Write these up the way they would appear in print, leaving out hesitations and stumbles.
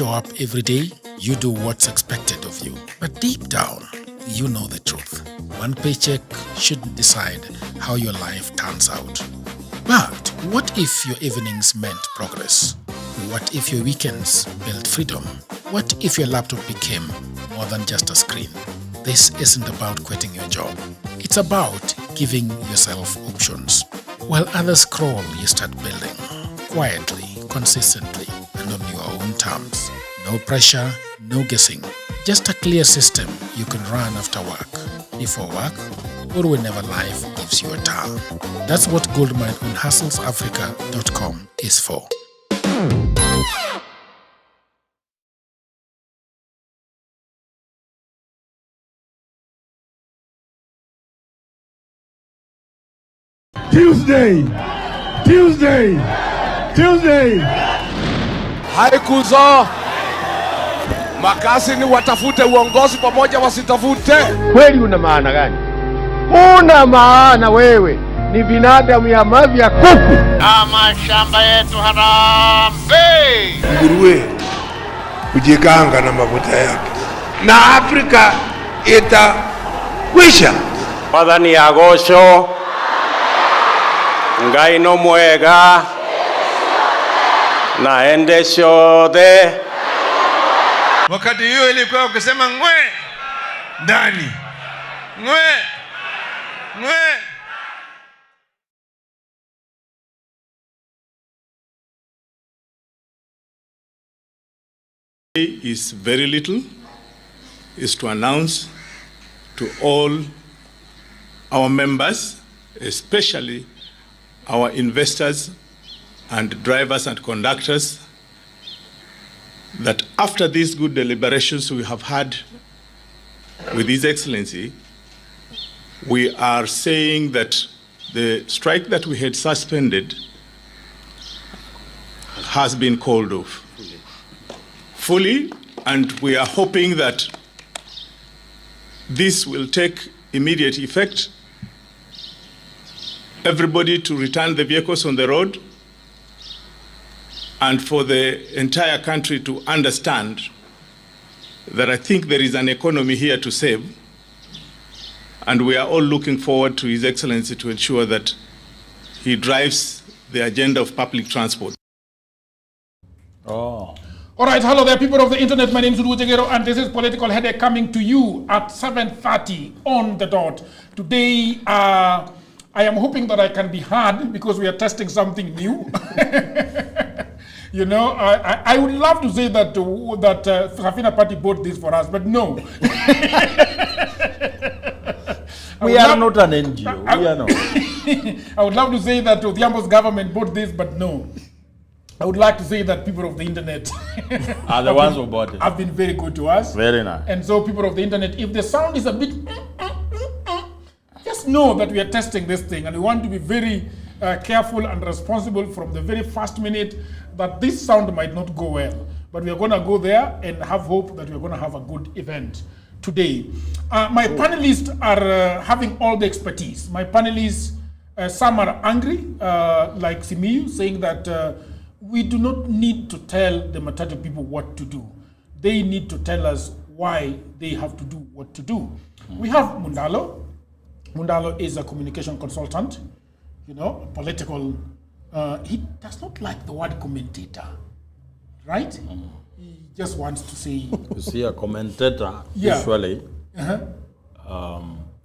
show up every day, you do what's expected of you. But deep down, you know the truth. One paycheck shouldn't decide how your life turns out. But what if your evenings meant progress? What if your weekends built freedom? What if your laptop became more than just a screen? This isn't about quitting your job. It's about giving yourself options. While others scroll, you start building. Quietly, consistently, and on your own terms. No pressure, no guessing. Just a clear system you can run after work, before work, or whenever life gives you a turn. That's what Goldmine on hustlesafrica.com is for. Tuesday. Haikuzo makasi ni watafute uongozi pamoja wasitafute. Kweli una maana gani? Una maana wewe ni binadamu ya mavi ya kuku. Mashamba yetu harambe. Nguruwe kujikanga na mafuta yake, na Afrika itakwisha. Padani agosho ngai no mwega naende shode. Wakati hiyo ilikuwa ukisema ngwe ndani, ngwe. Is very little, is to announce to all our members, especially our investors and drivers and conductors, that after these good deliberations we have had with His Excellency, we are saying that the strike that we had suspended has been called off fully, and we are hoping that this will take immediate effect. Everybody to return the vehicles on the road, and for the entire country to understand that I think there is an economy here to save, and we are all looking forward to His Excellency to ensure that he drives the agenda of public transport. All right, hello there, people of the internet. My name is Ruto, and this is Political Headache coming to you at 7:30 on the dot. Today, I am hoping that I can be heard because we are testing something new. You know, I would love to say that Safina Party bought this for us, but no. We are not an NGO. We are not. I would love to say that Odhiambo's government bought this, but no. I would like to say that people of the internet are the ones who bought it. Have been very good to us. Very nice. And so, people of the internet, if the sound is a bit, just know that we are testing this thing, and we want to be very careful and responsible from the very first minute that this sound might not go well. But we are going to go there and have hope that we are going to have a good event today. My panelists are having all the expertise. My panelists, some are angry, like Simiyu, saying that we do not need to tell the Matatu people what to do. They need to tell us why they have to do what to do. We have Mundalo. Mundalo is a communication consultant, you know, political. He does not like the word commentator, right? He just wants to say. You see, a commentator usually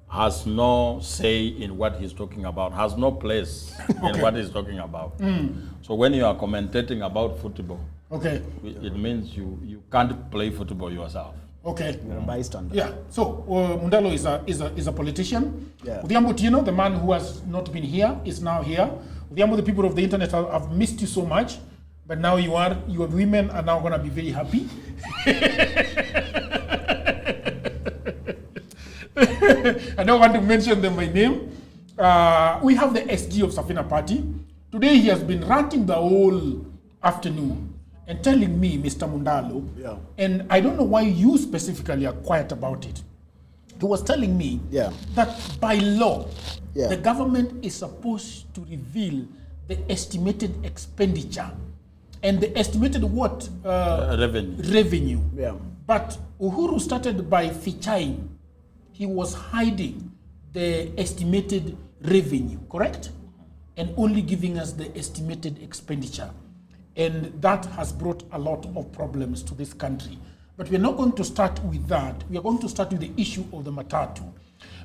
has no say in what he's talking about, has no place in what he's talking about. So when you are commentating about football, it means you can't play football yourself. Okay. You're a bystander. Yeah. So Mundalo is a politician. Yeah. Odhiambo Tino, the man who has not been here, is now here. Odhiambo, the people of the internet have missed you so much, but now your women are now going to be very happy. I don't want to mention them by name. We have the SG of Safina Party. Today he has been ranting the whole afternoon and telling me, Mr. Mundalo, and I don't know why you specifically are quiet about it. He was telling me that by law, the government is supposed to reveal the estimated expenditure and they estimated what? Revenue. Yeah. But Uhuru started by featuring. He was hiding the estimated revenue, correct? And only giving us the estimated expenditure. And that has brought a lot of problems to this country. But we're not going to start with that. We are going to start with the issue of the matatu.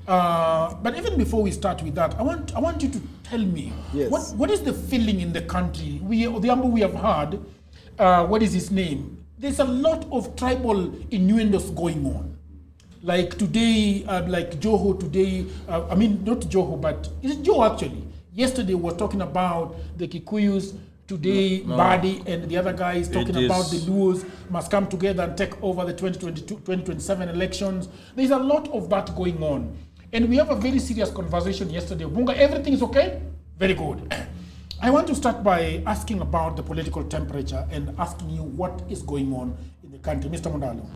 But even before we start with that, I want you to tell me, yes, what is the feeling in the country? We have heard, what is his name? There's a lot of tribal innuendos going on. Like today, like Joho today, I mean, not Joho, but it's Joe actually. Yesterday was talking about the Kikuyus, today Badi and the other guys talking about the Luos must come together and take over the 2027 elections. There's a lot of that going on. And we have a very serious conversation yesterday. Bunga, everything is okay? Very good. I want to start by asking about the political temperature and asking you what is going on in the country. Mr. Mondalo.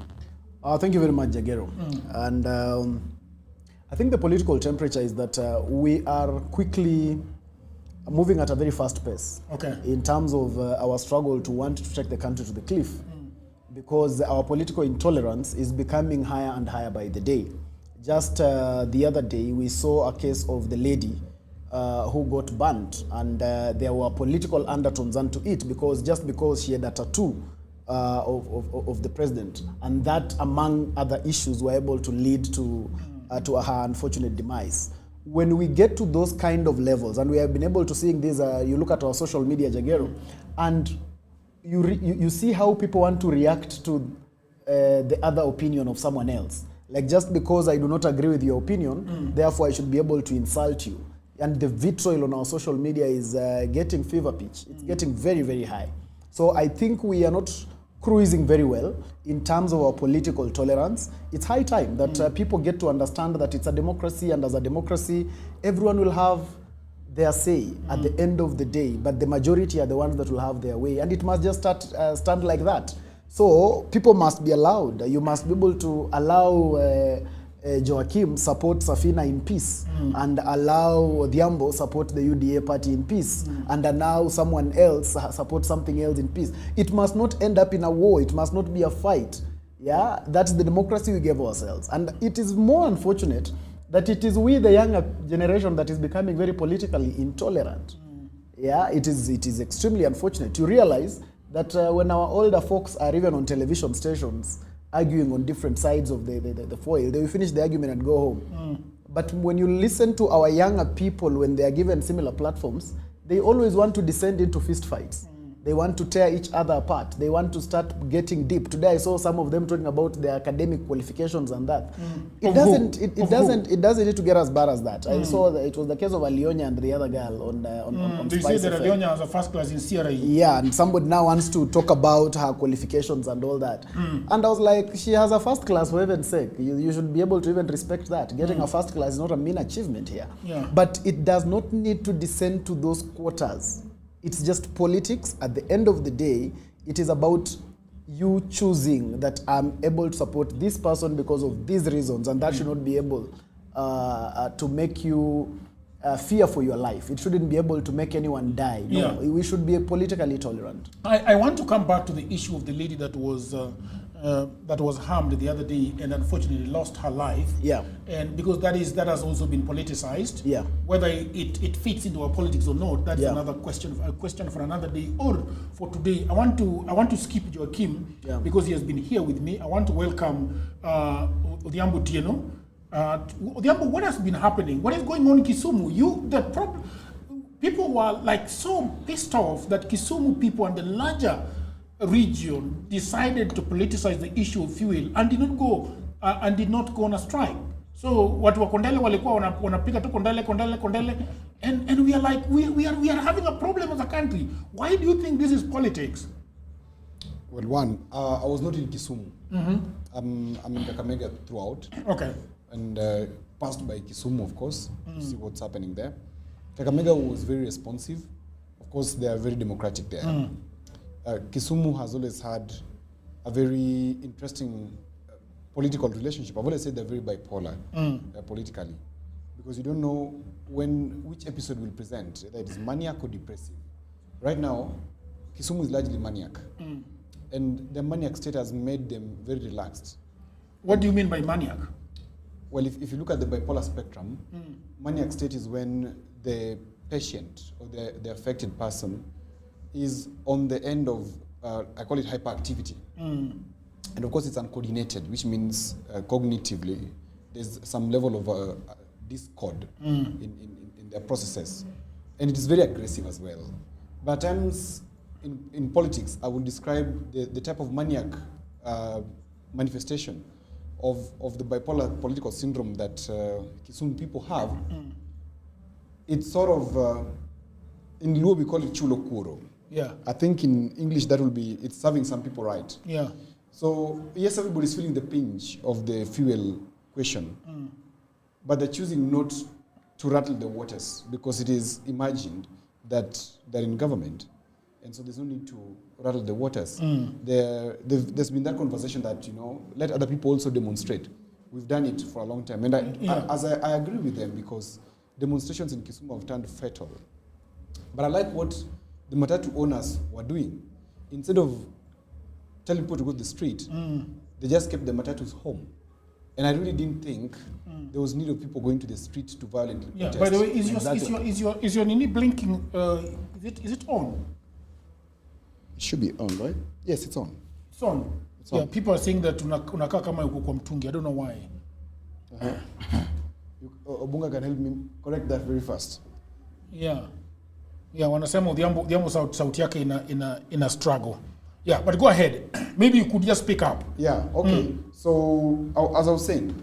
Thank you very much, Jagero. And I think the political temperature is that we are quickly moving at a very fast pace in terms of our struggle to want to take the country to the cliff, because our political intolerance is becoming higher and higher by the day. Just the other day, we saw a case of the lady who got burnt, and there were political undertones unto it, because she had a tattoo of the president, and that, among other issues, were able to lead to her unfortunate demise. When we get to those kind of levels, and we have been able to seeing this, you look at our social media, Jagero, and you see how people want to react to the other opinion of someone else. Like, just because I do not agree with your opinion, therefore I should be able to insult you. And the vitriol on our social media is getting fever pitch. It's getting very, very high. So I think we are not cruising very well in terms of our political tolerance. It's high time that people get to understand that it's a democracy, and as a democracy, everyone will have their say at the end of the day, but the majority are the ones that will have their way, and it must just stand like that. So people must be allowed. You must be able to allow Joachim support Safina in peace, and allow Odhiambo support the UDA party in peace, and allow someone else support something else in peace. It must not end up in a war. It must not be a fight. Yeah, that's the democracy we gave ourselves. And it is more unfortunate that it is we, the younger generation, that is becoming very politically intolerant. Yeah, it is extremely unfortunate to realize that when our older folks are even on television stations arguing on different sides of the foil, they will finish the argument and go home. But when you listen to our younger people, when they are given similar platforms, they always want to descend into fist fights. They want to tear each other apart. They want to start getting deep. Today I saw some of them talking about their academic qualifications and that. It doesn't need to get as bad as that. I saw that it was the case of Alionya and the other girl on They say that Alionya has a first class in CRE. Yeah, and somebody now wants to talk about her qualifications and all that. And I was like, she has a first class, for heaven's sake. You should be able to even respect that. Getting a first class is not a mean achievement here. Yeah. But it does not need to descend to those quotas. It's just politics. At the end of the day, it is about you choosing that I'm able to support this person because of these reasons, and that should not be able to make you fear for your life. It shouldn't be able to make anyone die. No, we should be politically tolerant. I want to come back to the issue of the lady that was harmed the other day and unfortunately lost her life. Yeah. And because that has also been politicized. Yeah. Whether it fits into our politics or not, that's another question. A question for another day or for today. I want to skip Joachim because he has been here with me. I want to welcome Odhiambo Tieno. Odhiambo, what has been happening? What is going on in Kisumu? People were like so pissed off that Kisumu people and the larger region decided to politicize the issue of fuel and did not go on a strike. So watu wa Kondele walikuwa wanapika tu Kondele and we are like we are having a problem as a country. Why do you think this is politics? Well, one, I was not in Kisumu. I'm in Kakamega throughout. Okay. And passed by Kisumu, of course, to see what's happening there. Kakamega was very responsive. Of course, they are very democratic there. Kisumu has always had a very interesting political relationship. I've always said they're very bipolar politically, because you don't know which episode will present, whether it is maniac or depressive. Right now, Kisumu is largely maniac. And the maniac state has made them very relaxed. What do you mean by maniac? Well, if you look at the bipolar spectrum, maniac state is when the patient or the affected person is on the end of, I call it hyperactivity. And of course it's uncoordinated, which means cognitively there's some level of discord in their processes. And it is very aggressive as well. But at times in politics, I will describe the type of maniac manifestation of the bipolar political syndrome that Kisumu people have. It's sort of, in Luo we call it chulo kuro. Yeah. I think in English that will be, it's serving some people right. Yeah. So yes, everybody's feeling the pinch of the fuel question, but they're choosing not to rattle the waters because it is imagined that they're in government, and so there's no need to rattle the waters. There's been that conversation that, let other people also demonstrate. We've done it for a long time, and I agree with them because demonstrations in Kisumu have turned fatal. But I like what the Matatu owners were doing. Instead of telling people to go to the street, they just kept the Matatus home. And I really didn't think there was need of people going to the street to violently protest. By the way, is your Nini blinking? Is it on? It should be on, right? Yes, it's on. It's on. It's on. People are saying that unakaa kama yuko kwa mtungi. I don't know why. Obunga can help me correct that very fast. Yeah, wanasema Odhiambo sauti yake ina struggle. Yeah, but go ahead. Maybe you could just pick up. Yeah, okay. So, as I was saying,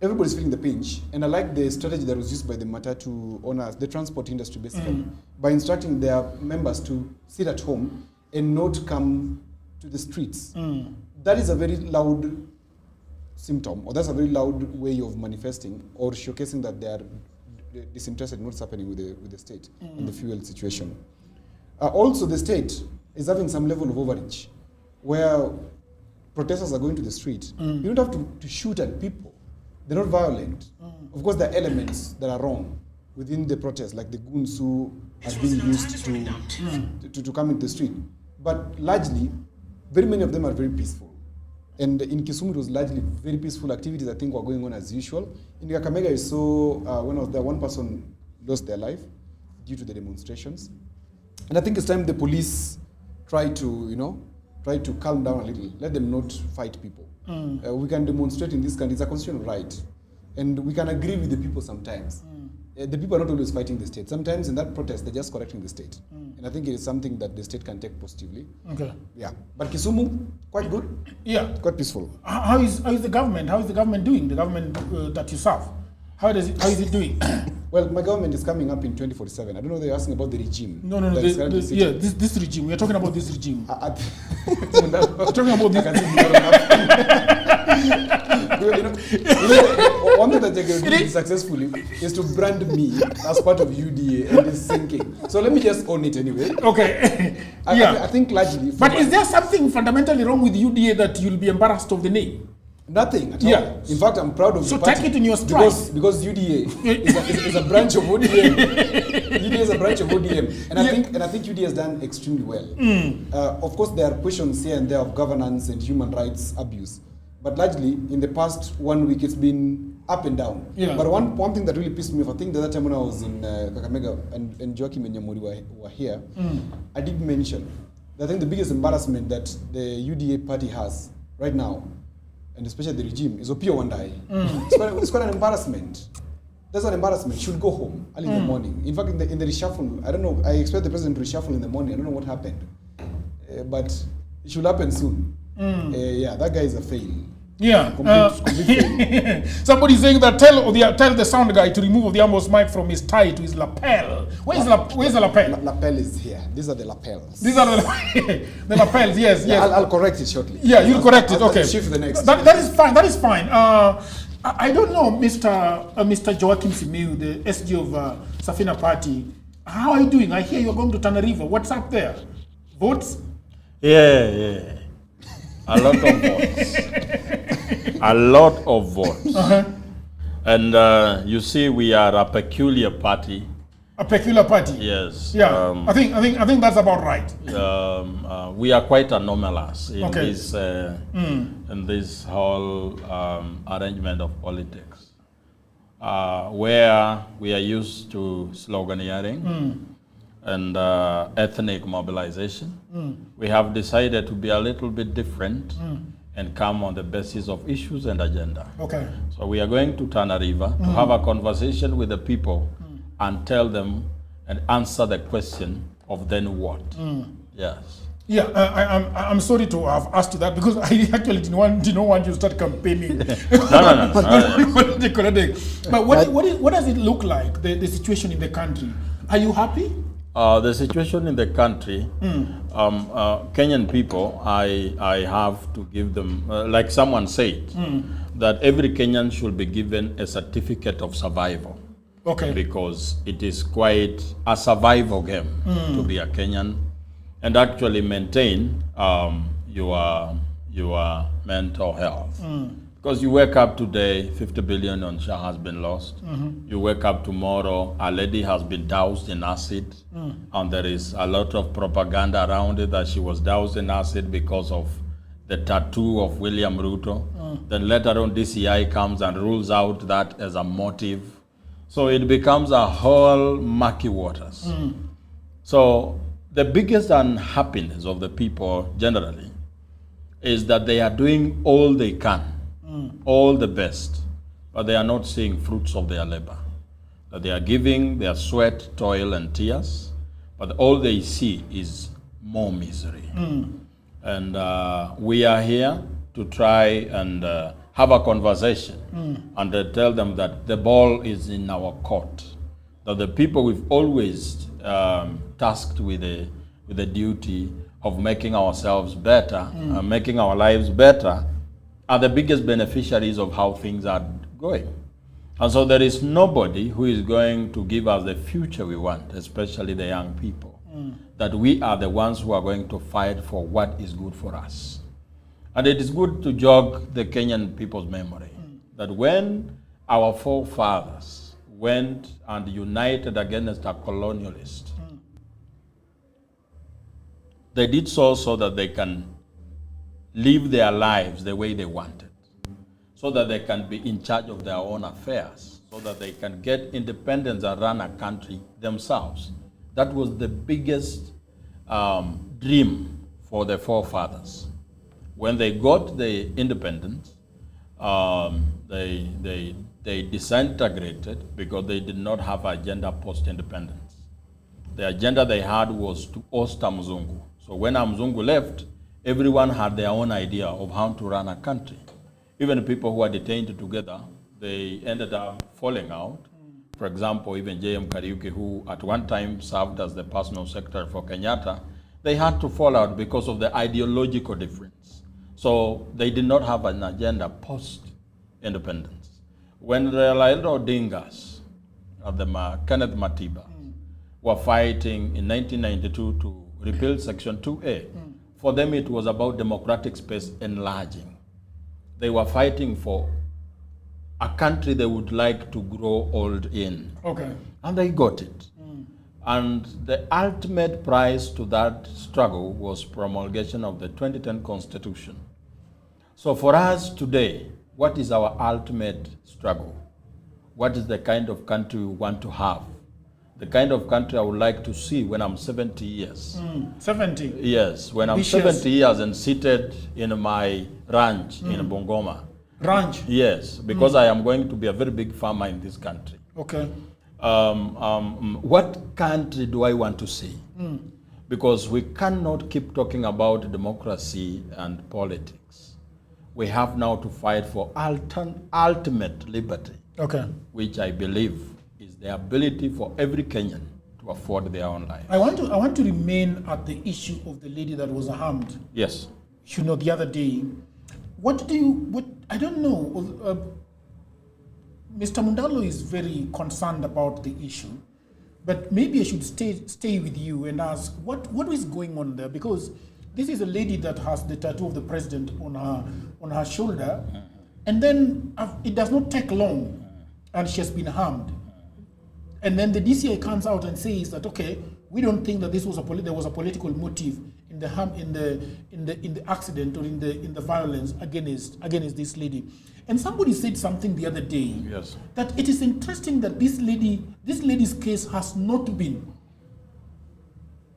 everybody's feeling the pinch, and I like the strategy that was used by the Matatu owners, the transport industry basically, by instructing their members to sit at home and not come to the streets. That is a very loud symptom, or that's a very loud way of manifesting or showcasing that they are disinterested in what's happening with the state in the fuel situation. Also, the state is having some level of overreach, where protesters are going to the street. You don't have to shoot at people. They're not violent. Of course, there are elements that are wrong within the protest, like the goons who are being used to come into the street. But largely, very many of them are very peaceful. And in Kisumu, it was largely very peaceful activities, I think, were going on as usual. In Kakamega, I saw when I was there, one person lost their life due to the demonstrations. And I think it's time the police try to calm down a little, let them not fight people. We can demonstrate in this country, it's a constitutional right. And we can agree with the people sometimes. The people are not always fighting the state. Sometimes in that protest, they're just correcting the state. And I think it is something that the state can take positively. Okay. Yeah. But Kisumu, quite good. Yeah. Quite peaceful. How is the government? How is the government doing? The government that you serve? How is it doing? Well, my government is coming up in 2047. I don't know, they're asking about the regime. No. This regime. We are talking about this regime. We're talking about one thing that they're going to do successfully is to brand me as part of UDA, and it's sinking. So let me just own it anyway. Okay. I think largely. But is there something fundamentally wrong with UDA that you'll be embarrassed of the name? Nothing at all. In fact, I'm proud of the party. So take it in your stride. Because UDA is a branch of ODM. UDA is a branch of ODM. And I think UDA has done extremely well. Of course, there are questions here and there of governance and human rights abuse. But largely, in the past 1 week, it's been up and down. But one thing that really pissed me off, I think the other time when I was in Kakamega and Joaquim and Nyamuri were here, I did mention that I think the biggest embarrassment that the UDA party has right now, and especially the regime, is Opio Wandai. It's quite an embarrassment. That's an embarrassment. Should go home early in the morning. In fact, in the reshuffle, I don't know, I expect the president to reshuffle in the morning. I don't know what happened. But it should happen soon. That guy is a fail. Yeah. Complete fail. Somebody's saying that tell the sound guy to remove Odhiambo's mic from his tie to his lapel. Where's the lapel? Lapel is here. These are the lapels. These are the lapels, yes. I'll correct it shortly. Yeah, you'll correct it, okay. Shift the next. That is fine. I don't know, Mr. Joaquim Simiu, the SG of Safina Party. How are you doing? I hear you're going to Tana River. What's up there? Votes? Yeah. A lot of votes. A lot of votes. And you see, we are a peculiar party A peculiar party. Yes. Yeah. I think that's about right. We are quite anomalous in Okay. this in this whole arrangement of politics, where we are used to sloganeering and ethnic mobilization. We have decided to be a little bit different and come on the basis of issues and agenda. Okay. So we are going to Tana River to have a conversation with the people and tell them and answer the question of then what. Yes. Yeah, I'm sorry to have asked you that because I actually didn't want you to start campaigning. No. But what does it look like, the situation in the country? Are you happy? The situation in the country, Kenyan people, I have to give them, like someone said, that every Kenyan should be given a certificate of survival. Okay. Because it is quite a survival game to be a Kenyan and actually maintain your mental health. Because you wake up today, 50 billion on share has been lost. You wake up tomorrow, a lady has been doused in acid, and there is a lot of propaganda around it that she was doused in acid because of the tattoo of William Ruto. Then later on, DCI comes and rules out that as a motive. So it becomes a whole murky waters. So the biggest unhappiness of the people generally is that they are doing all they can, all the best, but they are not seeing fruits of their labor. That they are giving their sweat, toil, and tears, but all they see is more misery. And we are here to try and have a conversation and tell them that the ball is in our court. That the people we've always tasked with the duty of making ourselves better, making our lives better, are the biggest beneficiaries of how things are going. And so there is nobody who is going to give us the future we want, especially the young people. That we are the ones who are going to fight for what is good for us. And it is good to jog the Kenyan people's memory that when our forefathers went and united against a colonialist, they did so that they can live their lives the way they wanted, so that they can be in charge of their own affairs, so that they can get independence and run a country themselves. That was the biggest dream for the forefathers. When they got the independence, they disintegrated because they did not have an agenda post-independence. The agenda they had was to oust a Mzungu. So when a Mzungu left, everyone had their own idea of how to run a country. Even people who were detained together, they ended up falling out. For example, even J.M. Kariuki, who at one time served as the personal secretary for Kenyatta, they had to fall out because of the ideological difference. So they did not have an agenda post-independence. When the Raila Odingas and the Kenneth Matiba were fighting in 1992 to repeal Section 2A, for them it was about democratic space enlarging. They were fighting for a country they would like to grow old in. Okay. And they got it. And the ultimate prize to that struggle was promulgation of the 2010 Constitution. So for us today, what is our ultimate struggle? What is the kind of country we want to have? The kind of country I would like to see when I'm 70 years. 70? Yes, when I'm 70 years and seated in my ranch in Bungoma. Ranch? Yes, because I am going to be a very big farmer in this country. Okay. What country do I want to see? Because we cannot keep talking about democracy and politics. We have now to fight for ultimate liberty, okay, which I believe is the ability for every Kenyan to afford their own life. I want to remain at the issue of the lady that was harmed. Yes. You know, the other day. I don't know. Mr. Mundalo is very concerned about the issue, but maybe I should stay with you and ask what is going on there, because this is a lady that has the tattoo of the president on her shoulder, and then it does not take long, and she has been harmed. And then the DCI comes out and says that, okay, we don't think that this was there was a political motive in the harm, in the accident or in the violence against this lady. And somebody said something the other day, yes, that it is interesting that this lady's case has not been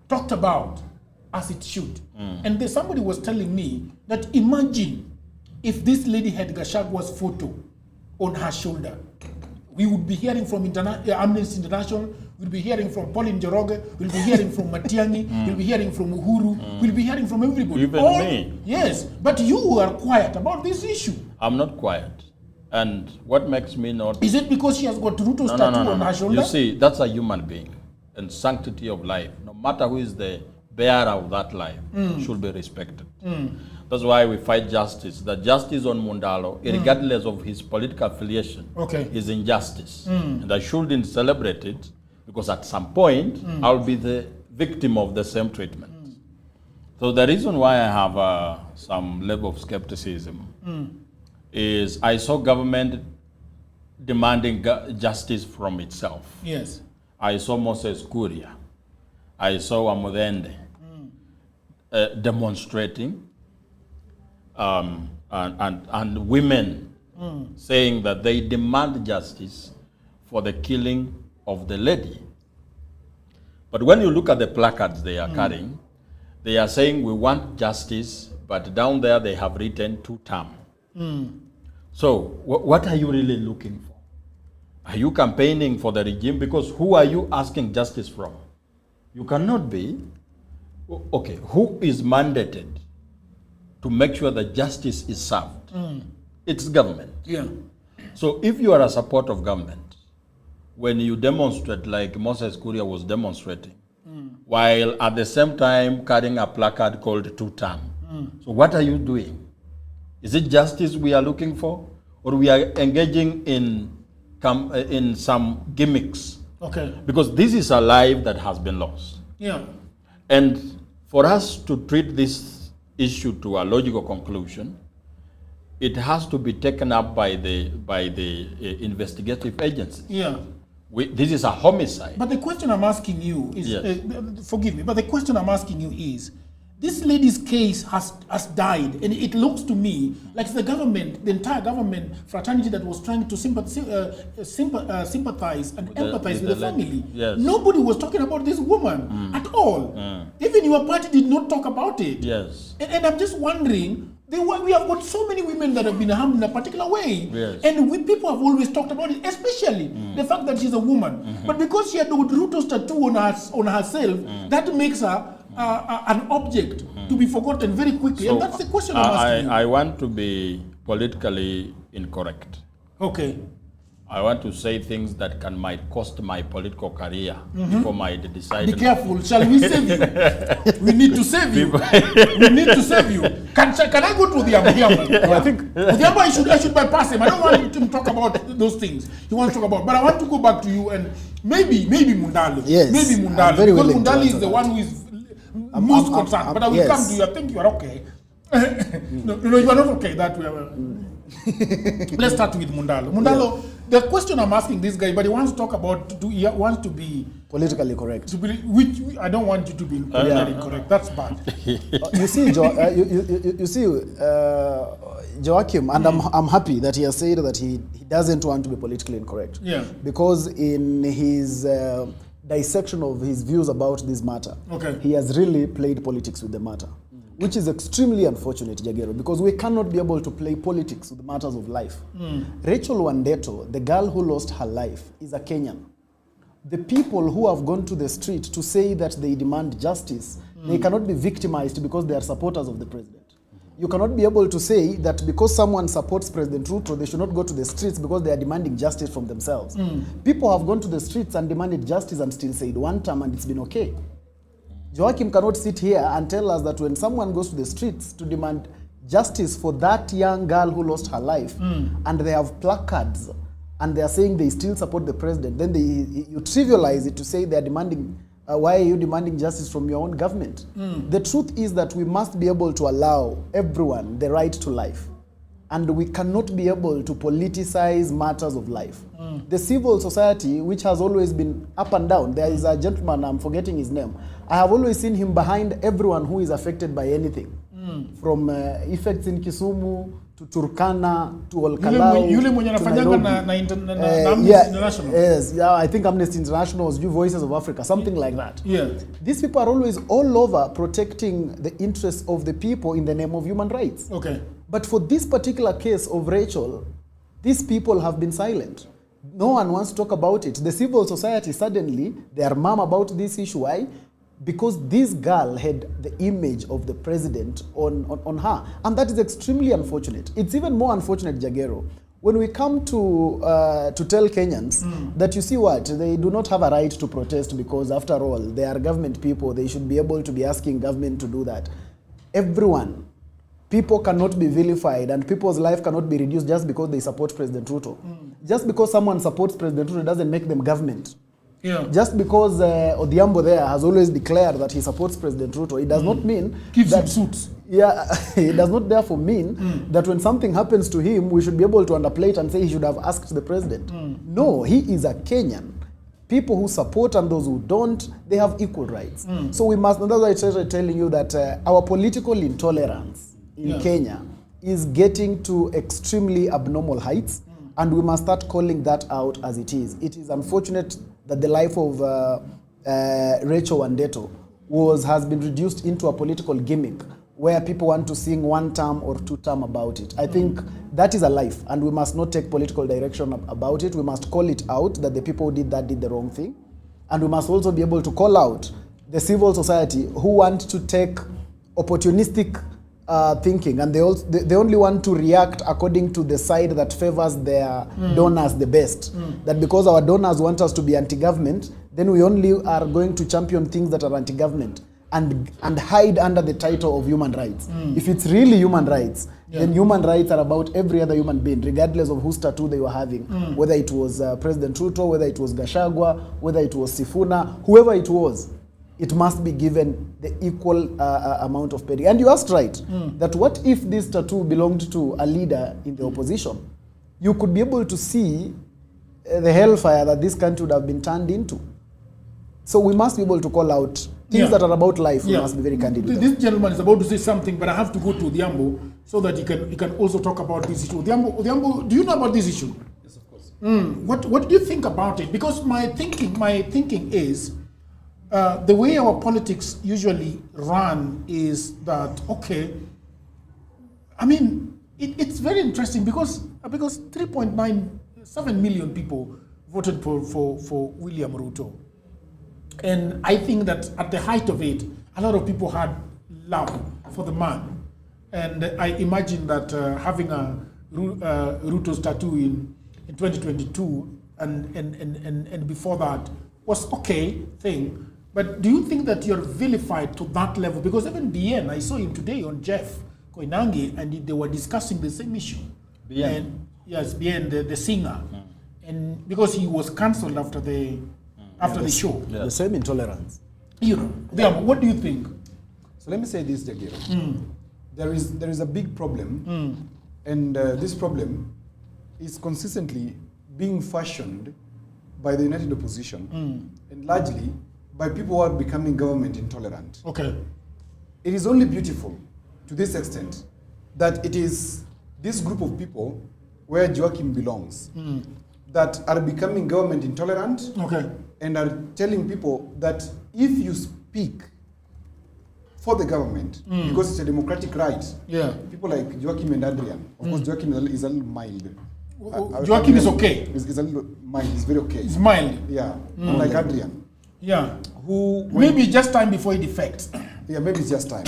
talked about as it should. And somebody was telling me that imagine if this lady had Gashagua's photo on her shoulder, we would be hearing from Amnesty International, we'll be hearing from Pauline Njoroge, we'll be hearing from Matiang'i, we'll be hearing from Uhuru, we'll be hearing from everybody. Even me. Yes, but you are quiet about this issue. I'm not quiet. And what makes me not... Is it because she has got Ruto's tattoo on her shoulder? You see, that's a human being. And sanctity of life, no matter who is the bearer of that life, should be respected. That's why we fight justice. The justice on Mundalo, regardless of his political affiliation, is injustice. And I shouldn't celebrate it, because at some point, I'll be the victim of the same treatment. So the reason why I have some level of skepticism is I saw government demanding justice from itself. Yes. I saw Moses Kuria. I saw Amudende demonstrating, and women saying that they demand justice for the killing of the lady. But when you look at the placards they are carrying, they are saying we want justice, but down there they have written 2-term. So what are you really looking for? Are you campaigning for the regime? Because who are you asking justice from? You cannot be. Okay, who is mandated to make sure that justice is served? It's government. Yeah. So if you are a support of government, when you demonstrate like Moses Kuria was demonstrating, while at the same time carrying a placard called 2-term, so what are you doing? Is it justice we are looking for? Or we are engaging in some gimmicks? Okay. Because this is a life that has been lost. Yeah. And for us to treat this issue to a logical conclusion, it has to be taken up by the investigative agencies. Yeah. This is a homicide. But the question I'm asking you is, Yes. Forgive me, but the question I'm asking you is, this lady's case has died, and it looks to me like the government, the entire government fraternity that was trying to sympathize and empathize with the family. Yes. Nobody was talking about this woman at all. Even your party did not talk about it. Yes. And I'm just wondering, we have got so many women that have been harmed in a particular way. Yes. And people have always talked about it, especially the fact that she's a woman. But because she had Ruto's tattoo on herself, that makes her an object to be forgotten very quickly. So and that's the question I'm asking you. I want to be politically incorrect. Okay. I want to say things that might cost my political career before my decide. Be careful. Shall we save you? We need to save you. We need to save you. Can I go to the Odhiambo? I think Odhiambo, I should bypass him. I don't want him to talk about those things he wants to talk about. But I want to go back to you and maybe Mundalo. Yes. Maybe Mundalo. Because Mundalo is the one who is most concerned. But I will come to you. I think you are okay. No, you are not okay that way. Let's start with Mundalo. Mundalo, the question I'm asking this guy, but he wants to talk about, he wants to be politically correct. Which I don't want you to be politically correct. That's bad. You see, Joachim, and I'm happy that he has said that he doesn't want to be politically incorrect. Yeah. Because in his dissection of his views about this matter, he has really played politics with the matter. Which is extremely unfortunate, Jagero, because we cannot be able to play politics with matters of life. Rachel Wandeto, the girl who lost her life, is a Kenyan. The people who have gone to the street to say that they demand justice, they cannot be victimized because they are supporters of the president. You cannot be able to say that because someone supports President Ruto, they should not go to the streets because they are demanding justice from themselves. People have gone to the streets and demanded justice and still said 1 term and it's been okay. Joachim cannot sit here and tell us that when someone goes to the streets to demand justice for that young girl who lost her life, and they have placards, and they are saying they still support the president, then you trivialize it to say they are demanding, why are you demanding justice from your own government? The truth is that we must be able to allow everyone the right to life. and we cannot be able to politicize matters of life. The civil society, which has always been up and down, there is a gentleman, I'm forgetting his name, I have always seen him behind everyone who is affected by anything. From effects in Kisumu, to Turkana, to Olkalau, International. Yes, yeah, I think Amnesty International was Voices of Africa, something like that. Yeah. These people are always all over protecting the interests of the people in the name of human rights. Okay. But for this particular case of Rachel, these people have been silent. No one wants to talk about it. The civil society suddenly, they are mum about this issue. Why? Because this girl had the image of the president on her. And that is extremely unfortunate. It's even more unfortunate, Jagero, when we come to tell Kenyans that, you see what, they do not have a right to protest because after all, they are government people. They should be able to be asking government to do that. Everyone, people cannot be vilified and people's life cannot be reduced just because they support President Ruto. Just because someone supports President Ruto doesn't make them government. Yeah. Just because Odhiambo there has always declared that he supports President Ruto, it does not mean Gives that him suits. Yeah, it does not therefore mean that when something happens to him, we should be able to underplay it and say he should have asked the president. No, he is a Kenyan. People who support and those who don't, they have equal rights. So we must, and that's why I started telling you that our political intolerance in Kenya is getting to extremely abnormal heights, and we must start calling that out as it is. It is unfortunate that the life of Rachel Wandeto has been reduced into a political gimmick where people want to sing one term or two term about it. I think that is a life, and we must not take political direction about it. We must call it out that the people who did that did the wrong thing. And we must also be able to call out the civil society who want to take opportunistic thinking, and they only want to react according to the side that favors their donors the best. That because our donors want us to be anti-government, then we only are going to champion things that are anti-government and hide under the title of human rights. If it's really human rights, then human rights are about every other human being, regardless of whose tattoo they were having, whether it was President Ruto, whether it was Gachagua, whether it was Sifuna, whoever it was. It must be given the equal amount of pay. And you asked right, that what if this tattoo belonged to a leader in the opposition? You could be able to see the hellfire that this country would have been turned into. So we must be able to call out things that are about life. We must be very candid with This gentleman is about to say something, but I have to go to Odhiambo so that he can also talk about this issue. Odhiambo, do you know about this issue? Yes, of course. What do you think about it? Because my thinking is, the way our politics usually run is that, okay, I mean, it's very interesting because 3.97 million people voted for William Ruto. And I think that at the height of it, a lot of people had love for the man. And I imagine that having a Ruto's tattoo in 2022 and before that was okay thing. But do you think that you're vilified to that level? Because even BN, I saw him today on Jeff Koinange, and they were discussing the same issue. BN? And, yes, BN, the singer. And because he was cancelled after the show. The same intolerance. You know, what do you think? So let me say this, Jagiro. There is a big problem, and this problem is consistently being fashioned by the United Opposition, and largely by people who are becoming government intolerant. Okay. It is only beautiful to this extent that it is this group of people where Joachim belongs that are becoming government intolerant and are telling people that if you speak for the government, because it's a democratic right, people like Joachim and Adrian, of course Joachim is a little mild. Joachim is okay. He's a little mild, he's very okay. He's mild. Yeah, like Adrian. Yeah. Who maybe just time before he defects. Yeah, maybe it's just time.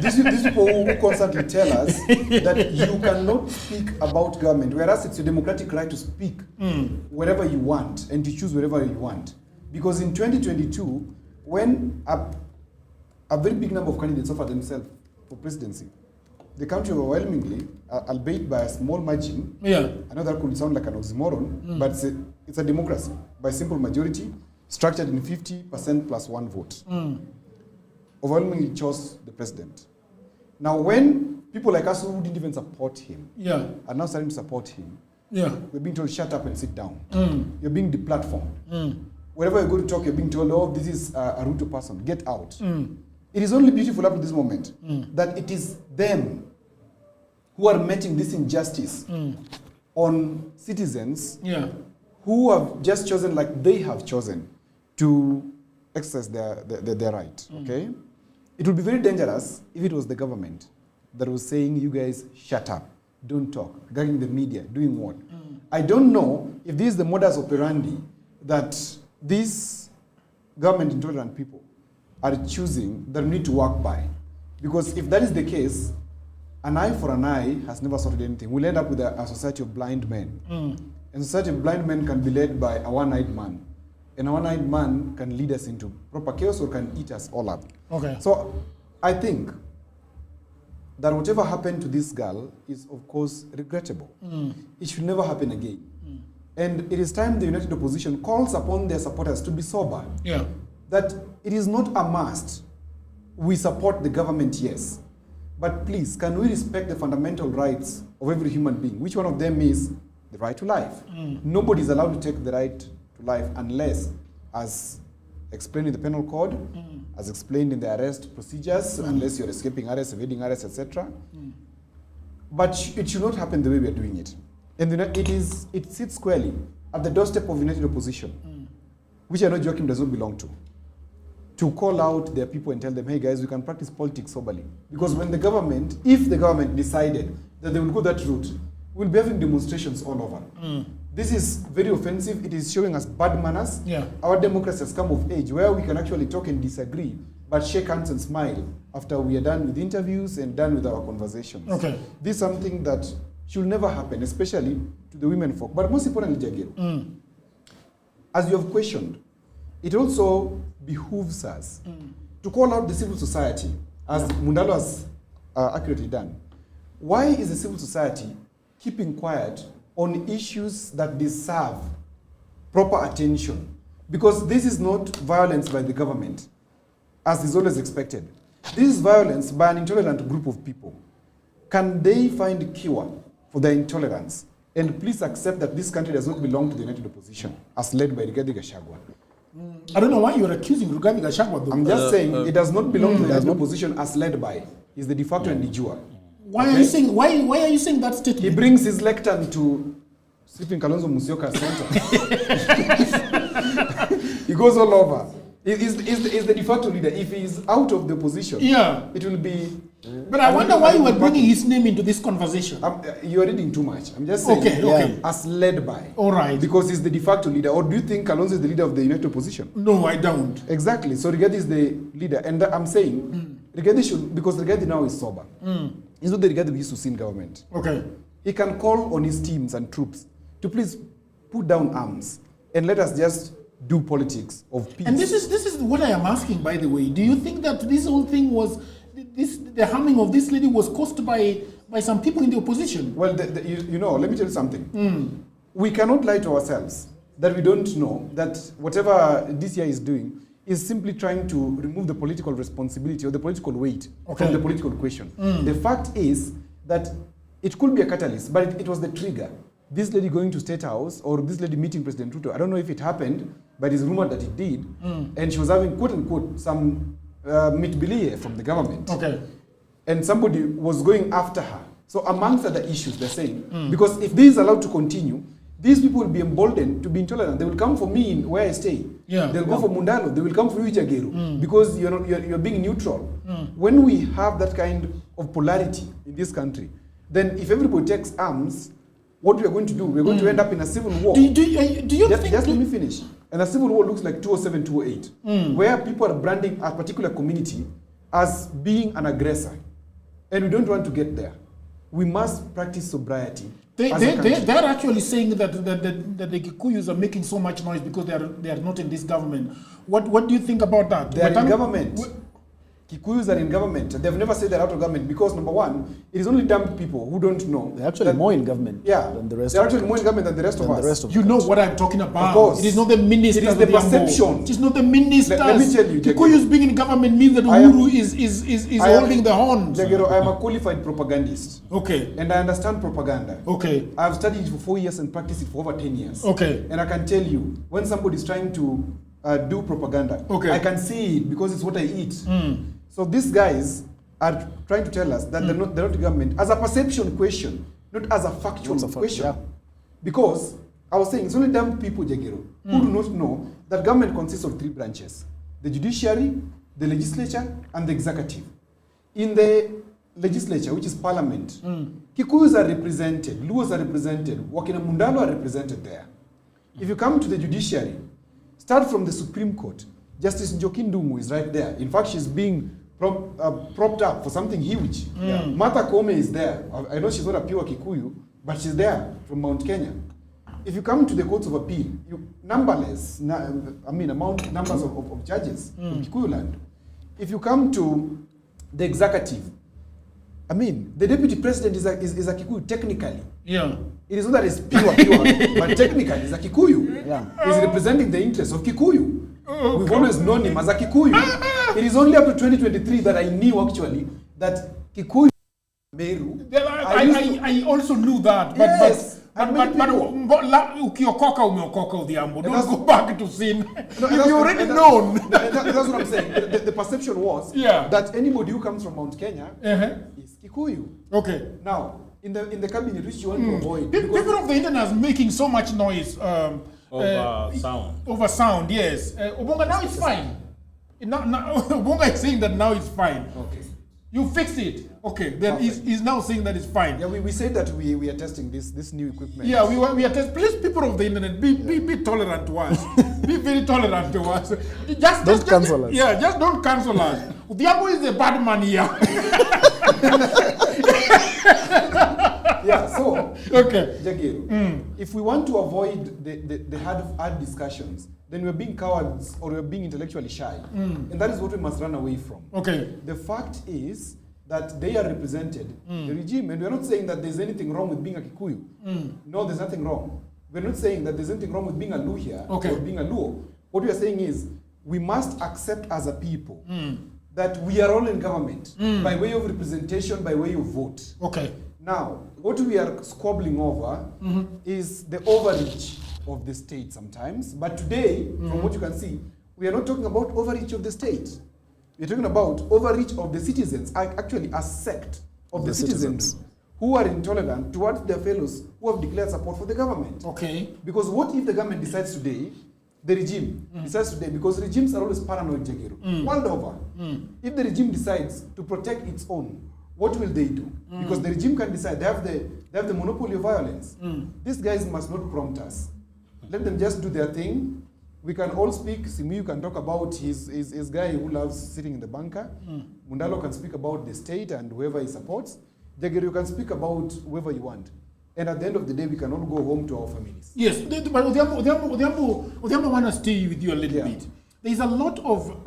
These people who constantly tell us that you cannot speak about government, whereas it's a democratic right to speak wherever you want and to choose wherever you want. Because in 2022, when a very big number of candidates offered themselves for presidency, the country overwhelmingly, albeit by a small margin, I know that could sound like an oxymoron, but it's a democracy by simple majority, structured in 50% plus one vote. Overwhelmingly chose the president. Now, when people like us who didn't even support him Yeah. are now starting to support him. Yeah. We're being told, shut up and sit down. You're being deplatformed. Wherever you go to talk, you're being told, oh, this is a Ruto person, get out. It is only beautiful up to this moment that it is them who are meting this injustice on citizens who have just chosen, like they have chosen, to exercise their right, okay? It would be very dangerous if it was the government that was saying, you guys, shut up, don't talk, gagging the media, doing what? I don't know if this is the modus operandi that these government intolerant people are choosing that we need to work by. Because if that is the case, an eye for an eye has never sorted anything. We'll end up with a society of blind men. And a society of blind men can be led by a one-eyed man. And a one-eyed man can lead us into proper chaos or can eat us all up. Okay. So I think that whatever happened to this girl is, of course, regrettable. It should never happen again. And it is time the United Opposition calls upon their supporters to be sober. Yeah. That it is not a must. We support the government, yes. But please, can we respect the fundamental rights of every human being? Which one of them is the right to life? Nobody is allowed to take the right to life unless, as explained in the penal code, as explained in the arrest procedures, unless you're escaping arrest, evading arrest, etc. But it should not happen the way we are doing it. And it sits squarely at the doorstep of United Opposition, which I know Joachim does not belong to call out their people and tell them, hey guys, we can practice politics soberly. Because when the government, if the government decided that they will go that route, we'll be having demonstrations all over. This is very offensive. It is showing us bad manners. Yeah. Our democracy has come of age where we can actually talk and disagree, but shake hands and smile after we are done with interviews and done with our conversations. Okay. This is something that should never happen, especially to the women folk. But most importantly, Jagir, as you have questioned, it also behooves us to call out the civil society, as Mundalo has accurately done. Why is the civil society keeping quiet on issues that deserve proper attention? Because this is not violence by the government, as is always expected. This is violence by an intolerant group of people. Can they find a cure for their intolerance? And please accept that this country does not belong to the United Opposition, as led by Rigathi Gachagua. I don't know why you're accusing Rigathi Gachagua, though. I'm just saying it does not belong to the United Opposition as led by. He's the de facto and de jure. Why are you saying? Why are you saying that statement? He brings his lectern to sleeping Kalonzo Musyoka Center. He goes all over. He's the de facto leader. If he's out of the opposition, it will be. But I wonder why you were bringing his name into this conversation. You are reading too much. I'm just saying. Okay. As led by. All right. Because he's the de facto leader. Or do you think Kalonzo is the leader of the United Opposition? No, I don't. Exactly. So Rigathi is the leader. And I'm saying Rigathi should, because Rigathi now is sober. He's not the Rigathi we used to see in government. Okay. He can call on his teams and troops to please put down arms and let us just do politics of peace. And this is what I am asking, by the way. Do you think that this whole thing was, the harming of this lady was caused by some people in the opposition? Well, you know, let me tell you something. We cannot lie to ourselves that we don't know that whatever DCI is doing is simply trying to remove the political responsibility or the political weight from the political question. The fact is that it could be a catalyst, but it was the trigger. This lady going to State House or this lady meeting President Ruto, I don't know if it happened, but it's rumored that it did. And she was having, quote unquote, some mitbilie from the government. Okay. And somebody was going after her. So amongst other issues, they're saying, because if this is allowed to continue, these people will be emboldened to be intolerant. They will come for me where I stay. They'll go for Mundalo. They will come for you, Jageru, because you're being neutral. When we have that kind of polarity in this country, then if everybody takes arms, what we are going to do, we're going to end up in a civil war. Do you think... Just let me finish. And a civil war looks like 207, 208, where people are branding a particular community as being an aggressor. And we don't want to get there. We must practice sobriety. They're actually saying that the Kikuyus are making so much noise because they are not in this government. What do you think about that? They are in government. Kikuyus are in government. They've never said they're out of government because, number one, it is only dumb people who don't know. They're actually more in government than the rest they're of actually more in government than the rest of us. You know what I'm talking about. Of course. It is not the ministers. It is the perception. It is not the ministers. Let me tell you, Kikuyus being in government means that Uhuru is holding the horns. Jagero, I am a qualified propagandist. Okay. And I understand propaganda. Okay. I have studied it for 4 years and practiced it for over 10 years. Okay. And I can tell you, when somebody is trying to do propaganda, I can see it because it's what I eat. So these guys are trying to tell us that they're not the government as a perception question, not as a factual question. Yeah. Because I was saying it's only dumb people, Jagero, who do not know that government consists of 3 branches: the judiciary, the legislature, and the executive. In the legislature, which is parliament, Kikuyus are represented, Luos are represented, Wakina Mundalo are represented there. If you come to the judiciary, start from the Supreme Court, Justice Njoki Ndung'u is right there. In fact, she's being propped up for something huge. Martha Koome is there. I know she's not a pure Kikuyu, but she's there from Mount Kenya. If you come to the courts of appeal, numbers of judges from Kikuyu land. If you come to the executive, the deputy president is a Kikuyu technically. Yeah. It is not that it's pure, but technically it's a Kikuyu. Yeah. He's representing the interests of Kikuyu. We've always known him as a Kikuyu. It is only up to 2023 that I knew actually that Kikuyu Meru. I also knew that, but yes. But ukiokoka umeokoka Odhiambo. Don't go back to sin. If you already known. That's what I'm saying. The perception was that anybody who comes from Mount Kenya is Kikuyu. Okay. Now, in the cabinet, which you want to avoid. People of the internet are making so much noise. Over sound, yes. Obonga, now it's fine. Obonga is saying that now it's fine. Okay. You fixed it. Okay. Then he's now saying that it's fine. Yeah, we said that we are testing this new equipment. Yeah, we are testing. Please, people of the internet, be tolerant to us. Be very tolerant to us. Just cancel us. Yeah, just don't cancel us. Odhiambo is a bad man here. Yeah, so Jagero, if we want to avoid the hard discussions, then we're being cowards or we're being intellectually shy. And that is what we must run away from. Okay. The fact is that they are represented, the regime, and we're not saying that there's anything wrong with being a Kikuyu. No, there's nothing wrong. We're not saying that there's anything wrong with being a Luhya or being a Luo. What we are saying is we must accept as a people that we are all in government by way of representation, by way of vote. Okay. Now, what we are squabbling over is the overreach of the state sometimes. But today, from what you can see, we are not talking about overreach of the state. We're talking about overreach of the citizens, actually a sect of the citizens who are intolerant towards their fellows who have declared support for the government. Okay. Because what if the government decides today, the regime decides today, because regimes are always paranoid, Jagero, world over. If the regime decides to protect its own, what will they do? Because the regime can decide. They have the monopoly of violence. These guys must not prompt us. Let them just do their thing. We can all speak. Simiyu can talk about his guy who loves sitting in the bunker. Mundalo can speak about the state and whoever he supports. Jagero, you can speak about whoever you want. And at the end of the day, we can all go home to our families. Yes, but Odhiambo want to stay with you a little bit. There is a lot of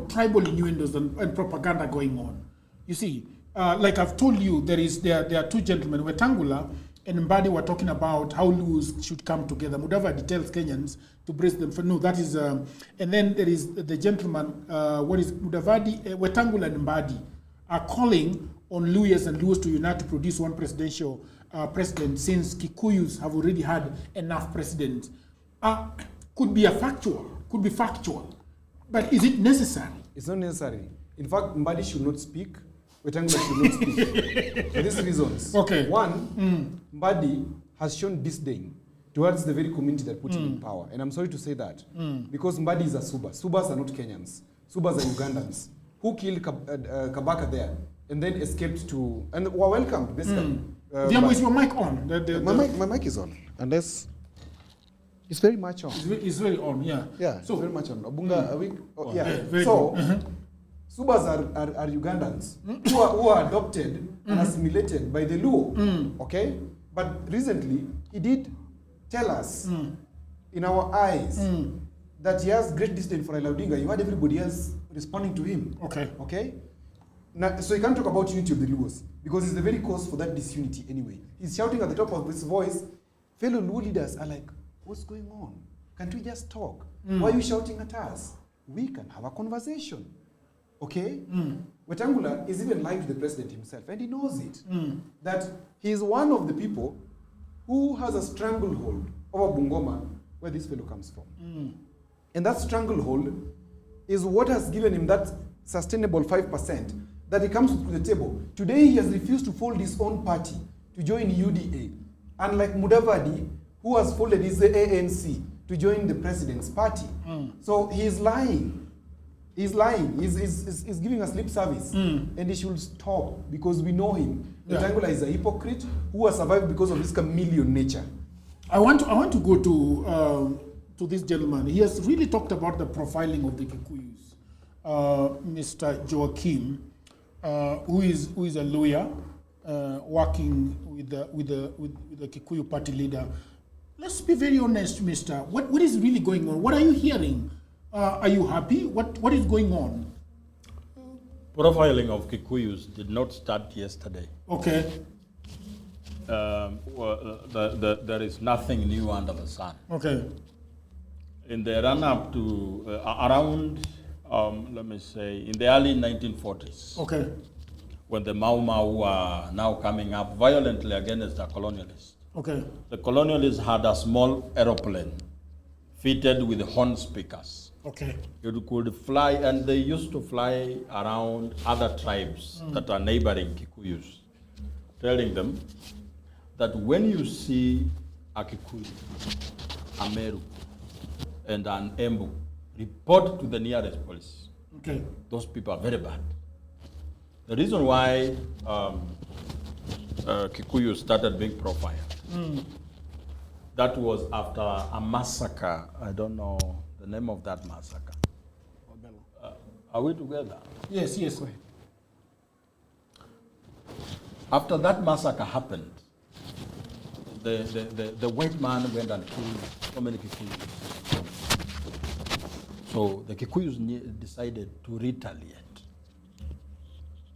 tribal innuendos and propaganda going on. You see, like I've told you, there are two gentlemen, Wetangula and Mbadi, were talking about how Luos should come together. Mudavadi tells Kenyans to brace them for that is, and then there is the gentleman, what is Mudavadi, Wetangula and Mbadi are calling on Luhyas and Luos to unite to produce one presidential president, since Kikuyus have already had enough presidents. Could be factual, but is it necessary? It's not necessary. In fact, Mbadi should not speak. Wetangula should not speak. For these reasons. Okay. One, Mbadi has shown disdain towards the very community that put him in power. And I'm sorry to say that. Because Mbadi is a Suba. Subas are not Kenyans. Subas are Ugandans. Who killed Kabaka there and then escaped to... And were welcomed, basically. Is your mic on? My mic is on. Unless... It's very much on. It's very on, yeah. Yeah, so, it's very much on. Abunga, very so... Subas are Ugandans who are adopted and assimilated by the Luo, okay? But recently, he did tell us in our eyes that he has great disdain for Raila Odinga, you had everybody else responding to him. Okay. Okay? Now, so you can't talk about unity of the Luos, because it's the very cause for that disunity anyway. He's shouting at the top of his voice. Fellow Luo leaders are like, what's going on? Can't we just talk? Why are you shouting at us? We can have a conversation. Okay? Wetangula is even lying to the president himself, and he knows it. That he is one of the people who has a stranglehold over Bungoma, where this fellow comes from. And that stranglehold is what has given him that sustainable 5% that he comes to the table. Today he has refused to fold his own party to join UDA. Unlike Mudavadi, who has folded his ANC to join the president's party. So he's lying. He's lying. He's giving us lip service. And he should stop, because we know him. Wetangula is a hypocrite who has survived because of his chameleon nature. I want to go to this gentleman. He has really talked about the profiling of the Kikuyus. Mr. Joaquim, who is a lawyer working with the Kikuyu party leader. Let's be very honest, Mister. What is really going on? What are you hearing? Are you happy? What is going on? Profiling of Kikuyus did not start yesterday. Okay. There is nothing new under the sun. Okay. In the run-up to around, let me say, in the early 1940s. Okay. When the Mau Mau were now coming up violently against the colonialists. Okay. The colonialists had a small aeroplane fitted with horn speakers. Okay. It could fly, and they used to fly around other tribes that are neighboring Kikuyus, telling them that when you see a Kikuyu, a Meru, and an Embu, report to the nearest police. Okay. Those people are very bad. The reason why Kikuyu started being profiled, that was after a massacre. I don't know the name of that massacre. Are we together? Yes, yes. After that massacre happened, the white man went and killed so many Kikuyus. So the Kikuyus decided to retaliate.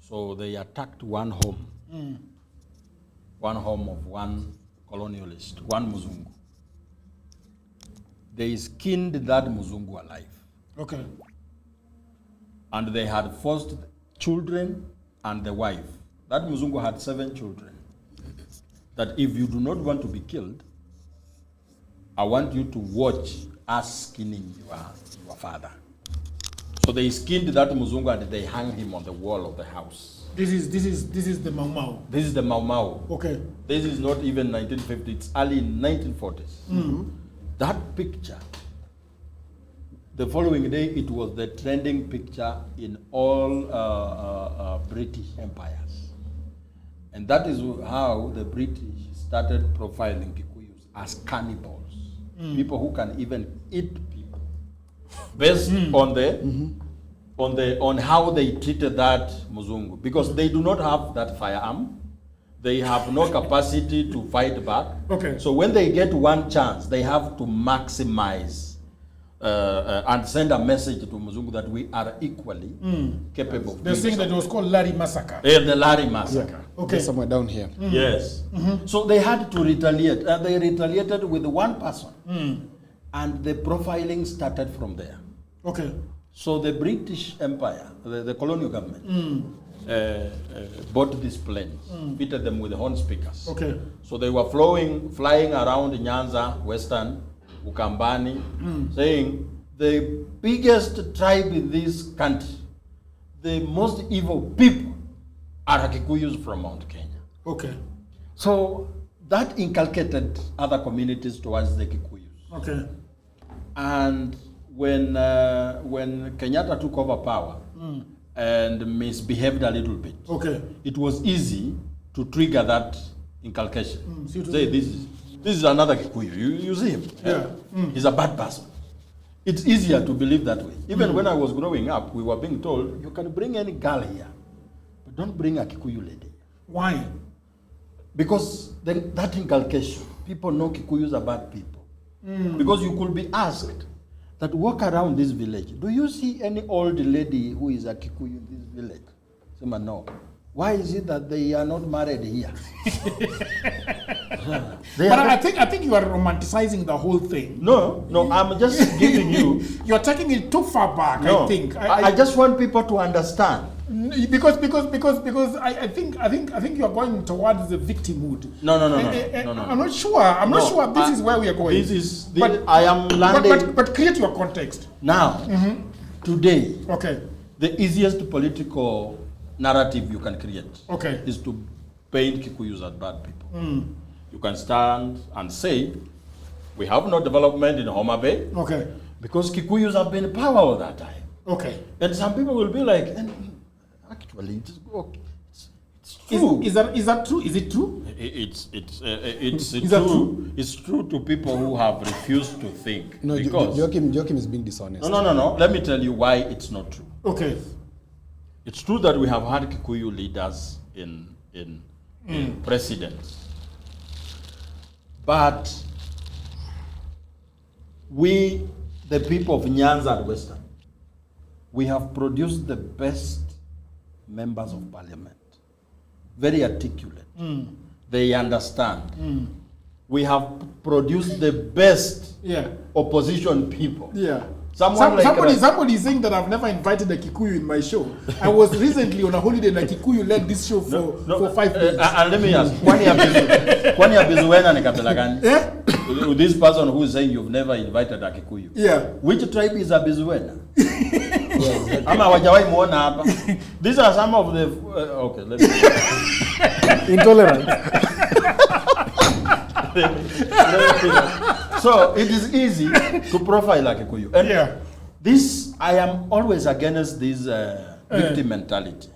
So they attacked one home of one colonialist, one Muzungu. They skinned that Muzungu alive. Okay. And they had forced children and the wife. That Muzungu had 7 children. That if you do not want to be killed, I want you to watch us skinning your father. So they skinned that Muzungu and they hung him on the wall of the house. This is the Mau Mau. This is the Mau Mau. Okay. This is not even 1950, it's early 1940s. That picture, the following day, it was the trending picture in all British empires. And that is how the British started profiling Kikuyus as cannibals. People who can even eat people. Based on how they treated that Muzungu. Because they do not have that firearm. They have no capacity to fight back. Okay. So when they get one chance, they have to maximize and send a message to Muzungu that we are equally capable. They're saying that it was called Larry Massacre. Yeah, the Larry Massacre. Yeah. Okay. Somewhere down here. Yes. So they had to retaliate. And they retaliated with one person. And the profiling started from there. Okay. So the British Empire, the colonial government, bought these planes, fitted them with horn speakers. Okay. So they were flying around Nyanza, Western, Ukambani, saying the biggest tribe in this country, the most evil people are Kikuyus from Mount Kenya. Okay. So that inculcated other communities towards the Kikuyus. Okay. And when Kenyatta took over power and misbehaved a little bit, okay, it was easy to trigger that inculcation. Say this is another Kikuyu. You see him? Yeah. He's a bad person. It's easier to believe that way. Even when I was growing up, we were being told, you can bring any girl here, but don't bring a Kikuyu lady. Why? Because that inculcation, people know Kikuyus are bad people. Because you could be asked, that walk around this village. Do you see any old lady who is a Kikuyu in this village? Say, no. Why is it that they are not married here? But I think you are romanticizing the whole thing. No, I'm just giving you. You're taking it too far back. No, I think. I just want people to understand. Because I think you are going towards the victimhood. No. I'm not sure. I'm not sure this is where we are going. I am landing. But create your context. Now, today, okay, the easiest political narrative you can create is to paint Kikuyus as bad people. You can stand and say, we have no development in Homa Bay. Okay. Because Kikuyus have been in power all that time. Okay. And some people will be like, actually, it's true. Is that true? Is it true? It's Is true. that true? It's true to people who have refused to think. No, because Joachim is being dishonest. No. Let me tell you why it's not true. Okay. It's true that we have had Kikuyu leaders in presidents. But we, the people of Nyanza and Western, we have produced the best members of parliament. Very articulate. They understand. We have produced the best opposition people. Yeah. Somebody is saying that I've never invited a Kikuyu in my show. I was recently on a holiday and a Kikuyu led this show for 5 days. And let me ask, kwani ya bizuena ni kabila gani? This person who is saying you've never invited a Kikuyu. Yeah. Which tribe is a bizuena? Ama wajawai muona hapa. These are some of the okay, let me Intolerance. So it is easy to profile a Kikuyu. And this, I am always against this victim mentality.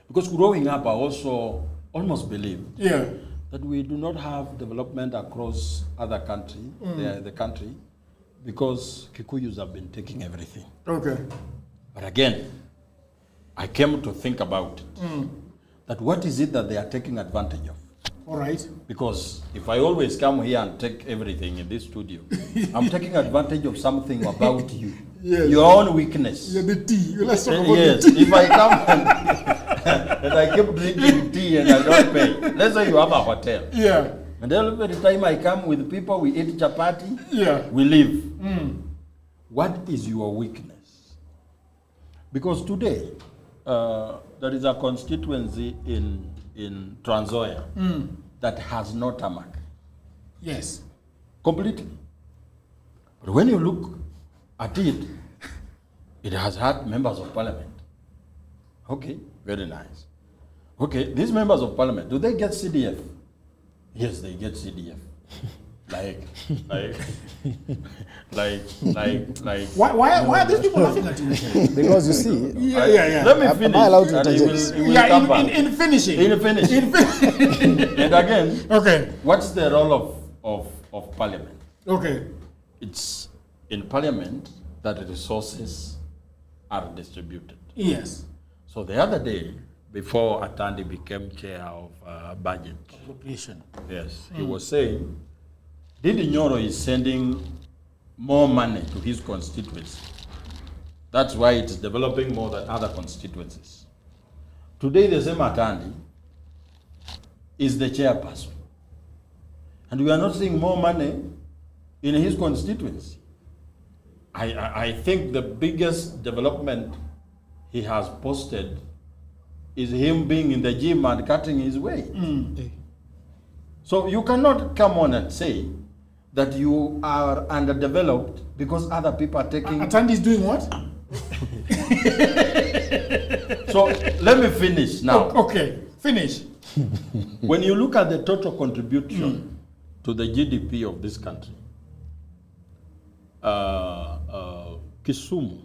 Because growing up, I also almost believed that we do not have development across other country, the country, because Kikuyus have been taking everything. Okay. But again, I came to think about it. That what is it that they are taking advantage of? All right. Because if I always come here and take everything in this studio, I'm taking advantage of something about you. Yes. Your own weakness. Yeah, the tea. Let's talk about Yes. the tea. If I come and I keep drinking tea and I don't pay, let's say you have a hotel. Yeah. And every time I come with people, we eat chapati, we leave. What is your weakness? Because today, there is a constituency in Trans Nzoia that has no tarmac. Yes. Completely. But when you look at it, it has had members of parliament. Okay, very nice. Okay, these members of parliament, do they get CDF? Yes, they get CDF. Why are these people laughing at you? Because you see, Let me finish. Am I allowed to and interject? In finishing. And again, okay. what's the role of parliament? Okay. It's in parliament that resources are distributed. Yes. So the other day, before Atandi became chair of budget, Appropriation. yes, he was saying, Didi Nyoro is sending more money to his constituency. That's why it's developing more than other constituencies. Today, the same Atandi is the chairperson. And we are not seeing more money in his constituency. I think the biggest development he has posted is him being in the gym and cutting his weight. So you cannot come on and say that you are underdeveloped because other people are taking... Atandi is doing what? So let me finish now. Okay, finish. When you look at the total contribution to the GDP of this country, Kisumu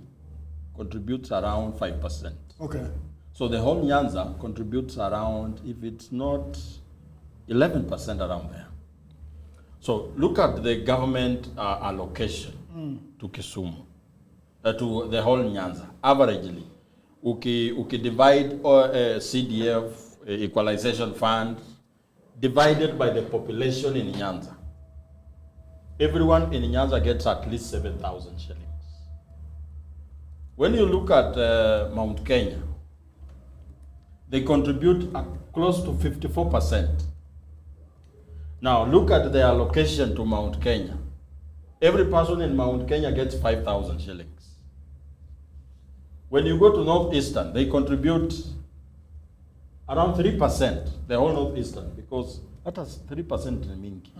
contributes around 5%. Okay. So the whole Nyanza contributes around, if it's not 11% around there. So look at the government allocation to Kisumu, to the whole Nyanza, averagely. Uki divide CDF, equalization fund, divided by the population in Nyanza. everyone in Nyanza gets at least 7,000 shillings. When you look at Mount Kenya, they contribute close to 54%. Now look at the allocation to Mount Kenya. Every person in Mount Kenya gets 5,000 shillings. When you go to Northeastern, they contribute around 3%, the whole Northeastern, because that has 3% in Mingi.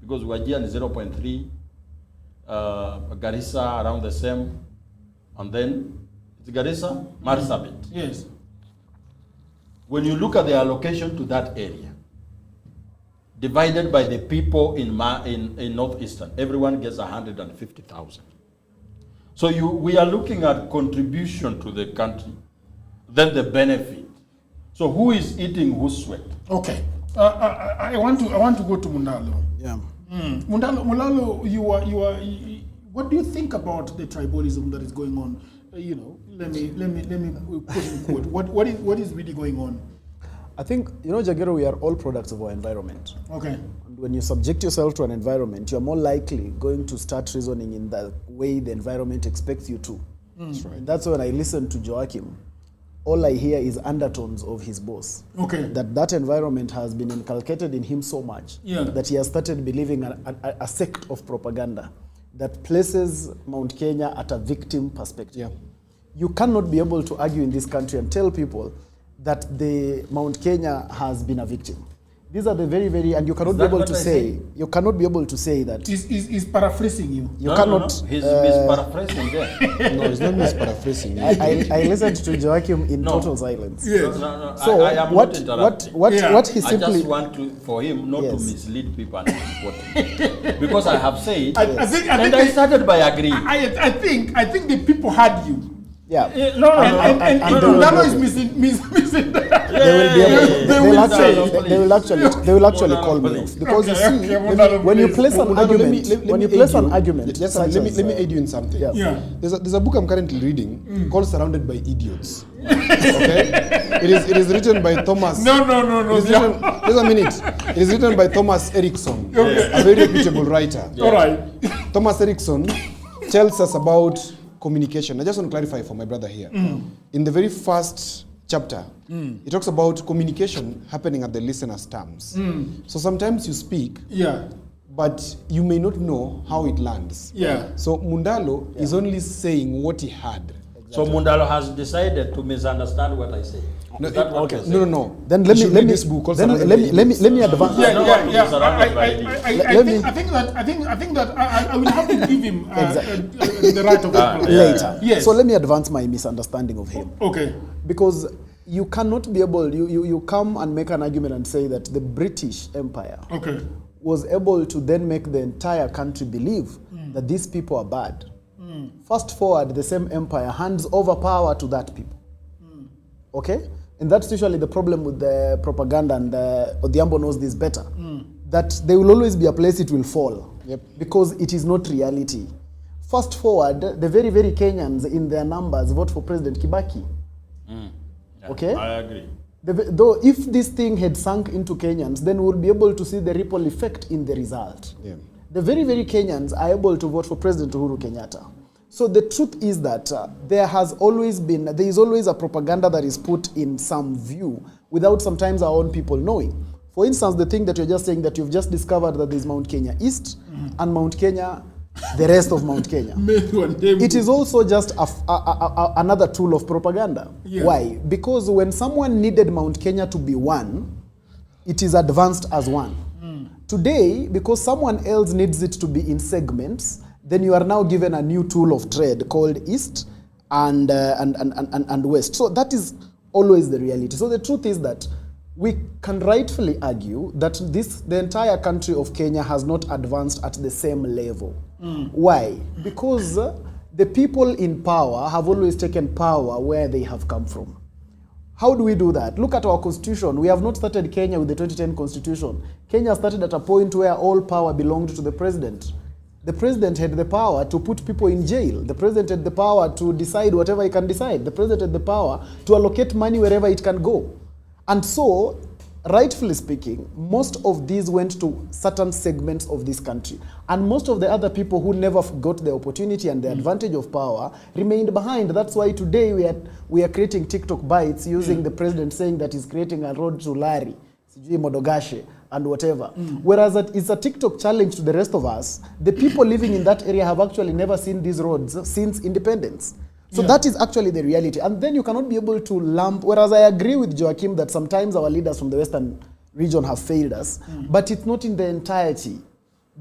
Because Wajir is 0.3, Garissa around the same, and then it's Garissa, Marsabit. Yes. When you look at the allocation to that area, divided by the people in Northeastern, everyone gets 150,000. So we are looking at contribution to the country, then the benefit. So who is eating whose sweat? Okay. I want to go to Mundalo. Yeah. Mundalo, you are. What do you think about the tribalism that is going on? Let me put in quote. What is really going on? I think, Jagero, we are all products of our environment. Okay. And when you subject yourself to an environment, you're more likely going to start reasoning in the way the environment expects you to. That's right. And that's when I listen to Joachim. All I hear is undertones of his boss. Okay. That environment has been inculcated in him so much that he has started believing a sect of propaganda that places Mount Kenya at a victim perspective. Yeah. You cannot be able to argue in this country and tell people that the Mount Kenya has been a victim. These are the very, very, and you cannot be able to say, you cannot be able to say that. He's paraphrasing you. You cannot. No. He's misparaphrasing there. No, it's not misparaphrasing. I listened to Joachim in total silence. Yes. No. So I am what he I simply. just want for him not to mislead people and support him. Because I have said, I started by agreeing. I think the people heard you. Yeah. And Mundalo is missing. They will actually call me off because you see, when you place an argument, let me aid you in something. Yeah. There's a book I'm currently reading called Surrounded by Idiots. Okay, it is written by Thomas. No. Just a minute. It is written by Thomas Erickson, a very reputable writer. All right. Thomas Erickson tells us about communication. I just want to clarify for my brother here. In the very first chapter, he talks about communication happening at the listener's terms. So sometimes you speak, but you may not know how it lands. Yeah. So Mundalo is only saying what he had. So Mundalo has decided to misunderstand what I say. No, Is that what you're saying? No. Then let me this book. let me advance. I think that I will have to give him the right of later. Yes. So let me advance my misunderstanding of him. Okay. Because you cannot be able, you come and make an argument and say that the British Empire was able to then make the entire country believe that these people are bad. Fast forward, the same empire hands over power to that people. Okay? And that's usually the problem with the propaganda, and Odhiambo knows this better. That there will always be a place it will fall. Because it is not reality. Fast forward, the very, very Kenyans in their numbers vote for President Kibaki. Okay? I agree. Though if this thing had sunk into Kenyans, then we'll be able to see the ripple effect in the result. The very, very Kenyans are able to vote for President Uhuru Kenyatta. So the truth is that there is always a propaganda that is put in some view without sometimes our own people knowing. For instance, the thing that you're just saying, that you've just discovered that there's Mount Kenya East and Mount Kenya, the rest of Mount Kenya. It is also just another tool of propaganda. Why? Because when someone needed Mount Kenya to be one, it is advanced as one. Today, because someone else needs it to be in segments, then you are now given a new tool of trade called East and West. So that is always the reality. So the truth is that we can rightfully argue that the entire country of Kenya has not advanced at the same level. Why? Because the people in power have always taken power where they have come from. How do we do that? Look at our constitution. We have not started Kenya with the 2010 constitution. Kenya started at a point where all power belonged to the president. The president had the power to put people in jail. The president had the power to decide whatever he can decide. The president had the power to allocate money wherever it can go. And so, rightfully speaking, most of these went to certain segments of this country. And most of the other people who never got the opportunity and the advantage of power remained behind. That's why today we are creating TikTok bites using the president saying that he's creating a road to Lari, Modogashe, and whatever. Whereas it's a TikTok challenge to the rest of us. The people living in that area have actually never seen these roads since independence. So that is actually the reality. And then you cannot be able to lump, whereas I agree with Joachim that sometimes our leaders from the Western region have failed us, but it's not in the entirety.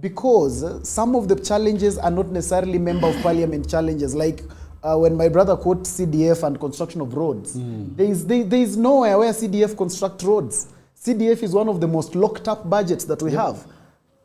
Because some of the challenges are not necessarily member of parliament challenges, like when my brother quotes CDF and construction of roads. There is nowhere where CDF construct roads. CDF is one of the most locked up budgets that we have.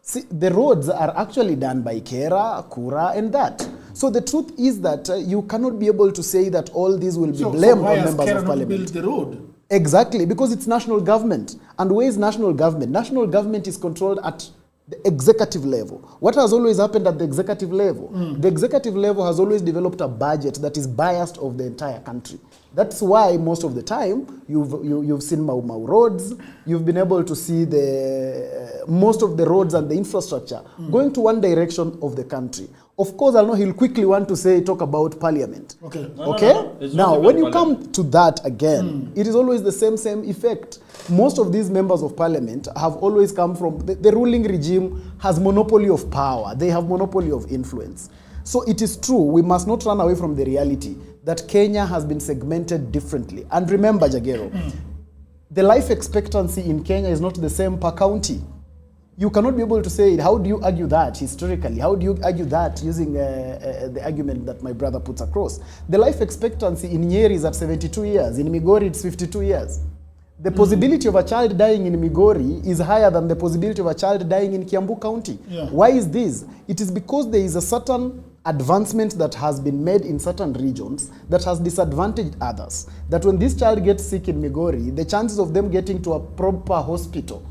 See, the roads are actually done by Kera, Kura, and that. So the truth is that you cannot be able to say that all these will be blamed on members of parliament. Build the road? Exactly, because it's national government. And where is national government? National government is controlled at the executive level. What has always happened at the executive level? The executive level has always developed a budget that is biased of the entire country. That's why most of the time you've seen Mau Mau roads. You've been able to see most of the roads and the infrastructure going to one direction of the country. Of course, I know he'll quickly want to talk about parliament. Okay. Okay. Now, when you come to that again, it is always the same effect. Most of these members of parliament have always come from the ruling regime has monopoly of power. They have monopoly of influence. So it is true. We must not run away from the reality that Kenya has been segmented differently. And remember, Jagero, the life expectancy in Kenya is not the same per county. You cannot be able to say it. How do you argue that historically? How do you argue that using the argument that my brother puts across? The life expectancy in Nyeri is at 72 years. In Migori, it's 52 years. The possibility of a child dying in Migori is higher than the possibility of a child dying in Kiambu County. Why is this? It is because there is a certain advancement that has been made in certain regions that has disadvantaged others. That when this child gets sick in Migori, the chances of them getting to a proper hospital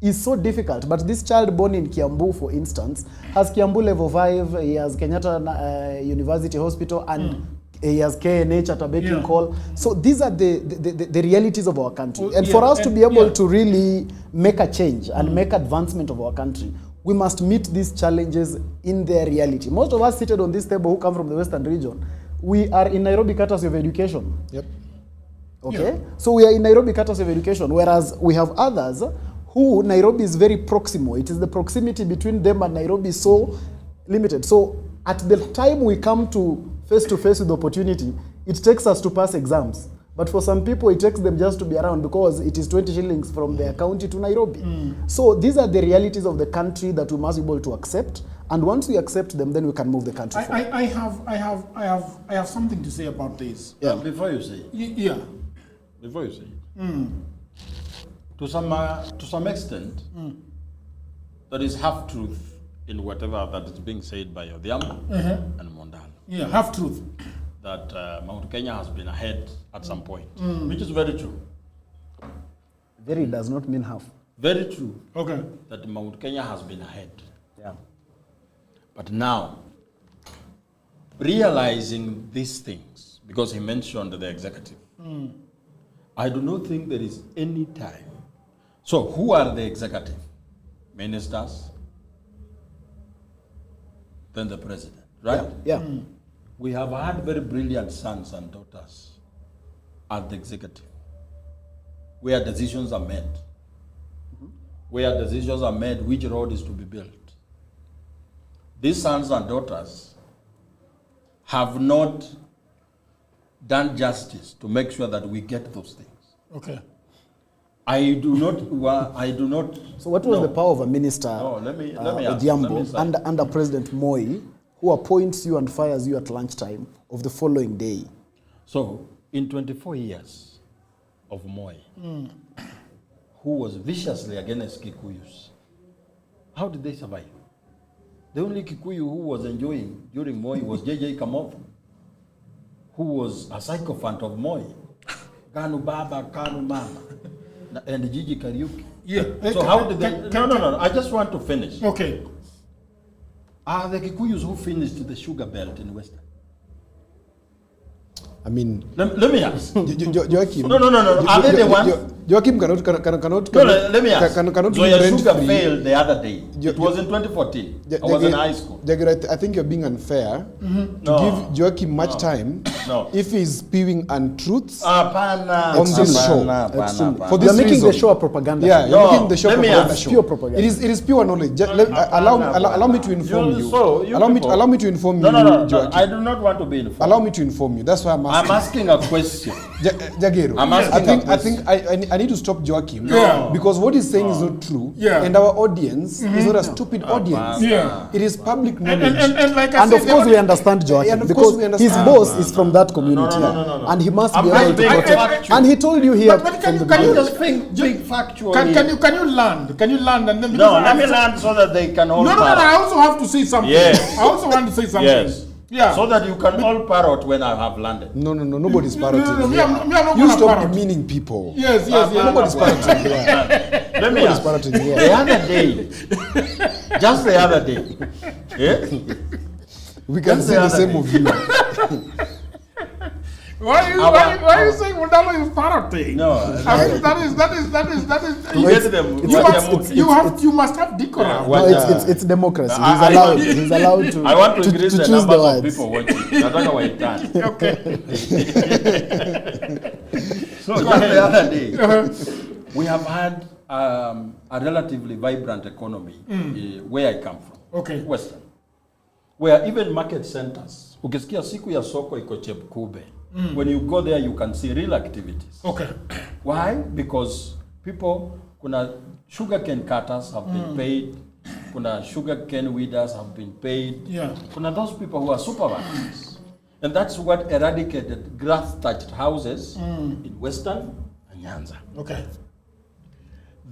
is so difficult. But this child born in Kiambu, for instance, has Kiambu level 5, he has Kenyatta University Hospital, and he has KNH at a begging call. So these are the realities of our country. And for us to be able to really make a change and make advancement of our country, we must meet these challenges in their reality. Most of us seated on this table who come from the Western region, we are in Nairobi courtesy of education. Okay? So we are in Nairobi courtesy of education, whereas we have others who Nairobi is very proximal. It is the proximity between them and Nairobi so limited. So at the time we come to face with opportunity, it takes us to pass exams. But for some people, it takes them just to be around because it is 20 shillings from their county to Nairobi. So these are the realities of the country that we must be able to accept. And once we accept them, then we can move the country forward. I have something to say about this. Before you say it. Before you say it. To some extent, there is half-truth in whatever that is being said by Odhiambo and Mondal. Half-truth. That Mount Kenya has been ahead at some point, which is very true. Very does not mean half. Very true. Okay. That Mount Kenya has been ahead. But now, realizing these things, because he mentioned the executive, I do not think there is any time. So who are the executive? Ministers, then the president, right? We have had very brilliant sons and daughters at the executive, where decisions are made. Where decisions are made, which road is to be built. These sons and daughters have not done justice to make sure that we get those things. Okay. I do not. So what was the power of a minister, let me Odhiambo, under President Moi, who appoints you and fires you at lunchtime of the following day? So, in 24 years of Moi, who was viciously against Kikuyus, how did they survive? The only Kikuyu who was enjoying during Moi was JJ Kamoto, who was a sycophant of Moi. Kanu Baba, Kanu Mama, and Gigi Kariuki. So how did they... No, I just want to finish. Okay. Are the Kikuyus who finished the sugar belt in Western? I mean... Let me ask. Joachim... No. Are they the ones? Joachim cannot let me ask. cannot Zoya rent Sugar free. failed the other day. It was in 2014. I was in high school. Jagger, I think you're being unfair to give Joachim much time if he's spewing untruths on this show. For this making the show a propaganda. Yeah, you're making the show propaganda show. Pure propaganda. It is pure knowledge. Allow me to inform you. Allow me to inform you, Joachim. I do not want to be informed. Allow me to inform you. That's why I'm asking. I'm asking a question. Jagero, I think I need to stop Joachim because what he's saying is not true, and our audience is not a stupid audience. It is public knowledge. And of course we understand Joachim because his boss is from that community, and he must be able to protect. And he told you here from the Can you just think big factually? Can you land? Can you land and then? No, let me land so that they can all. No. I also have to say something. Yes. I also want to say something. Yes. Yeah. So that you can all parrot when I have landed. No, nobody's parroting. You stop demeaning people. Yes. Nobody's parroting here. Let me ask. The other day, just the other day, we can see the same of you. Why are you saying Mundalo is parroting? No, I mean, that is. You must have decorum. It's democracy. He's allowed to. I want to increase the choose number the of words. people watching. Okay. So just the other day, we have had a relatively vibrant economy where I come from. Okay. Western, where even market centers, ukisikia siku ya soko iko Chepkube. When you go there, you can see real activities. Okay. Why? Because people, kuna sugarcane cutters have been paid, kuna sugarcane weeders have been paid. Yeah. Kuna those people who are supervisors. And that's what eradicated grass-thatched houses in Western and Nyanza. Okay.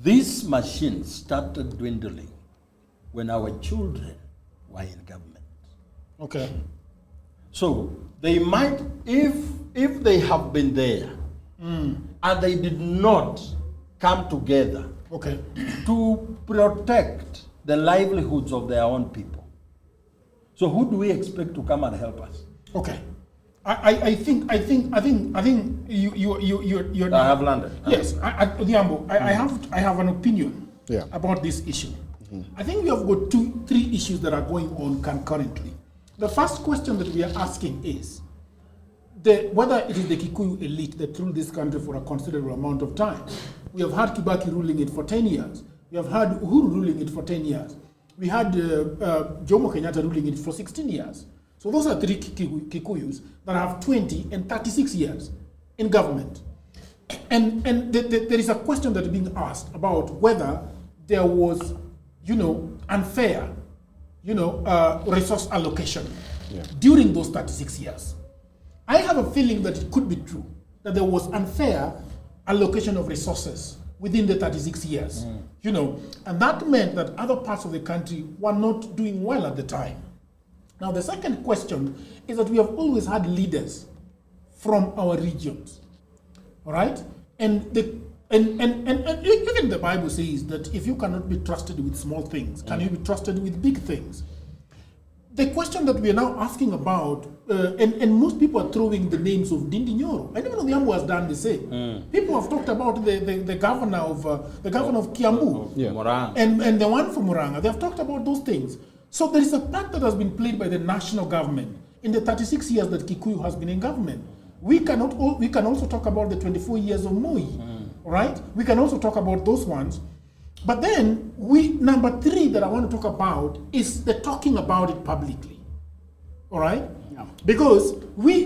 These machines started dwindling when our children were in government. Okay. So they might, if they have been there and they did not come together to protect the livelihoods of their own people. So who do we expect to come and help us? Okay. I think you're. I have landed. Yes, Odhiambo, I have an opinion about this issue. I think we have got three issues that are going on concurrently. The first question that we are asking is whether it is the Kikuyu elite that ruled this country for a considerable amount of time. We have had Kibaki ruling it for 10 years. We have had Uhuru ruling it for 10 years. We had Jomo Kenyatta ruling it for 16 years. So those are three Kikuyus that have 20 and 36 years in government. And there is a question that is being asked about whether there was, unfair, resource allocation during those 36 years. I have a feeling that it could be true, that there was unfair allocation of resources within the 36 years, and that meant that other parts of the country were not doing well at the time. Now, the second question is that we have always had leaders from our regions, all right? And even the Bible says that if you cannot be trusted with small things, can you be trusted with big things? The question that we are now asking about, and most people are throwing the names of Ndindi Nyoro. I never know the Odhiambo has done the same. People have talked about the governor of Kiambu, and the one from Murang'a. They have talked about those things. So there is a part that has been played by the national government in the 36 years that Kikuyu has been in government. We can also talk about the 24 years of Moi, right? We can also talk about those ones. But then, number three that I want to talk about is the talking about it publicly, all right? Yeah. Because we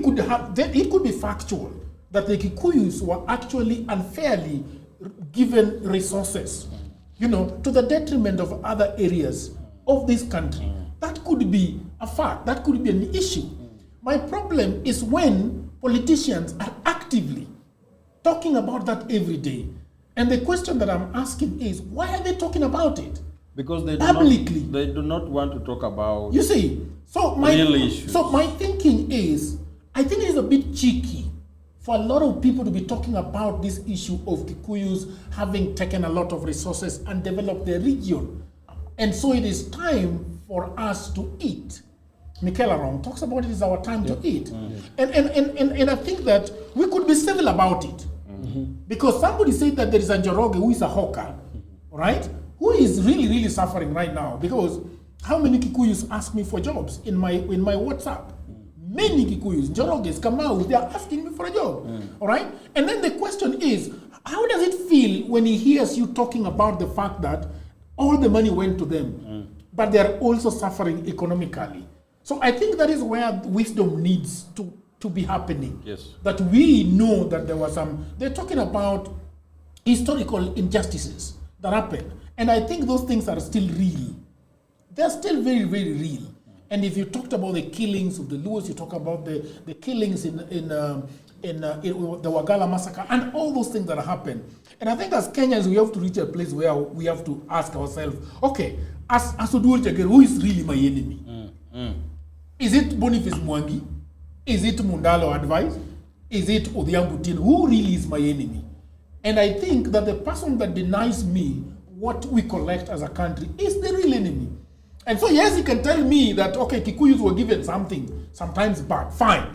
could have, it could be factual that the Kikuyus were actually unfairly given resources, to the detriment of other areas of this country. That could be a fact, that could be an issue. My problem is when politicians are actively talking about that every day. And the question that I'm asking is, why are they talking about it? Because they publicly. They do not want to talk about real issues. So my thinking is, I think it is a bit cheeky for a lot of people to be talking about this issue of Kikuyus having taken a lot of resources and developed their region. And so it is time for us to eat. Mikel Arong talks about it is our time to eat. And I think that we could be civil about it. Because somebody said that there is a Njoroge who is a hawker, right? Who is really, really suffering right now. Because how many Kikuyus ask me for jobs in my WhatsApp? Many Kikuyus, Njoroges, Kamau, they are asking me for a job. All right? And then the question is, how does it feel when he hears you talking about the fact that all the money went to them, but they are also suffering economically? So I think that is where wisdom needs to be happening. Yes. That we know that there was they're talking about historical injustices that happened. And I think those things are still real. They're still very, very real. And if you talked about the killings of the Luos, you talk about the killings in the Wagala massacre and all those things that happened. And I think as Kenyans, we have to reach a place where we have to ask ourselves, okay, as Oduor Jagger, who is really my enemy? Is it Boniface Mwangi? Is it Mundalo Advice? Is it Odhiambo Otieno? Who really is my enemy? And I think that the person that denies me what we collect as a country is the real enemy. And so yes, you can tell me that, okay, Kikuyus were given something, sometimes bad, fine,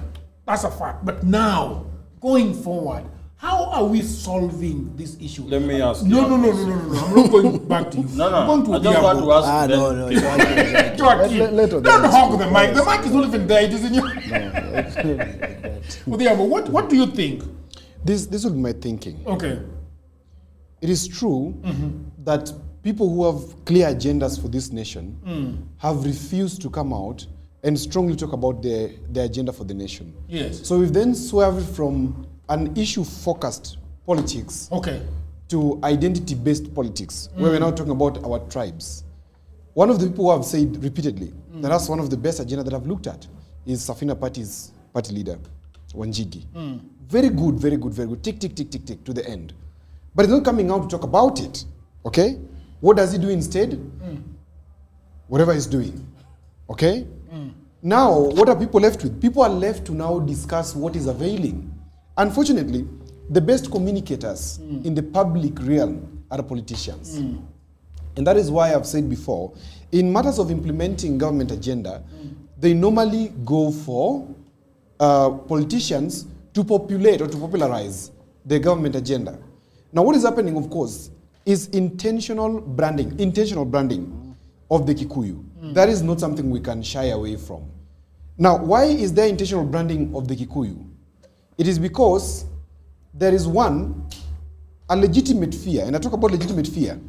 that's a fact. But now, going forward, how are we solving this issue? Let me ask you. No, I'm not going back to you. I'm going to I just want to ask Don't hog the mic. The mic is not even there. It is in your... What do you think? This will be my thinking. Okay. It is true that people who have clear agendas for this nation have refused to come out and strongly talk about their agenda for the nation. Yes. So we've then swerved from an issue-focused politics to identity-based politics, where we're now talking about our tribes. One of the people who have said repeatedly that that's one of the best agenda that I've looked at is Safina Party's party leader, Wanjigi. Very good, very good, very good. Tick, tick, tick, tick, tick, to the end. But he's not coming out to talk about it, okay? What does he do instead? Whatever he's doing, okay? Now, what are people left with? People are left to now discuss what is availing. Unfortunately, the best communicators in the public realm are politicians. And that is why I've said before, in matters of implementing government agenda, they normally go for politicians to populate or to popularize the government agenda. Now, what is happening, of course, is intentional branding of the Kikuyu. That is not something we can shy away from. Now, why is there intentional branding of the Kikuyu? It is because there is a legitimate fear, and I talk about legitimate fear,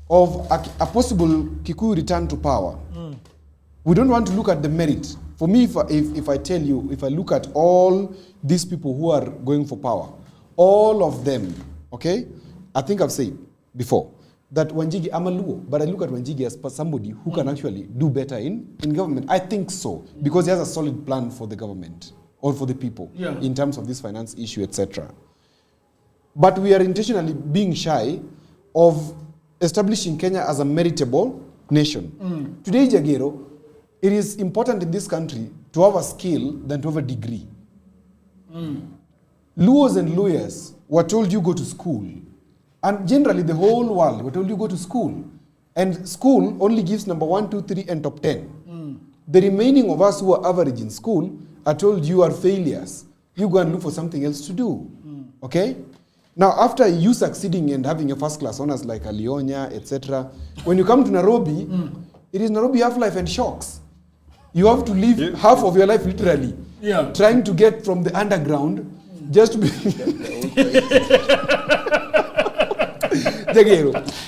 of a possible Kikuyu return to power. We don't want to look at the merit. For me, if I tell you, if I look at all these people who are going for power, all of them, okay? I think I've said before that Wanjigi, I'm a Luo, but I look at Wanjigi as somebody who can actually do better in government. I think so, because he has a solid plan for the government or for the people in terms of this finance issue, etc. But we are intentionally being shy of establishing Kenya as a meritable nation. Today, Jagero, it is important in this country to have a skill than to have a degree. Luos and lawyers were told you go to school. And generally, the whole world were told you go to school. And school only gives number 1, 2, 3, and top 10. The remaining of us who are average in school are told you are failures. You go and look for something else to do. Okay? Now, after you succeeding and having a first-class honors like Alionia, etc., when you come to Nairobi, it is Nairobi half-life and shocks. You have to live half of your life literally, trying to get from the underground just to be...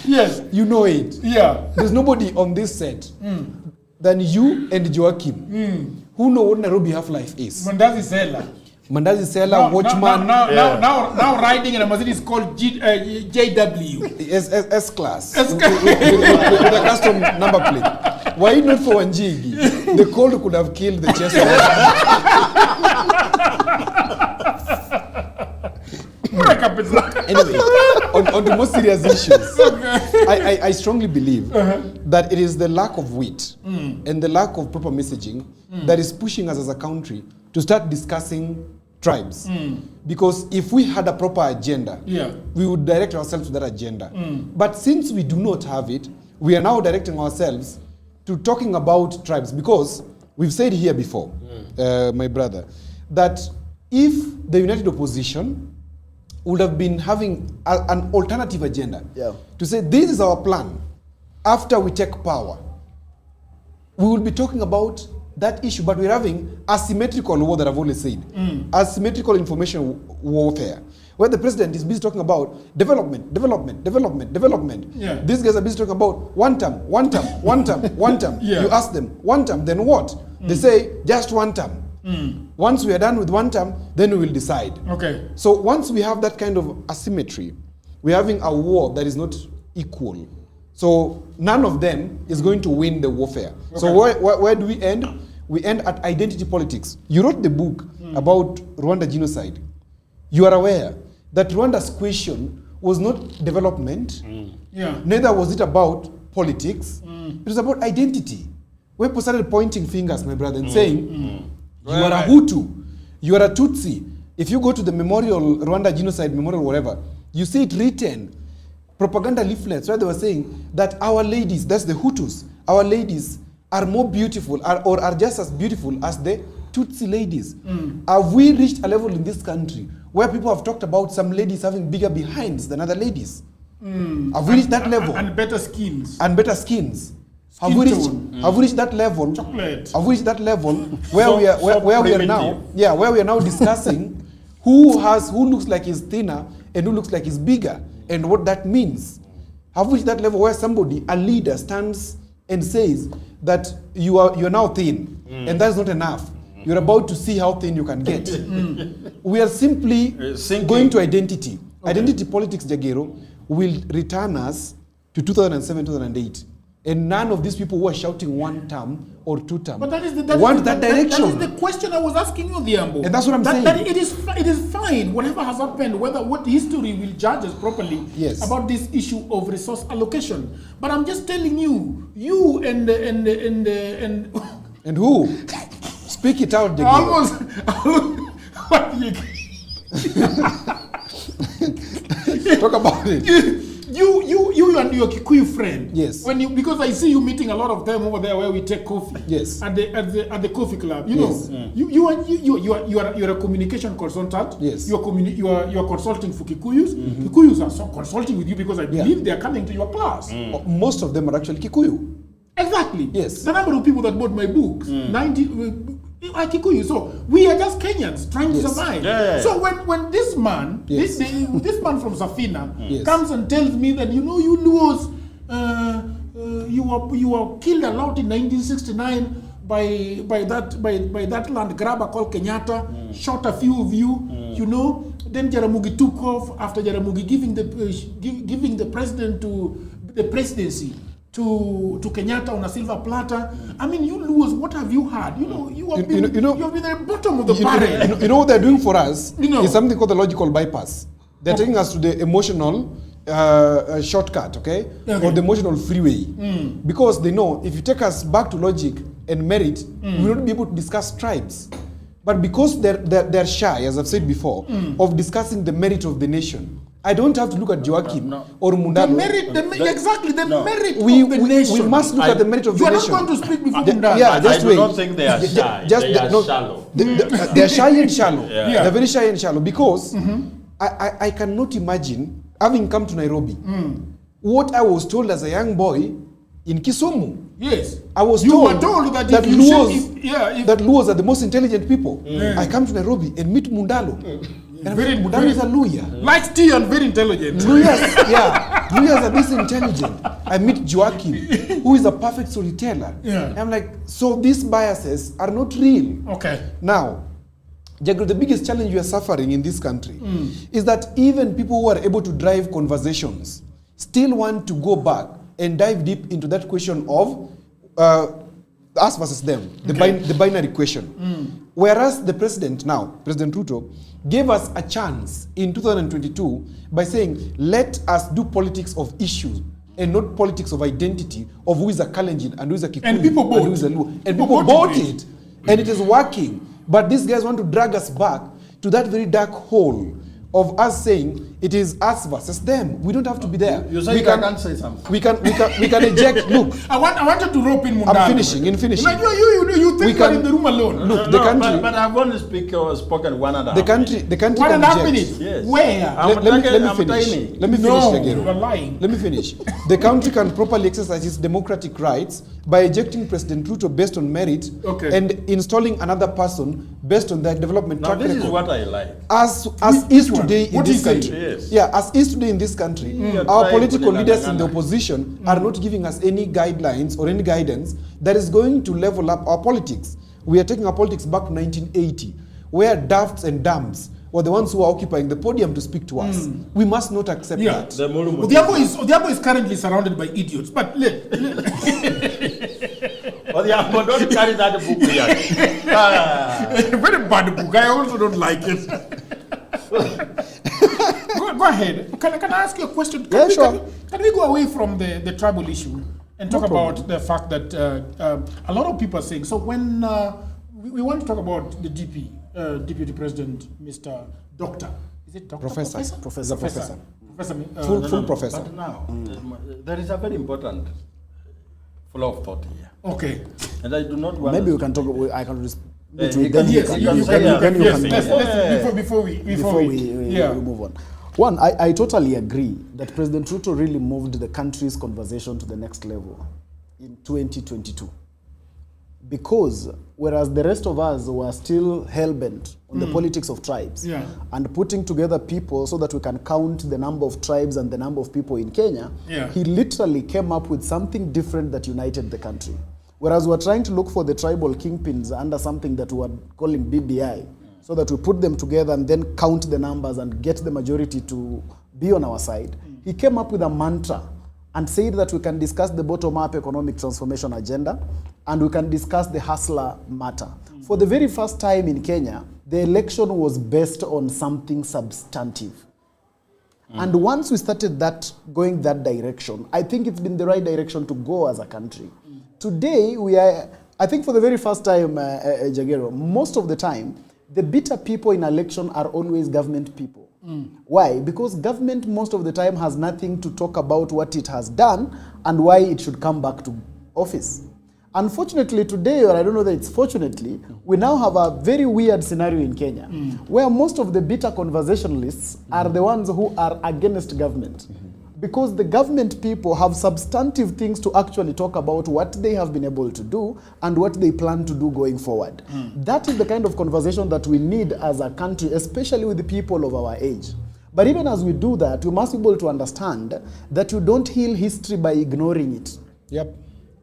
Yes, you know it. There's nobody on this set than you and Joachim who know what Nairobi half-life is. Mandazi Sela, Watchman. Now riding in a Mercedes called JW. S-Class. With a custom number plate. Why not for Wanjigi? The cold could have killed the chest. Anyway, on the more serious issues, I strongly believe that it is the lack of wit and the lack of proper messaging that is pushing us as a country to start discussing tribes. Because if we had a proper agenda, we would direct ourselves to that agenda. But since we do not have it, we are now directing ourselves to talking about tribes. Because we've said here before, my brother, that if the united opposition would have been having an alternative agenda. Yeah. To say, this is our plan. After we take power, we will be talking about that issue, but we're having asymmetrical war that I've always said. Asymmetrical information warfare, where the president is busy talking about development. Yeah. These guys are busy talking about one term. Yeah. You ask them, one term, then what? They say, just one term. Once we are done with one term, then we will decide. Okay. So once we have that kind of asymmetry, we're having a war that is not equal. So none of them is going to win the warfare. Okay. So where do we end? We end at identity politics. You wrote the book about Rwanda genocide. You are aware that Rwanda's question was not development. Yeah. Neither was it about politics. It was about identity. Where people started pointing fingers, my brother, and saying, you are a Hutu, you are a Tutsi. If you go to the memorial, Rwanda genocide memorial, whatever, you see it written, propaganda leaflets where they were saying that our ladies, that's the Hutus, our ladies are more beautiful or are just as beautiful as the Tutsi ladies. Have we reached a level in this country where people have talked about some ladies having bigger behinds than other ladies? Have we reached that level? And better skins. And better skins. Have we reached that level? Chocolate. Have we reached that level where we are now? Yeah, where we are now discussing who looks like he's thinner and who looks like he's bigger, and what that means. Have we reached that level where somebody, a leader, stands and says that you're now thin, and that's not enough. You're about to see how thin you can get. We are simply going to identity. Okay. Identity politics, Jagero, will return us to 2007, 2008. And none of these people who are shouting one term or two term want that direction. That is the question I was asking you, Diambo. And that's what I'm saying. That it is fine, whatever has happened, what history will judge us properly about this issue of resource allocation. But I'm just telling you, and who? Speak it out, Jagger. Almost. What you? Talk about it. You and your Kikuyu friend. Yes. Because I see you meeting a lot of them over there where we take coffee. Yes. At the coffee club. You yes. know. You're a communication consultant. Yes. You are consulting for Kikuyus. Kikuyus are so consulting with you because I believe they are coming to your class. Most of them are actually Kikuyu. Exactly. Yes. The number of people that bought my books, 90 are Kikuyu. So we are just Kenyans trying to survive. Yeah. So when this man, this man from Safina comes and tells me that you Luos, you were killed a lot in 1969 by that land grabber called Kenyatta, shot a few of you, Then Jaramogi took off after Jaramogi giving the president to the presidency to Kenyatta on a silver platter. I mean, you Luos, what have you had? You have been at the bottom of the barrel. You know what they're doing for us? Is something called the logical bypass. They're taking us to the emotional shortcut, okay? Or the emotional freeway. Because they know if you take us back to logic and merit, we will not be able to discuss tribes. But because they're shy, as I've said before, of discussing the merit of the nation, I don't have to look at Joachim or Mundalo. The merit of the nation. We must look at the merit of the nation. You are not going to speak before Mundalo. I do not think they are shy. They are shallow. They are shy and shallow. Yeah. They're very shy and shallow because I cannot imagine, having come to Nairobi, what I was told as a young boy in Kisumu. Yes. I was told that Luos are the most intelligent people. I come to Nairobi and meet Mundalo. And Mundalo is a Luya. Likes tea and very intelligent. Luyas are this intelligent. I meet Joachim, who is a perfect storyteller. Yeah. I'm like, so these biases are not real. Okay. Now, Jagger, the biggest challenge we are suffering in this country is that even people who are able to drive conversations still want to go back and dive deep into that question of us versus them, the binary question. Whereas the president now, President Ruto, gave us a chance in 2022 by saying, let us do politics of issues and not politics of identity of who is a Kalenjin and who is a Kikuyu and people bought, and who is a Luo. And people bought it. And it is working. But these guys want to drag us back to that very dark hole of us saying it is us versus them. We don't have to be there. You say I can't say something. We can eject. Look, I wanted to rope in Mundalo. I'm finishing. Like you think you're in the room alone. Look, the country. But I've only spoken 1.5 The country 1.5 minutes. Yes. Where? Let me finish. Let me finish, Jagero. You're lying. Let me finish. The country can properly exercise its democratic rights by ejecting President Ruto based on merit and installing another person based on their development track record. This is what I like. As is today in this country. Yes. Yeah, as is today in this country, our political leaders in the opposition are not giving us any guidelines or any guidance that is going to level up our politics. We are taking our politics back to 1980, where dafts and dams were the ones who are occupying the podium to speak to us. We must not accept that. Odiabo is currently surrounded by idiots, but Odiabo, don't carry that book here. Very bad book. I also don't like it. Go ahead. Can I ask you a question? Sure. Can we go away from the tribal issue and talk about the fact that a lot of people are saying, so when we want to talk about the DP, Deputy President, Mr. Doctor, is it Doctor? Professor. Professor. Full professor. But now, there is a very important flow of thought here. Okay. And I do not want Maybe we can talk. I can just. Before we move on. One, I totally agree that President Ruto really moved the country's conversation to the next level in 2022. Because whereas the rest of us were still hell-bent on the politics of tribes and putting together people so that we can count the number of tribes and the number of people in Kenya, he literally came up with something different that united the country. Whereas we're trying to look for the tribal kingpins under something that we're calling BBI, so that we put them together and then count the numbers and get the majority to be on our side. He came up with a mantra and said that we can discuss the bottom-up economic transformation agenda and we can discuss the hustler matter. For the very first time in Kenya, the election was based on something substantive. And once we started going that direction, I think it's been the right direction to go as a country. Today, I think for the very first time, Jagero, most of the time, the bitter people in election are always government people. Why? Because government most of the time has nothing to talk about what it has done and why it should come back to office. Unfortunately today, or I don't know that it's fortunately, we now have a very weird scenario in Kenya where most of the bitter conversationalists are the ones who are against government. Because the government people have substantive things to actually talk about what they have been able to do and what they plan to do going forward. That is the kind of conversation that we need as a country, especially with the people of our age. But even as we do that, we must be able to understand that you don't heal history by ignoring it. Yep.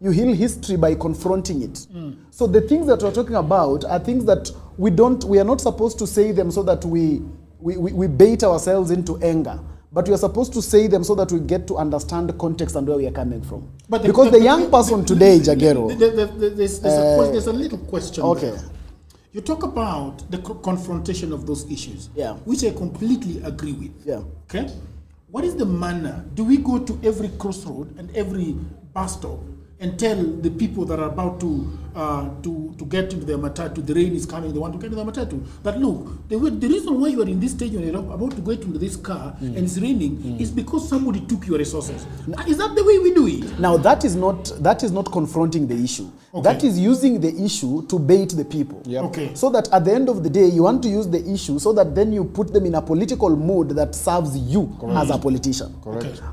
You heal history by confronting it. So the things that we're talking about are things that we are not supposed to say them so that we bait ourselves into anger. But we are supposed to say them so that we get to understand the context and where we are coming from. Because the young person today, Jagero... There's a little question there. You talk about the confrontation of those issues, which I completely agree with. Okay? What is the manner? Do we go to every crossroad and every bus stop and tell the people that are about to get into their matatu, the rain is coming, they want to get into the matatu, that look, the reason why you are in this stage when you're about to get into this car and it's raining is because somebody took your resources. Is that the way we do it? Now that is not confronting the issue. That is using the issue to bait the people. So that at the end of the day, you want to use the issue so that then you put them in a political mood that serves you as a politician.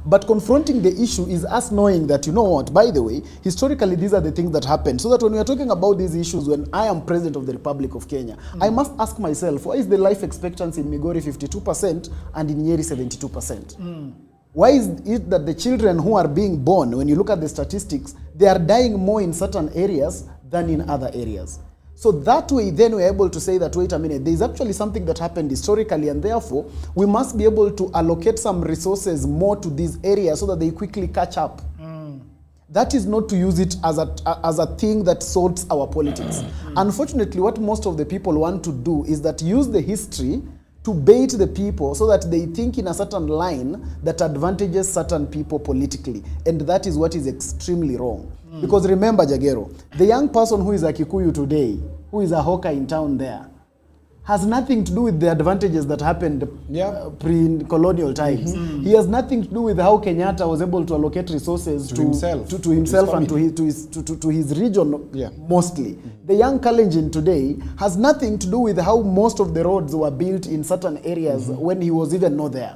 But confronting the issue is us knowing that, you know what, by the way, historically these are the things that happen. So that when we are talking about these issues, when I am president of the Republic of Kenya, I must ask myself, why is the life expectancy in Migori 52% and in Nyeri 72%? Why is it that the children who are being born, when you look at the statistics, they are dying more in certain areas than in other areas? So that way, then we're able to say that, wait a minute, there's actually something that happened historically, and therefore, we must be able to allocate some resources more to these areas so that they quickly catch up. That is not to use it as a thing that sorts our politics. Unfortunately, what most of the people want to do is that use the history to bait the people so that they think in a certain line that advantages certain people politically. And that is what is extremely wrong. Because remember, Jagero, the young person who is a Kikuyu today, who is a hawker in town there, has nothing to do with the advantages that happened pre-colonial times. He has nothing to do with how Kenyatta was able to allocate resources to himself and to his region mostly. The young Kalenjin today has nothing to do with how most of the roads were built in certain areas when he was even not there.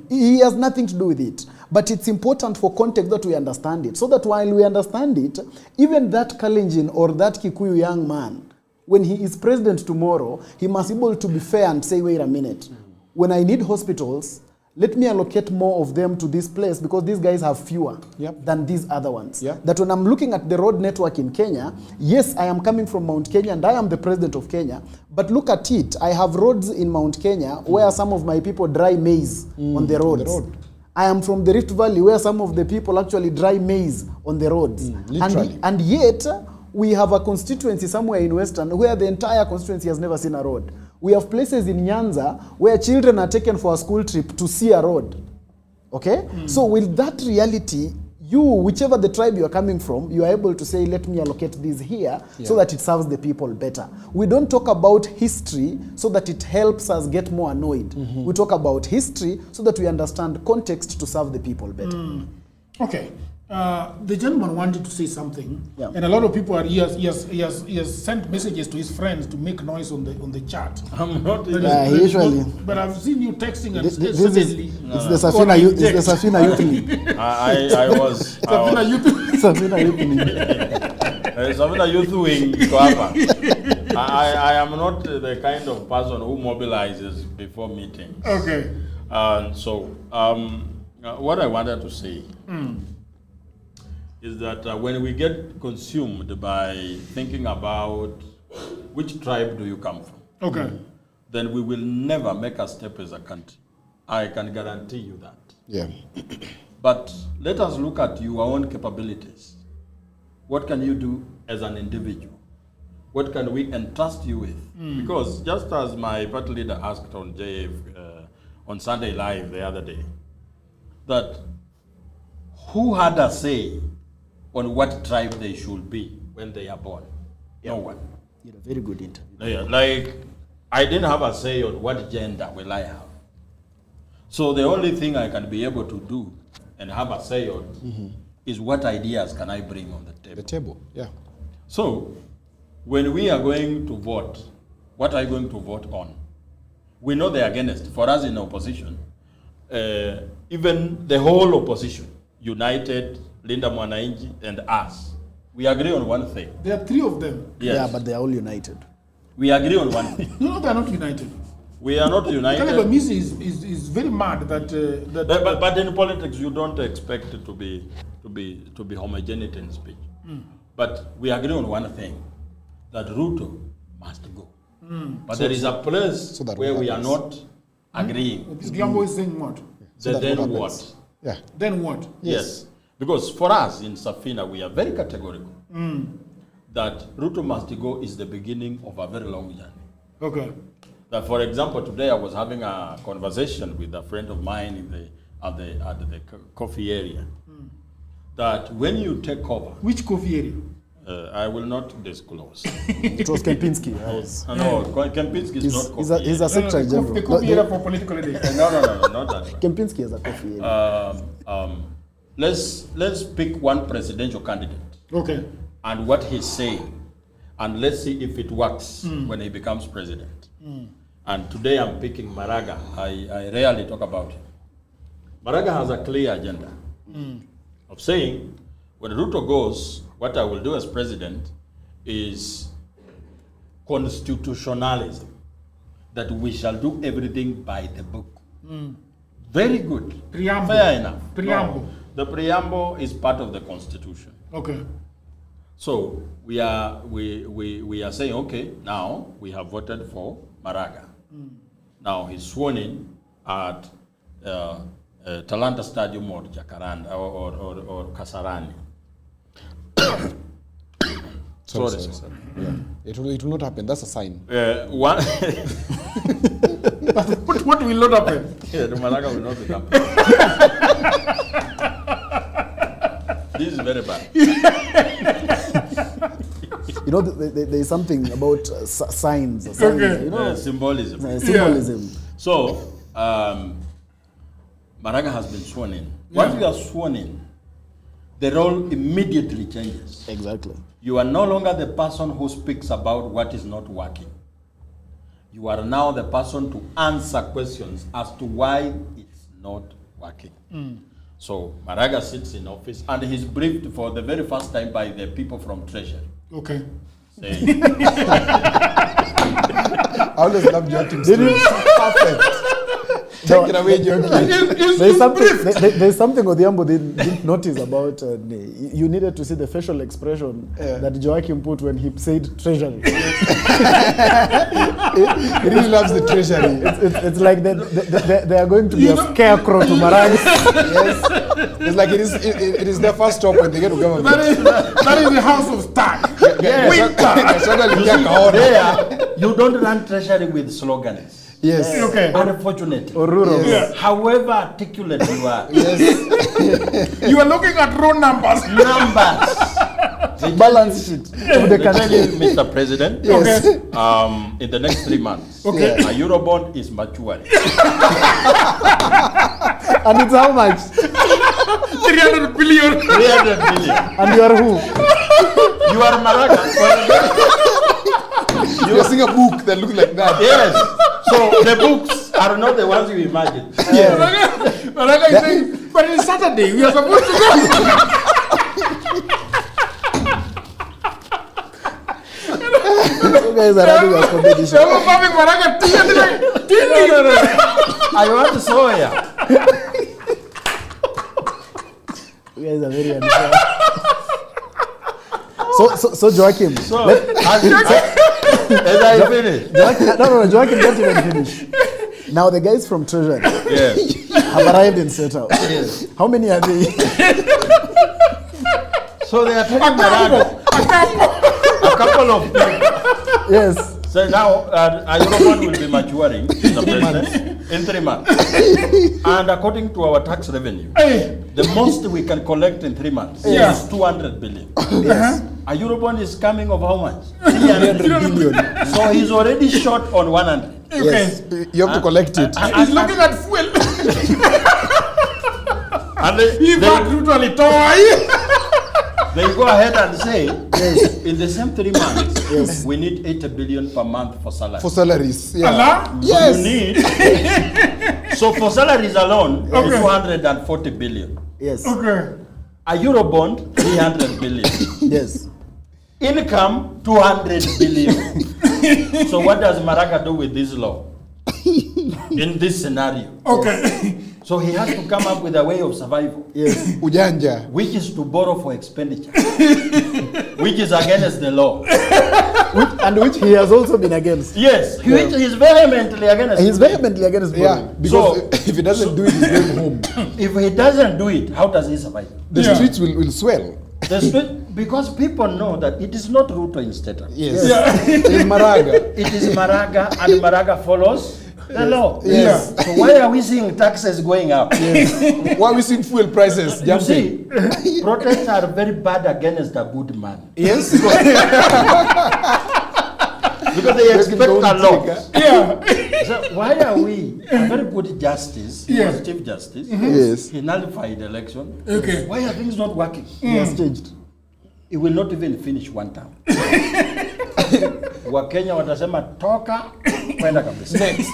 He has nothing to do with it. But it's important for context that we understand it, so that while we understand it, even that Kalenjin or that Kikuyu young man, when he is president tomorrow, he must be able to be fair and say, wait a minute, when I need hospitals, let me allocate more of them to this place because these guys have fewer than these other ones. That when I'm looking at the road network in Kenya, yes, I am coming from Mount Kenya and I am the president of Kenya, but look at it, I have roads in Mount Kenya where some of my people dry maize on the roads. I am from the Rift Valley where some of the people actually dry maize on the roads. Literally. And yet, we have a constituency somewhere in Western where the entire constituency has never seen a road. We have places in Nyanza where children are taken for a school trip to see a road. Okay? So with that reality, you, whichever the tribe you are coming from, you are able to say, let me allocate this here so that it serves the people better. We don't talk about history so that it helps us get more annoyed. We talk about history so that we understand context to serve the people better. Okay. The gentleman wanted to say something, and a lot of people are. He has sent messages to his friends to make noise on the chat. I'm not. Usually. But I've seen you texting and It's the Safina Youth League. I was. Safina Youth. Safina Youth League. Safina Youth Wing. Kwapa. I am not the kind of person who mobilizes before meetings. Okay. So what I wanted to say. Is that when we get consumed by thinking about which tribe do you come from, then we will never make a step as a country. I can guarantee you that. But let us look at your own capabilities. What can you do as an individual? What can we entrust you with? Because just as my party leader asked on JF on Sunday Live the other day, that who had a say on what tribe they should be when they are born? No one. You had a very good interview. Like, I didn't have a say on what gender will I have. So the only thing I can be able to do and have a say on is what ideas can I bring on the table. The table, So when we are going to vote, what are you going to vote on? We know they're against. For us in opposition, even the whole opposition, United, Linda Mwanainji, and us, we agree on one thing. There are three of them. Yes. Yeah, but they are all united. We agree on one thing. No, they are not united. We are not united. Tribalism is very mad that. But in politics, you don't expect it to be homogeneity in speech. But we agree on one thing, that Ruto must go. But there is a place where we are not agreeing. This Gambo is saying what? Then what? Then what? Yes. Because for us in Safina, we are very categorical that Ruto must go is the beginning of a very long journey. Okay. That, for example, today I was having a conversation with a friend of mine at the coffee area. That when you take over, which coffee area? I will not disclose. It was Kempinski. No, Kempinski is not coffee. He's a secretary general. The coffee area for political leaders. No, not that. Kempinski is a coffee area. Let's pick one presidential candidate. Okay. And what he's saying, and let's see if it works when he becomes president. And today I'm picking Maraga. I rarely talk about him. Maraga has a clear agenda of saying, when Ruto goes, what I will do as president is constitutionalism, that we shall do everything by the book. Very good. Preamble. Fair enough. Preamble. No, the preamble is part of the Constitution. Okay. So we are saying, okay, now we have voted for Maraga. Now he's sworn in at Talanta Stadium or Jacaranda or Kasarani. Sorry. Yeah. It will not happen. That's a sign. One. What will not happen? Yeah, the Maraga will not become. This is very bad. you know, there's something about signs. Okay. You know, Symbolism. Symbolism. So, Maraga has been sworn in. Once you are sworn in, the role immediately changes. Exactly. You are no longer the person who speaks about what is not working. You are now the person to answer questions as to why it's not working. So Maraga sits in office and he's briefed for the very first time by the people from Treasury. Okay. Saying, I always love Joachim. Perfect. Take it away, Joachim. There's something Odhiambo didn't notice about. You needed to see the facial expression that Joachim put when he said treasury. He really loves the treasury. It's like they are going to be a scarecrow to Maraga. Yes. It's like it is their first stop when they get to government. That is the house of Stark. there, you don't run Treasury with slogans. Yes. Okay. Unfortunately. Or rural. Yeah. However articulate you are. Yes. You are looking at raw numbers. Numbers. Balance sheet of the They tell country. you, Mr. President, Yes. in the next 3 months, Okay. a Eurobond is maturing. And it's how much? 300 billion. 300 billion. And you are who? You are Maraga. You're seeing a book that looks like that. Yes. So the books are not the ones you imagine. Maraga is saying, but it's Saturday. We are supposed to go. You guys are having a competition. We're having Maraga tea and like, No. I want to show you. You guys are very unfair. So Joachim. So, as I finish. No, Joachim, don't even finish. Now the guys from Treasury Yes. have arrived in State House. Yes. How many are they? So they are taking Maraga. A couple of them. Yes. So now a Eurobond will be maturing, Mr. President, in 3 months. And according to our tax revenue, the most we can collect in 3 months is 200 billion. Yes. A Eurobond is coming of how much? 300 billion. So he's already short on 100. Yes. You have to collect it. he's looking at fuel. And He got brutally toy. they go ahead and say, in the same 3 months, we need 80 billion per month for salaries. For salaries. Yeah. Allah? Yes. You need. So for salaries alone, Okay. 240 billion. Yes. Okay. A Eurobond, 300 billion. Yes. Income, 200 billion. So what does Maraga do with this law? In this scenario. Okay. So he has to come up with a way of survival. Yes. Ujanja. Which is to borrow for expenditure. Which is against the law. Which he has also been against. Yes, which is vehemently against. He's vehemently against Yeah. borrowing. Because So- if he doesn't do it, he's going home. If he doesn't do it, how does he survive? The Yeah. streets will swell. The street, because people know that it is not Ruto in state. Yes. Yeah. In Maraga. It is Maraga, and Maraga follows the law. Yes. So why are we seeing taxes going up? Why are we seeing fuel prices You jumping? see, protests are very bad against a good man. Yes. Because they expect a lot. Yeah. So why are we, a very good justice, he Yeah. was Chief Justice, Yes. he nullified the election. Okay. Why are things not working? He has changed. He will not even finish one term. Wakenya watasema toka kwenda kabisa. Next.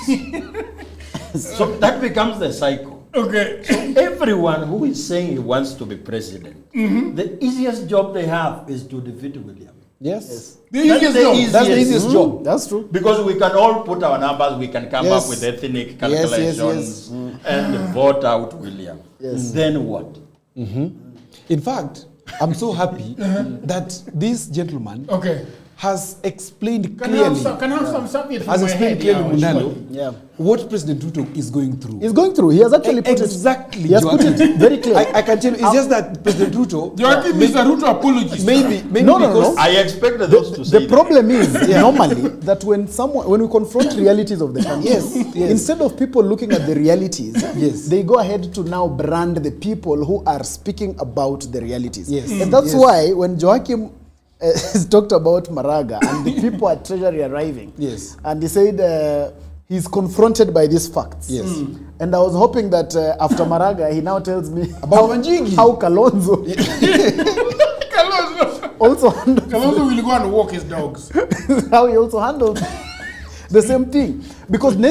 So that becomes the cycle. Okay. Everyone who is saying he wants to be president, the easiest job they have is to defeat William. Yes. The That's easiest the job. easiest. That's the easiest job. That's true. Because we can all put our numbers, we can come Yes. up with ethnic Yes, calculations and vote out William. Yes. Then what? In fact, I'm so happy that this gentleman Okay. has explained Can I have clearly, some, serviette has for my explained head? clearly, Yeah, Munalo, Yeah. what President Ruto is going through. He's going through. He has actually put Exactly. it. He has put it very clear. I can tell you, it's just that President Ruto, Joachim is a Ruto apologist. maybe No, because I expected those to say The problem is normally that when we confront realities of the country, Yes, yes. instead of people looking at the realities, Yes. they go ahead to now brand the people who are speaking about the realities. Yes. And that's Yes. why when Joachim he's talked about Maraga and the people at Treasury arriving. Yes. And he said he's confronted by these facts. Yes. And I was hoping that after Maraga, he now tells me About Wanjigi. how Kalonzo also handles Kalonzo will go and walk his dogs. how he also handles the same thing. Because the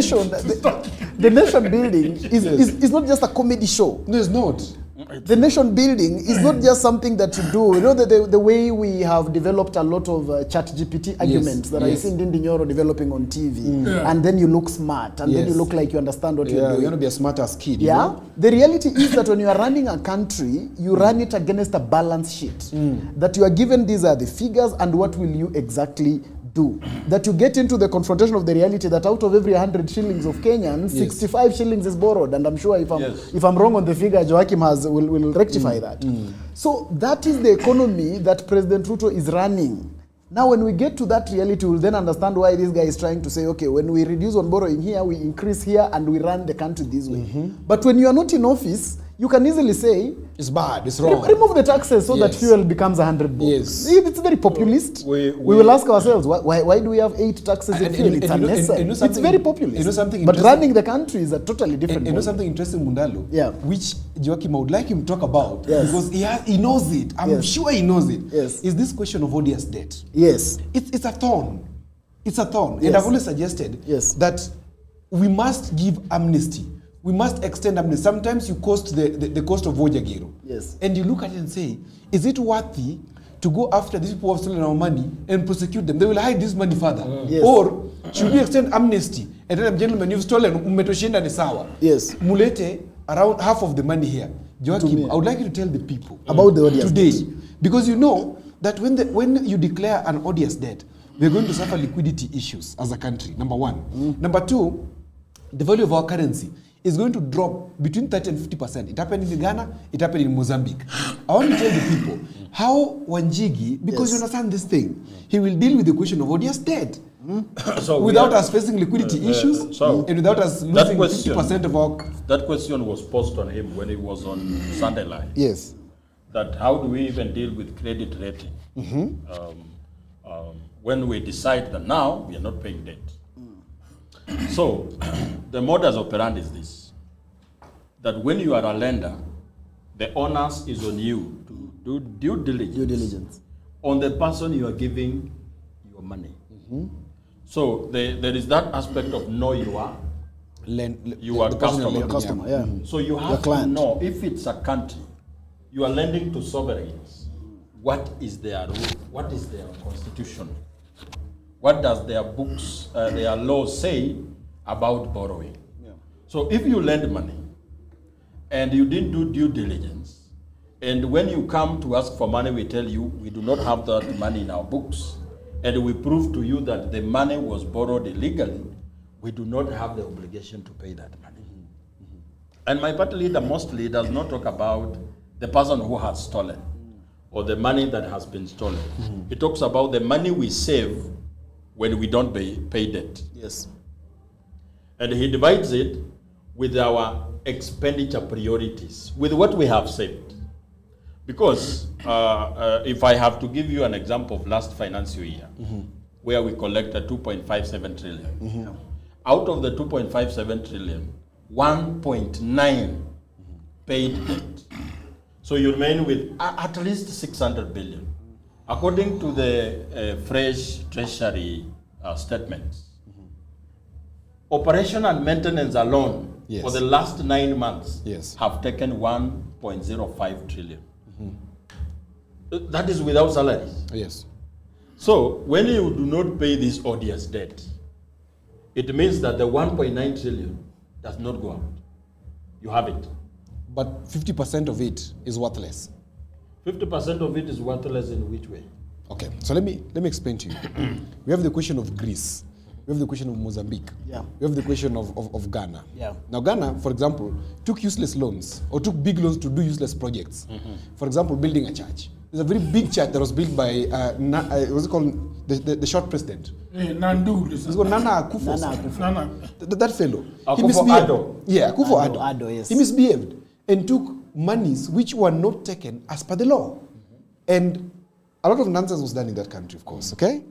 nation building is not just a comedy show. No, it's not. The nation building is not just something that you do. You know, the way we have developed a lot of chat GPT arguments that I see Ndindi Nyoro developing on TV. And then you look smart, and then you look like you understand what you're doing. You want to be a smart ass kid. Yeah. You know? The reality is that when you are running a country, you run it against a balance sheet. That you are given, these are the figures, and what will you exactly do. That you get into the confrontation of the reality that out of every 100 shillings of Kenyans, 65 shillings is borrowed. And I'm sure if I'm wrong on the figure, Joachim will rectify that. So that is the economy that President Ruto is running. Now, when we get to that reality, we'll then understand why this guy is trying to say, okay, when we reduce on borrowing here, we increase here, and we run the country this way. But when you are not in office, you can easily say, it's bad, it's wrong. Remove the taxes so that fuel becomes 100 bob. Yes. It's very populist. We will ask ourselves, why do we have 8 taxes in fuel? It's unnecessary. It's very populist. You know something but running the country is a totally different You know something interesting, Mundalo? Yeah. Which Joachim, I would like him to talk about. Yes. Because he knows it. I'm sure he knows it. Yes. Is this question of odious debt. Yes. It's a thorn. It's a thorn. Yes. And I've always suggested that we must give amnesty. We must extend amnesty. Sometimes you cost the cost of Vojagiro. Yes. And you look at it and say, is it worthy to go after these people who have stolen our money and prosecute them? They will hide this money further. Yes. Or should we extend amnesty and tell them, gentlemen, you've stolen, umetoshinda ni sawa. Yes. Mulete around half of the money here. Joachim, I would like you to tell the people about the odious today. debt. Because you know that when you declare an odious debt, we're going to suffer liquidity issues as a country, number one. Number two, the value of our currency is going to drop between 30 and 50%. It happened in Ghana, it happened in Mozambique. I want to tell the people how Wanjigi, because you understand this thing, he will deal with the question of odious debt. So without us facing liquidity issues and without us losing 50% of our... That question was posed on him when he was on Sunday Live. Yes. That how do we even deal with credit rating when we decide that now we are not paying debt? So, the modus operandi is this, that when you are a lender, the onus is on you to do due diligence on the person you are giving your money. So, there is that aspect of know you are customer. So, you have to know if it's a country, you are lending to sovereigns, what is their rule, what is their constitution? What does their books, their laws say about borrowing? So if you lend money and you didn't do due diligence, and when you come to ask for money, we tell you we do not have that money in our books, and we prove to you that the money was borrowed illegally, we do not have the obligation to pay that money. And my party leader mostly does not talk about the person who has stolen or the money that has been stolen. He talks about the money we save when we don't pay debt. Yes. And he divides it with our expenditure priorities, with what we have saved. Because if I have to give you an example of last financial year, where we collected 2.57 trillion, out of the 2.57 trillion, 1.9 paid debt. So you remain with at least 600 billion. According to the fresh treasury statements, operation and maintenance alone for the last 9 months have taken 1.05 trillion. That is without salaries. Yes. So when you do not pay this odious debt, it means that the 1.9 trillion does not go out. You have it. But 50% of it is worthless. 50% of it is worthless in which way? Okay, so let me explain to you. We have the question of Greece. We have the question of Mozambique. Yeah. We have the question of Ghana. Yeah. Now Ghana, for example, took useless loans or took big loans to do useless projects. For example, building a church. There's a very big church that was built by, what's it called, the short president. Nandu. It's called Nana Akufo. That fellow. Akufo-Addo. Yeah, Akufo-Addo. Addo, yes. He misbehaved and took monies which were not taken as per the law. And a lot of nonsense was done in that country, of course, okay?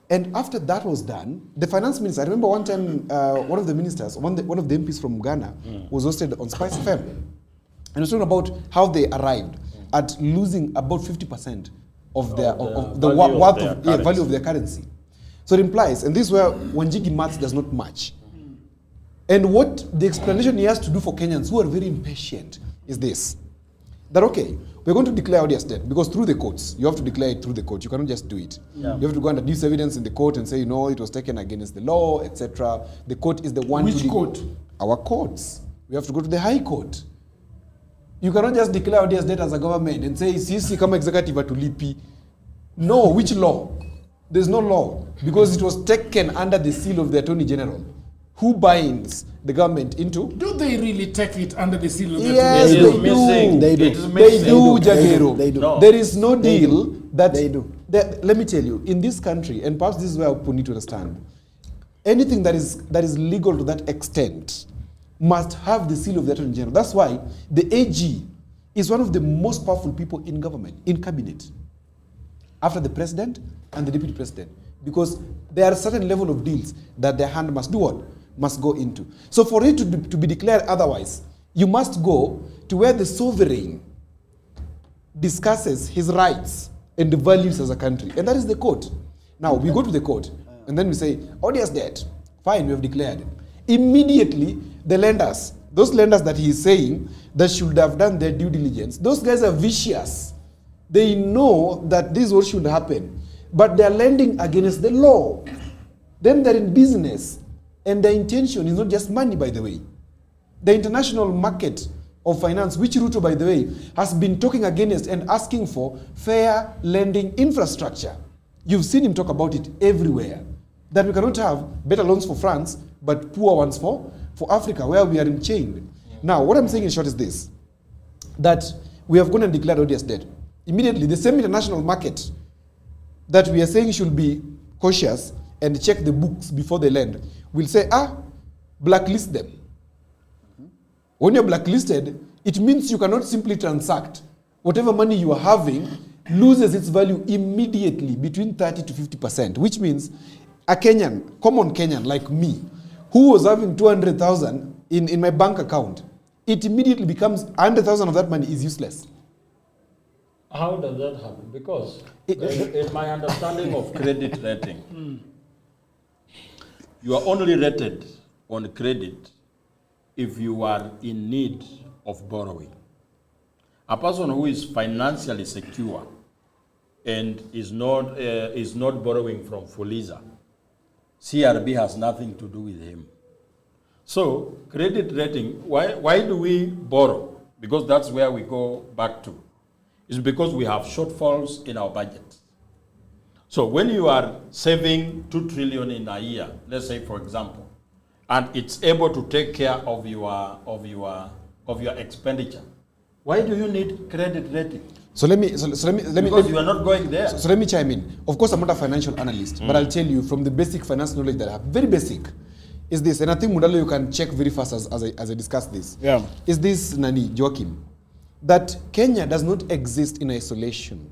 And after that was done, the finance minister, I remember one time, one of the ministers, one of the MPs from Ghana was hosted on Spice FM. And was talking about how they arrived at losing about 50% of their value of their currency. So it implies, and this is where Wanjigi maths does not match. And what the explanation he has to do for Kenyans who are very impatient is this: that okay, we're going to declare odious debt because through the courts, you have to declare it through the court. You cannot just do it. Yeah. You have to go and deduce evidence in the court and say, no, it was taken against the law, etc. The court is the one. Which court? Our courts. We have to go to the High Court. You cannot just declare odious debt as a government and say, sisi kama executive atulipi. No, which law? There's no law because it was taken under the seal of the Attorney General. Who binds the government into? Do they really take it under the seal of the Yes, Attorney General? they do. They do, Jagero. They do. No. There is no deal that... They do. Let me tell you, in this country, and perhaps this is where we need to understand, anything that is legal to that extent must have the seal of the Attorney General. That's why the AG is one of the most powerful people in government, in cabinet, after the president and the deputy president, because there are a certain level of deals that their hand must do what? Must go into. So for it to be declared otherwise, you must go to where the sovereign discusses his rights and the values as a country, and that is the court. Now, we go to the court, and then we say, odious debt, fine, we have declared. Immediately, the lenders, those lenders that he is saying that should have done their due diligence, those guys are vicious. They know that this is what should happen, but they are lending against the law. Then they're in business, and their intention is not just money, by the way. The international market of finance, which Ruto, by the way, has been talking against and asking for fair lending infrastructure. You've seen him talk about it everywhere. That we cannot have better loans for France, but poor ones for Africa, where we are enchained. Now, what I'm saying in short is this, that we have gone and declared odious debt. Immediately, the same international market that we are saying should be cautious and check the books before they lend will say, blacklist them. When you're blacklisted, it means you cannot simply transact. Whatever money you are having loses its value immediately between 30 to 50%, which means a Kenyan, common Kenyan like me, who was having 200,000 in my bank account, it immediately becomes 100,000 of that money is useless. How does that happen? Because in my understanding of credit rating, you are only rated on credit if you are in need of borrowing. A person who is financially secure and is not borrowing from Fuliza, CRB has nothing to do with him. So credit rating, why do we borrow? Because that's where we go back to. It's because we have shortfalls in our budget. So when you are saving 2 trillion in a year, let's say for example, and it's able to take care of your expenditure, why do you need credit rating? So let me because you are not going there. So let me chime in. Of course, I'm not a financial analyst, but I'll tell you from the basic finance knowledge that I have, very basic, is this, and I think Mudalo, you can check very fast as I discuss this. Yeah. Is this Joachim? That Kenya does not exist in isolation.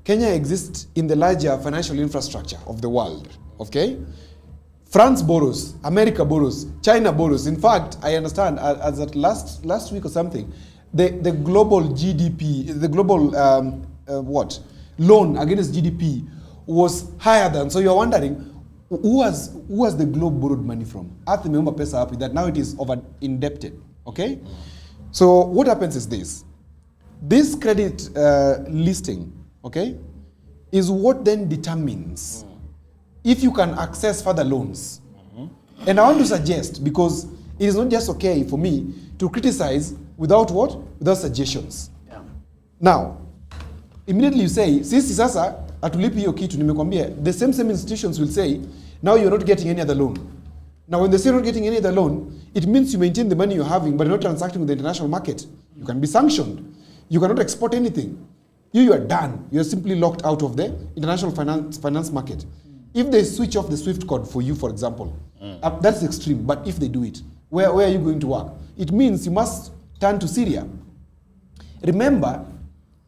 Kenya exists in the larger financial infrastructure of the world. Okay? France borrows, America borrows, China borrows. In fact, I understand as at last week or something, the global GDP, the global loan against GDP was higher than. So you're wondering, who has the globe borrowed money from? At remember pesa happy that now it is over indebted. Okay, so what happens is this credit listing, okay, is what then determines if you can access further loans. And I want to suggest, because it is not just okay for me to criticize without what? Without suggestions. Yeah. Now, immediately you say, sisi sasa atulipi hiyo kitu nimekwambia, the same institutions will say, now you're not getting any other loan. Now when they say you're not getting any other loan, it means you maintain the money you're having, but you're not transacting with the international market. You can be sanctioned. You cannot export anything. You are done. You're simply locked out of the international finance market. If they switch off the SWIFT code for you, for example, that's extreme, but if they do it, where are you going to work? It means you must turn to Syria. Remember,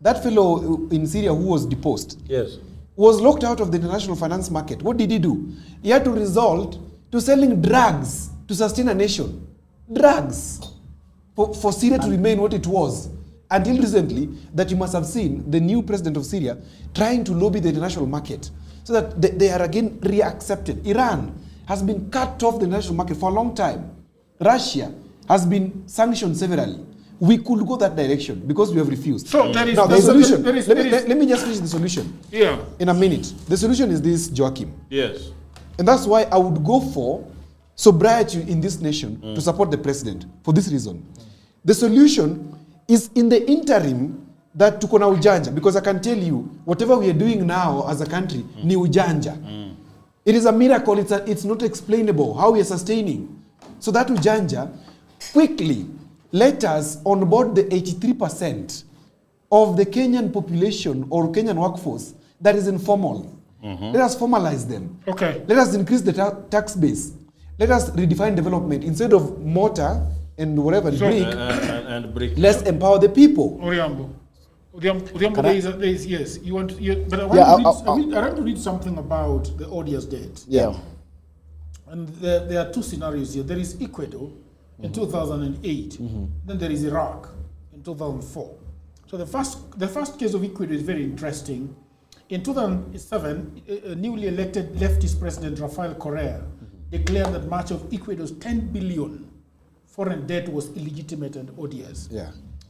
that fellow in Syria who was deposed, Yes. was locked out of the international finance market. What did he do? He had to resort to selling drugs to sustain a nation. Drugs. For Syria to remain what it was. Until recently, that you must have seen the new president of Syria trying to lobby the international market so that they are again reaccepted. Iran has been cut off the international market for a long time. Russia has been sanctioned severally. We could go that direction because we have refused. So there is now the solution. Let me just finish the solution. Yeah. In a minute. The solution is this, Joachim. Yes. And that's why I would go for sobriety in this nation to support the president for this reason. The solution is in the interim that tuko na ujanja, because I can tell you whatever we are doing now as a country ni ujanja. It is a miracle. It's not explainable how we are sustaining. So that ujanja, quickly let us onboard the 83% of the Kenyan population or Kenyan workforce that is informal. Let us formalize them. Okay. Let us increase the tax base. Let us redefine development. Instead of mortar and whatever, brick, let's empower the people. Oriambo, there is yes. You want, but I want to read something about the odious debt. Yeah. And there are two scenarios here. There is Ecuador in 2008. Then there is Iraq in 2004. So the first case of Ecuador is very interesting. In 2007, a newly elected leftist president, Rafael Correa, declared that much of Ecuador's 10 billion foreign debt was illegitimate and odious,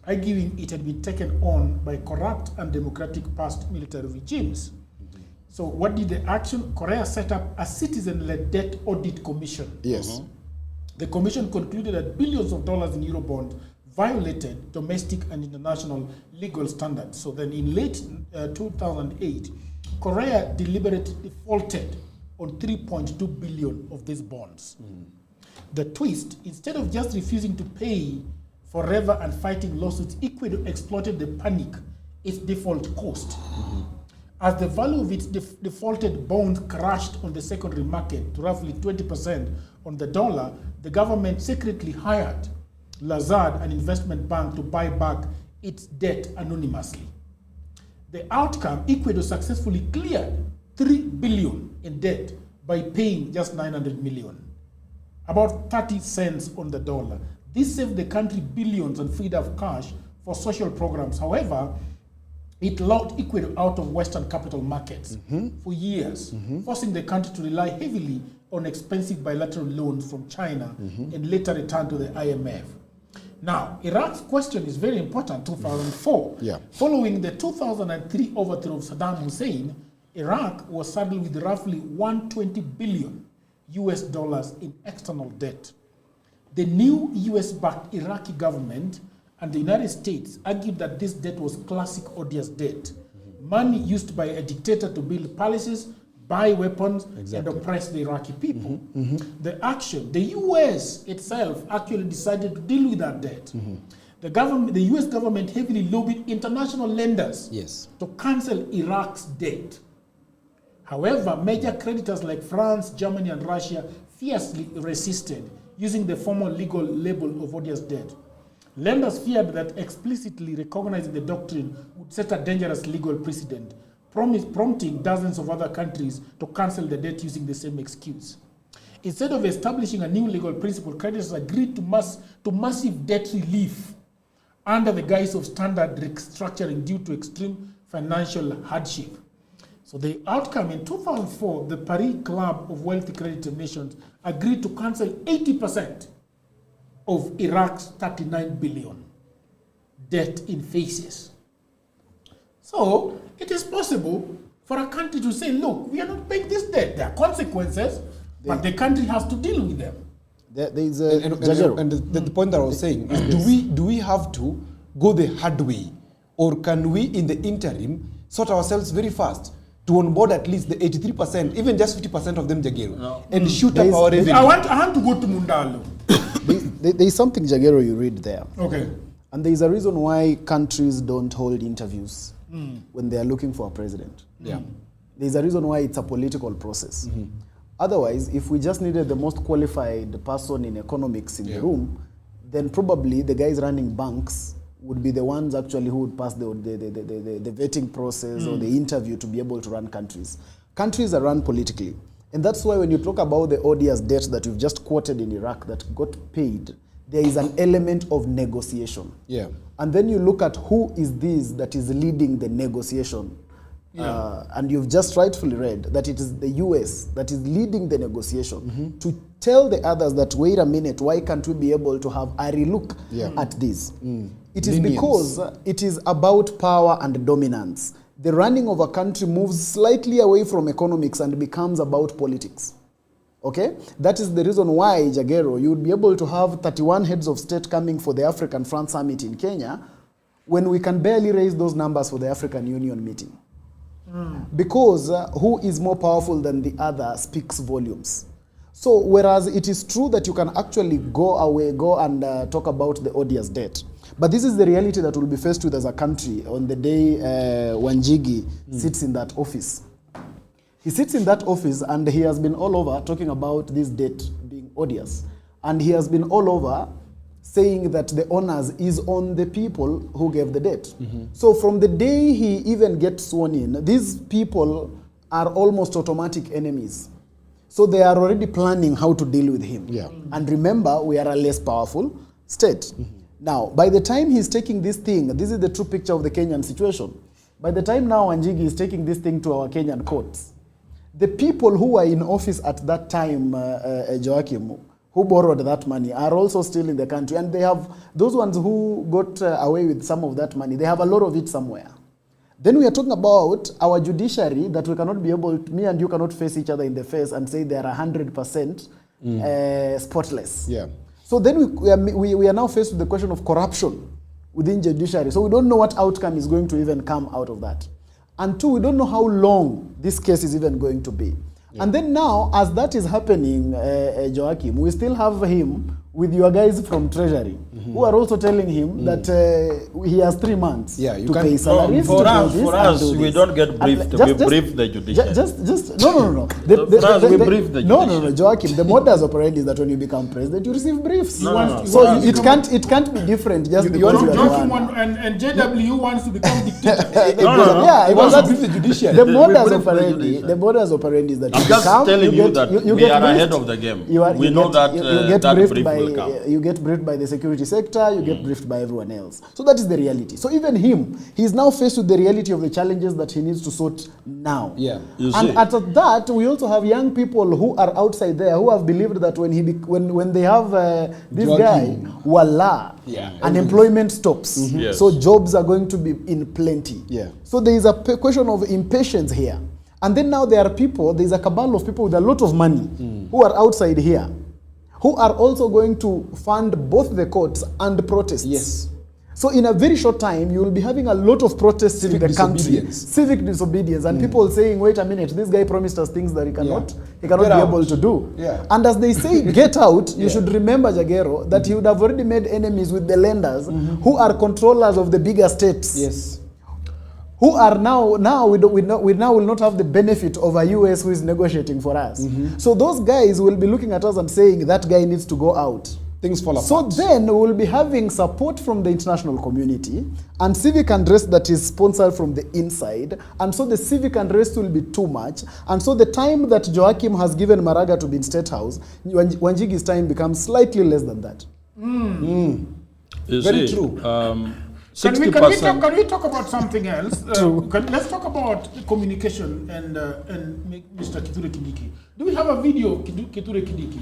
arguing it had been taken on by corrupt and democratic past military regimes. So what did the action? Correa set up a citizen-led debt audit commission. Yes. The commission concluded that billions of dollars in Eurobonds violated domestic and international legal standards. So then in late 2008, Correa deliberately defaulted on 3.2 billion of these bonds. The twist, instead of just refusing to pay forever and fighting lawsuits, Ecuador exploited the panic its default cost. As the value of its defaulted bonds crashed on the secondary market to roughly 20% on the dollar, the government secretly hired Lazard, an investment bank, to buy back its debt anonymously. The outcome, Ecuador successfully cleared 3 billion in debt by paying just 900 million, about 30 cents on the dollar. This saved the country billions and freed up cash for social programs. However, it locked Ecuador out of Western capital markets for years, forcing the country to rely heavily on expensive bilateral loans from China and later return to the IMF. Now, Iraq's question is very important. 2004, following the 2003 overthrow of Saddam Hussein, Iraq was saddled with roughly $120 billion in external debt. The new US-backed Iraqi government and the United States argued that this debt was classic odious debt, money used by a dictator to build palaces, buy weapons, and oppress the Iraqi people. The US itself actually decided to deal with that debt. The US government heavily lobbied international lenders to cancel Iraq's debt. However, major creditors like France, Germany, and Russia fiercely resisted, using the formal legal label of odious debt. Lenders feared that explicitly recognizing the doctrine would set a dangerous legal precedent, prompting dozens of other countries to cancel the debt using the same excuse. Instead of establishing a new legal principle, creditors agreed to massive debt relief under the guise of standard restructuring due to extreme financial hardship. So the outcome in 2004, the Paris Club of Wealthy Creditor Nations agreed to cancel 80% of Iraq's 39 billion debt in phases. So it is possible for a country to say, look, we are not paying this debt. There are consequences, but the country has to deal with them. The point that I was saying is, do we have to go the hard way, or can we, in the interim, sort ourselves very fast to onboard at least the 83%, even just 50% of them, Jagero, and shoot up our revenue? I want to go to Mundalo. There is something, Jagero, you read there. Okay. And there is a reason why countries don't hold interviews when they are looking for a president. Yeah. There is a reason why it's a political process. Otherwise, if we just needed the most qualified person in economics in the room, then probably the guys running banks would be the ones actually who would pass the vetting process or the interview to be able to run countries. Countries are run politically. And that's why when you talk about the odious debt that we've just quoted in Iraq that got paid, there is an element of negotiation. Yeah. And then you look at who is this that is leading the negotiation. And you've just rightfully read that it is the US that is leading the negotiation to tell the others that, wait a minute, why can't we be able to have a relook at this? It is because it is about power and dominance. The running of a country moves slightly away from economics and becomes about politics. Okay? That is the reason why, Jagero, you would be able to have 31 heads of state coming for the African France Summit in Kenya when we can barely raise those numbers for the African Union meeting. Because who is more powerful than the other speaks volumes. So whereas it is true that you can actually go and talk about the odious debt, but this is the reality that we'll be faced with as a country on the day Wanjigi sits in that office. He sits in that office and he has been all over talking about this debt being odious. And he has been all over saying that the onus is on the people who gave the debt. So from the day he even gets sworn in, these people are almost automatic enemies. So they are already planning how to deal with him. And remember, we are a less powerful state. Now, by the time he's taking this thing, this is the true picture of the Kenyan situation. By the time now Wanjigi is taking this thing to our Kenyan courts, the people who were in office at that time, Joachim, who borrowed that money, are also still in the country. And they have, those ones who got away with some of that money, they have a lot of it somewhere. Then we are talking about our judiciary, that we cannot be able, me and you cannot face each other in the face and say they are 100% spotless. So then we are now faced with the question of corruption within judiciary. So we don't know what outcome is going to even come out of that. And two, we don't know how long this case is even going to be. And then now, as that is happening, Joachim, we still have him with your guys from Treasury, who are also telling him that he has 3 months to pay salaries. For us, we don't get briefed. We brief the judiciary. No. We brief the judiciary. No, Joachim. The modus operandi is that when you become president, you receive briefs. So it can't be different just because you are one. And JW wants to become dictator. Yeah, he wants to brief the judiciary. The modus operandi is that I'm just telling you that we are ahead of the game. We know that that brief will come. You get briefed by the security sector, you get briefed by everyone else. So that is the reality. So even him, he is now faced with the reality of the challenges that he needs to sort now. And at that, we also have young people who are outside there who have believed that when they have this guy, voila, unemployment stops. So jobs are going to be in plenty. So there is a question of impatience here. And then now there are people, there is a cabal of people with a lot of money who are outside here, who are also going to fund both the courts and protests. So in a very short time, you will be having a lot of protests in the country. Civic disobedience. And people saying, wait a minute, this guy promised us things that he cannot be able to do. And as they say, get out, you should remember, Jagero, that he would have already made enemies with the lenders who are controllers of the bigger states. Who are now we will not have the benefit of a US who is negotiating for us. So those guys will be looking at us and saying that guy needs to go out. Things fall apart. So then we will be having support from the international community and civic unrest that is sponsored from the inside. And so the civic unrest will be too much. And so the time that Joachim has given Maraga to be in State House, Wanjigi's time becomes slightly less than that. Very true. Can we talk about something else? Let's talk about communication and Mr. Kithure Kindiki. Do we have a video of Kithure Kindiki?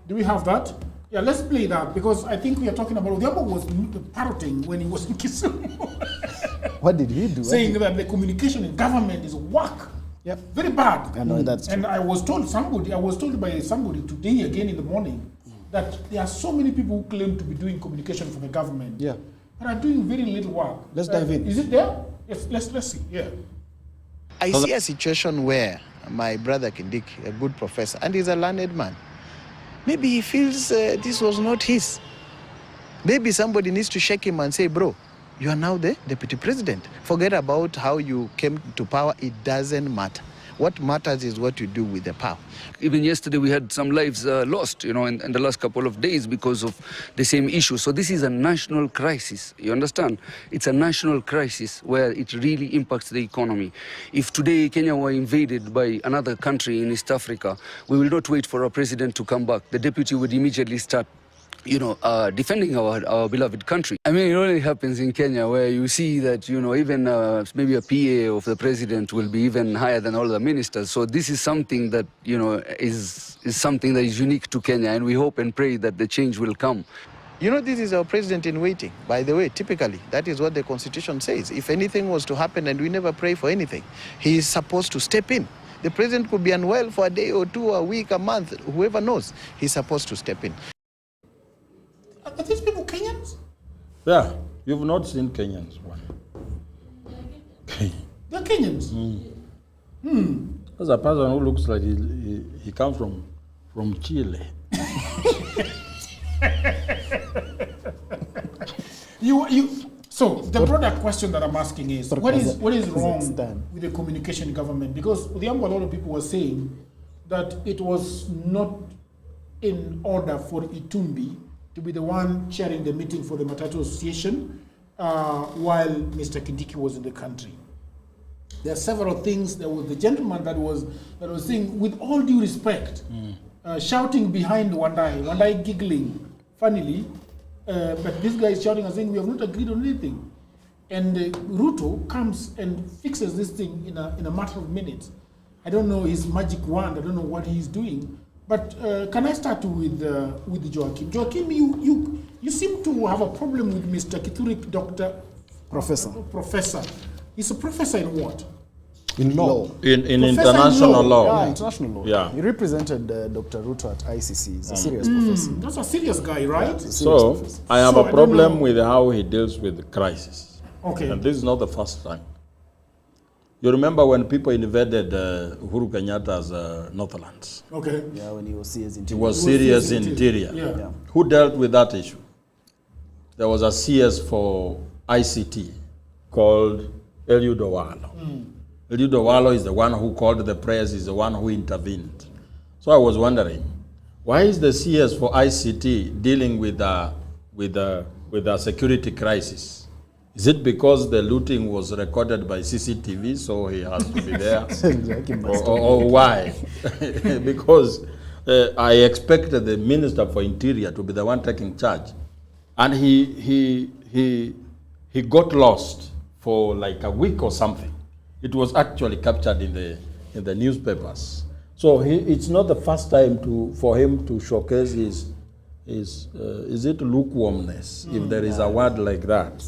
Do we have that? Yeah, let's play that, because I think we are talking about, Odhiambo was parroting when he was in Kisumu. What did he do? Saying that the communication in government is whack. Very bad. I know that's true. And I was told by somebody today again in the morning that there are so many people who claim to be doing communication for the government. But are doing very little work. Let's dive in. Is it there? Yes, let's see. I see a situation where my brother Kindiki, a good professor, and he's a learned man, maybe he feels this was not his. Maybe somebody needs to shake him and say, bro, you are now the deputy president. Forget about how you came to power. It doesn't matter. What matters is what you do with the power. Even yesterday we had some lives lost, in the last couple of days because of the same issue. So this is a national crisis, you understand? It's a national crisis where it really impacts the economy. If today Kenya were invaded by another country in East Africa, we will not wait for our president to come back. The deputy would immediately start defending our beloved country. I mean, it only happens in Kenya where you see that, even maybe a PA of the president will be even higher than all the ministers. So this is something that, is something that is unique to Kenya, and we hope and pray that the change will come. This is our president in waiting. By the way, typically, that is what the Constitution says. If anything was to happen and we never pray for anything, he is supposed to step in. The president could be unwell for a day or two, a week, a month, whoever knows. He's supposed to step in. Are these people Kenyans? Yeah, you've not seen Kenyans one. They're Kenyans? There's a person who looks like he comes from Chile. So the broader question that I'm asking is, what is wrong with the communication government? Because a lot of people were saying that it was not in order for Itumbi to be the one chairing the meeting for the Matatu Association while Mr. Kindiki was in the country. There are several things. There was the gentleman that was saying, with all due respect, shouting behind Wandai giggling funnily, but this guy is shouting and saying, we have not agreed on anything. And Ruto comes and fixes this thing in a matter of minutes. I don't know his magic wand. I don't know what he's doing. But can I start with Joachim? Joachim, you seem to have a problem with Mr. Kithurik, Professor. He's a professor in what? In law. In international law. Yeah, international law. Yeah. He represented Dr. Ruto at ICC. He's a serious professor. That's a serious guy, right? So professor. I have a problem with how he deals with the crisis. Okay. And this is not the first time. You remember when people invaded Uhuru Kenyatta's Northlands? Okay. Yeah, when he was serious in He was serious in interior. Yeah. Who dealt with that issue? There was a CS for ICT called Eliud Owalo. Eliud Owalo is the one who called the prayers, is the one who intervened. So I was wondering, why is the CS for ICT dealing with a security crisis? Is it because the looting was recorded by CCTV, so he has to be there? or why? Because I expected the Minister for Interior to be the one taking charge. And he got lost for like a week or something. It was actually captured in the newspapers. So it's not the first time for him to showcase his is it lukewarmness, if there is a word like that.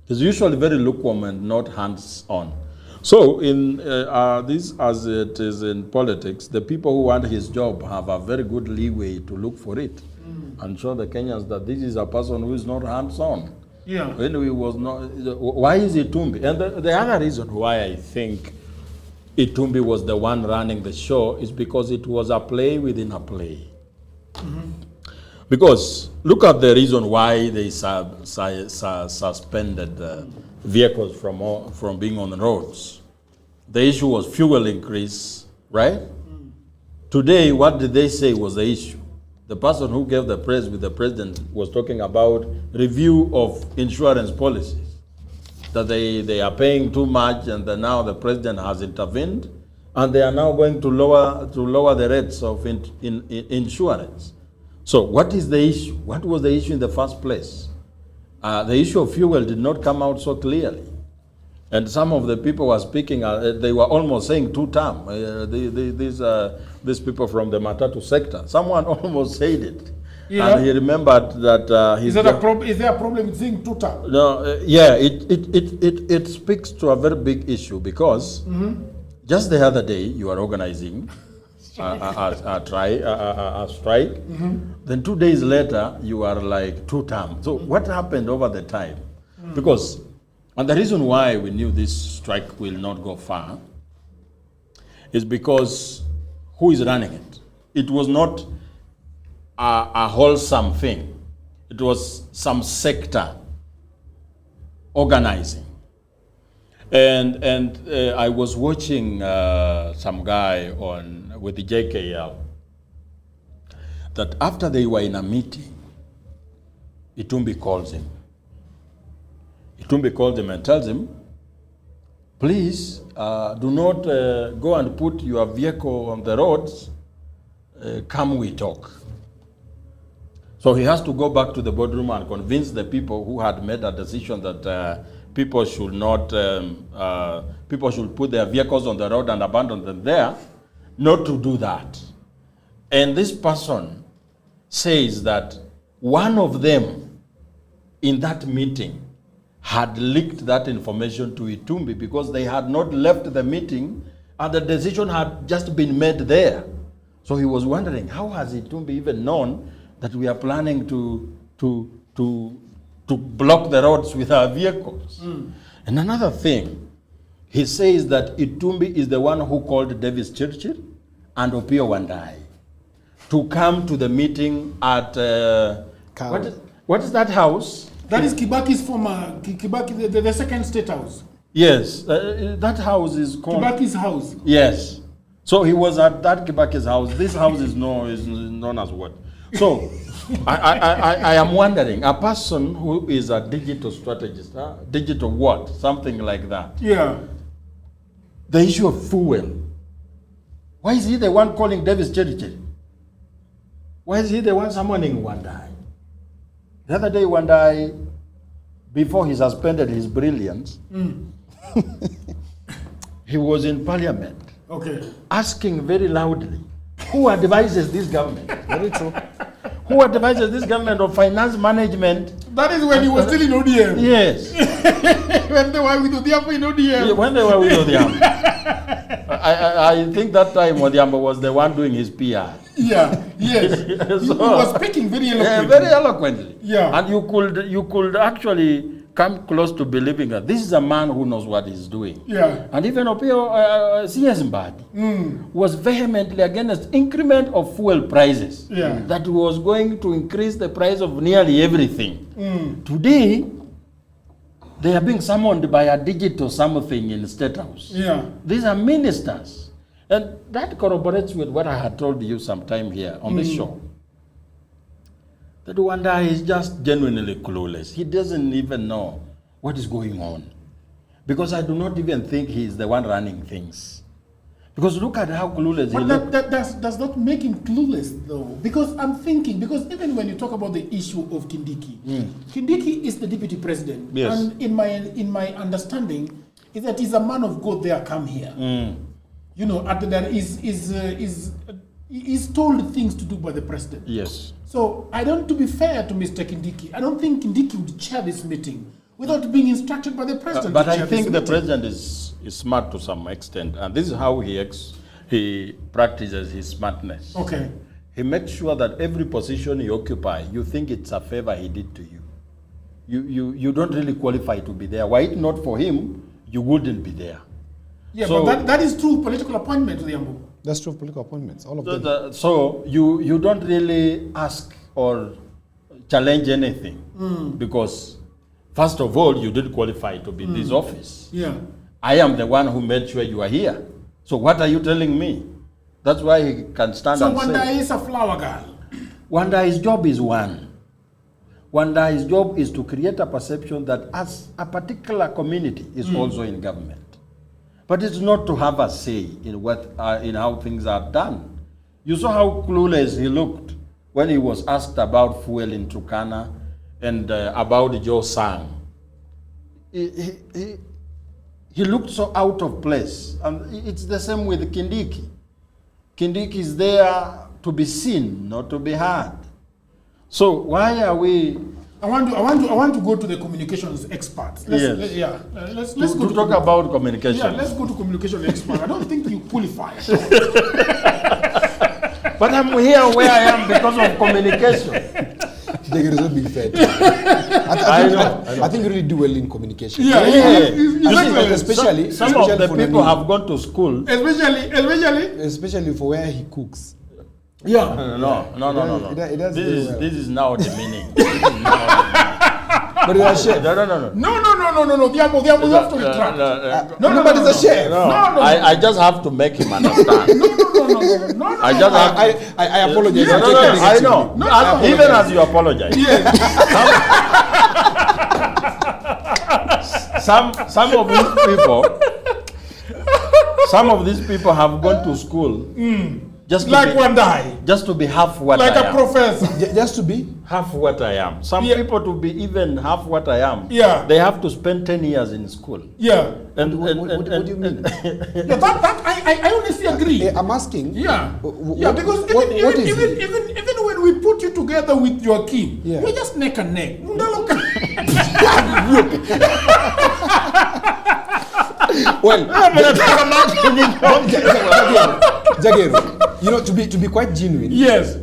He's usually very lukewarm and not hands-on. So in this, as it is in politics, the people who want his job have a very good leeway to look for it and show the Kenyans that this is a person who is not hands-on. Yeah. When he was not, why is Itumbi? And the other reason why I think Itumbi was the one running the show is because it was a play within a play. Because look at the reason why they suspended vehicles from being on the roads. The issue was fuel increase, right? Today, what did they say was the issue? The person who gave the press with the president was talking about review of insurance policies, that they are paying too much, and then now the president has intervened, and they are now going to lower the rates of insurance. So what is the issue? What was the issue in the first place? The issue of fuel did not come out so clearly. And some of the people were speaking, they were almost saying two-term. These people from the Matatu sector, someone almost said it. Yeah. And he remembered that is there a problem with saying two-term? No, yeah, it speaks to a very big issue because just the other day you are organizing a strike. Then 2 days later you are like two-term. So what happened over the time? Because, and the reason why we knew this strike will not go far is because who is running it? It was not a wholesome thing. It was some sector organizing. And I was watching some guy with the JKL, that after they were in a meeting, Itumbi calls him. Itumbi calls him and tells him, please do not go and put your vehicle on the roads. Come we talk. So he has to go back to the boardroom and convince the people who had made a decision that people should not, people should put their vehicles on the road and abandon them there, not to do that. And this person says that one of them in that meeting had leaked that information to Itumbi because they had not left the meeting and the decision had just been made there. So he was wondering, how has Itumbi even known that we are planning to block the roads with our vehicles? And another thing, he says that Itumbi is the one who called Davis Churchill and Opiyo Wandayi to come to the meeting at, what is that house? That is Kibaki's former, Kibaki, the second state house. Yes, that house is called... Kibaki's house. Yes. So he was at that Kibaki's house. This house is known as what? So I am wondering, a person who is a digital strategist, digital what? Something like that. Yeah. The issue of fuel. Why is he the one calling Davis Churchill? Why is he the one summoning Wandayi? The other day, Wandayi, before he suspended his brilliance, he was in parliament, asking very loudly, who advises this government? Very true. Who advises this government of finance management? That is when he was still in ODM. Yes. When they were with Odhiambo in ODM. Yeah, when they were with Odhiambo. I think that time Odhiambo was the one doing his PR. Yeah, yes. So, he was speaking very eloquently. Yeah, very eloquently. Yeah. And you could actually come close to believing that this is a man who knows what he's doing. Yeah. And even Opiyo CS Mbadi was vehemently against increment of fuel prices. Yeah. That was going to increase the price of nearly everything. Today, they are being summoned by a digital something in State House. Yeah. These are ministers. And that corroborates with what I had told you sometime here on this show. That Wandayi is just genuinely clueless. He doesn't even know what is going on. Because I do not even think he is the one running things. Because look at how clueless he looks. But that does not make him clueless, though. Because I'm thinking, because even when you talk about the issue of Kindiki, Kindiki is the deputy president. Yes. And in my understanding, is that he's a man of God there come here. You know, that is told things to do by the president. Yes. So to be fair to Mr. Kindiki, I don't think Kindiki would chair this meeting without being instructed by the president. But I think the president is smart to some extent, and this is how he practices his smartness. Okay. He makes sure that every position you occupy, you think it's a favor he did to you. You don't really qualify to be there. Were it not for him, you wouldn't be there. Yeah, so, but that is true political appointment, Odhiambo. That's true political appointments, all of them. So you don't really ask or challenge anything because, first of all, you did qualify to be in this office. Yeah. I am the one who made sure you are here. So what are you telling me? That's why he can stand and say. So Wandayi is a flower girl. Wandayi's job is one. Wandayi's job is to create a perception that as a particular community is also in government. But it's not to have a say in in how things are done. You saw how clueless he looked when he was asked about fuel in Turkana and about Joe Sang. He looked so out of place. And it's the same with Kindiki. Kindiki is there to be seen, not to be heard. So why are we... I want to go to the communications experts. Let's go to talk about communication. Yeah, let's go to communication experts. I don't think you qualify. But I'm here where I am because of communication. There is no big fair. I think you really do well in communication. Yeah. Especially some of the people have gone to school. Especially for where he cooks. Yeah. No. This is now the meaning. But it's a chef. No. No. Diambo, you have to retract. No, but it's a chef. No. No. I just have to make him understand. No. I just have I apologize. Yeah, I know. Even as you apologize. Yes. Some of these people have gone to school just to Like be, one die. just to be half what Like I a am. professor. Just to be. Half what I am. Some Yeah. people to be even half what I am. Yeah. They have to spend 10 years in school. Yeah. And What do you mean? Yeah, that I honestly agree. I'm asking. Yeah. What, Because what is it? even when we put you together with your king, Yeah. we're just neck and neck. Well, Jagero, to be quite genuine. Yes.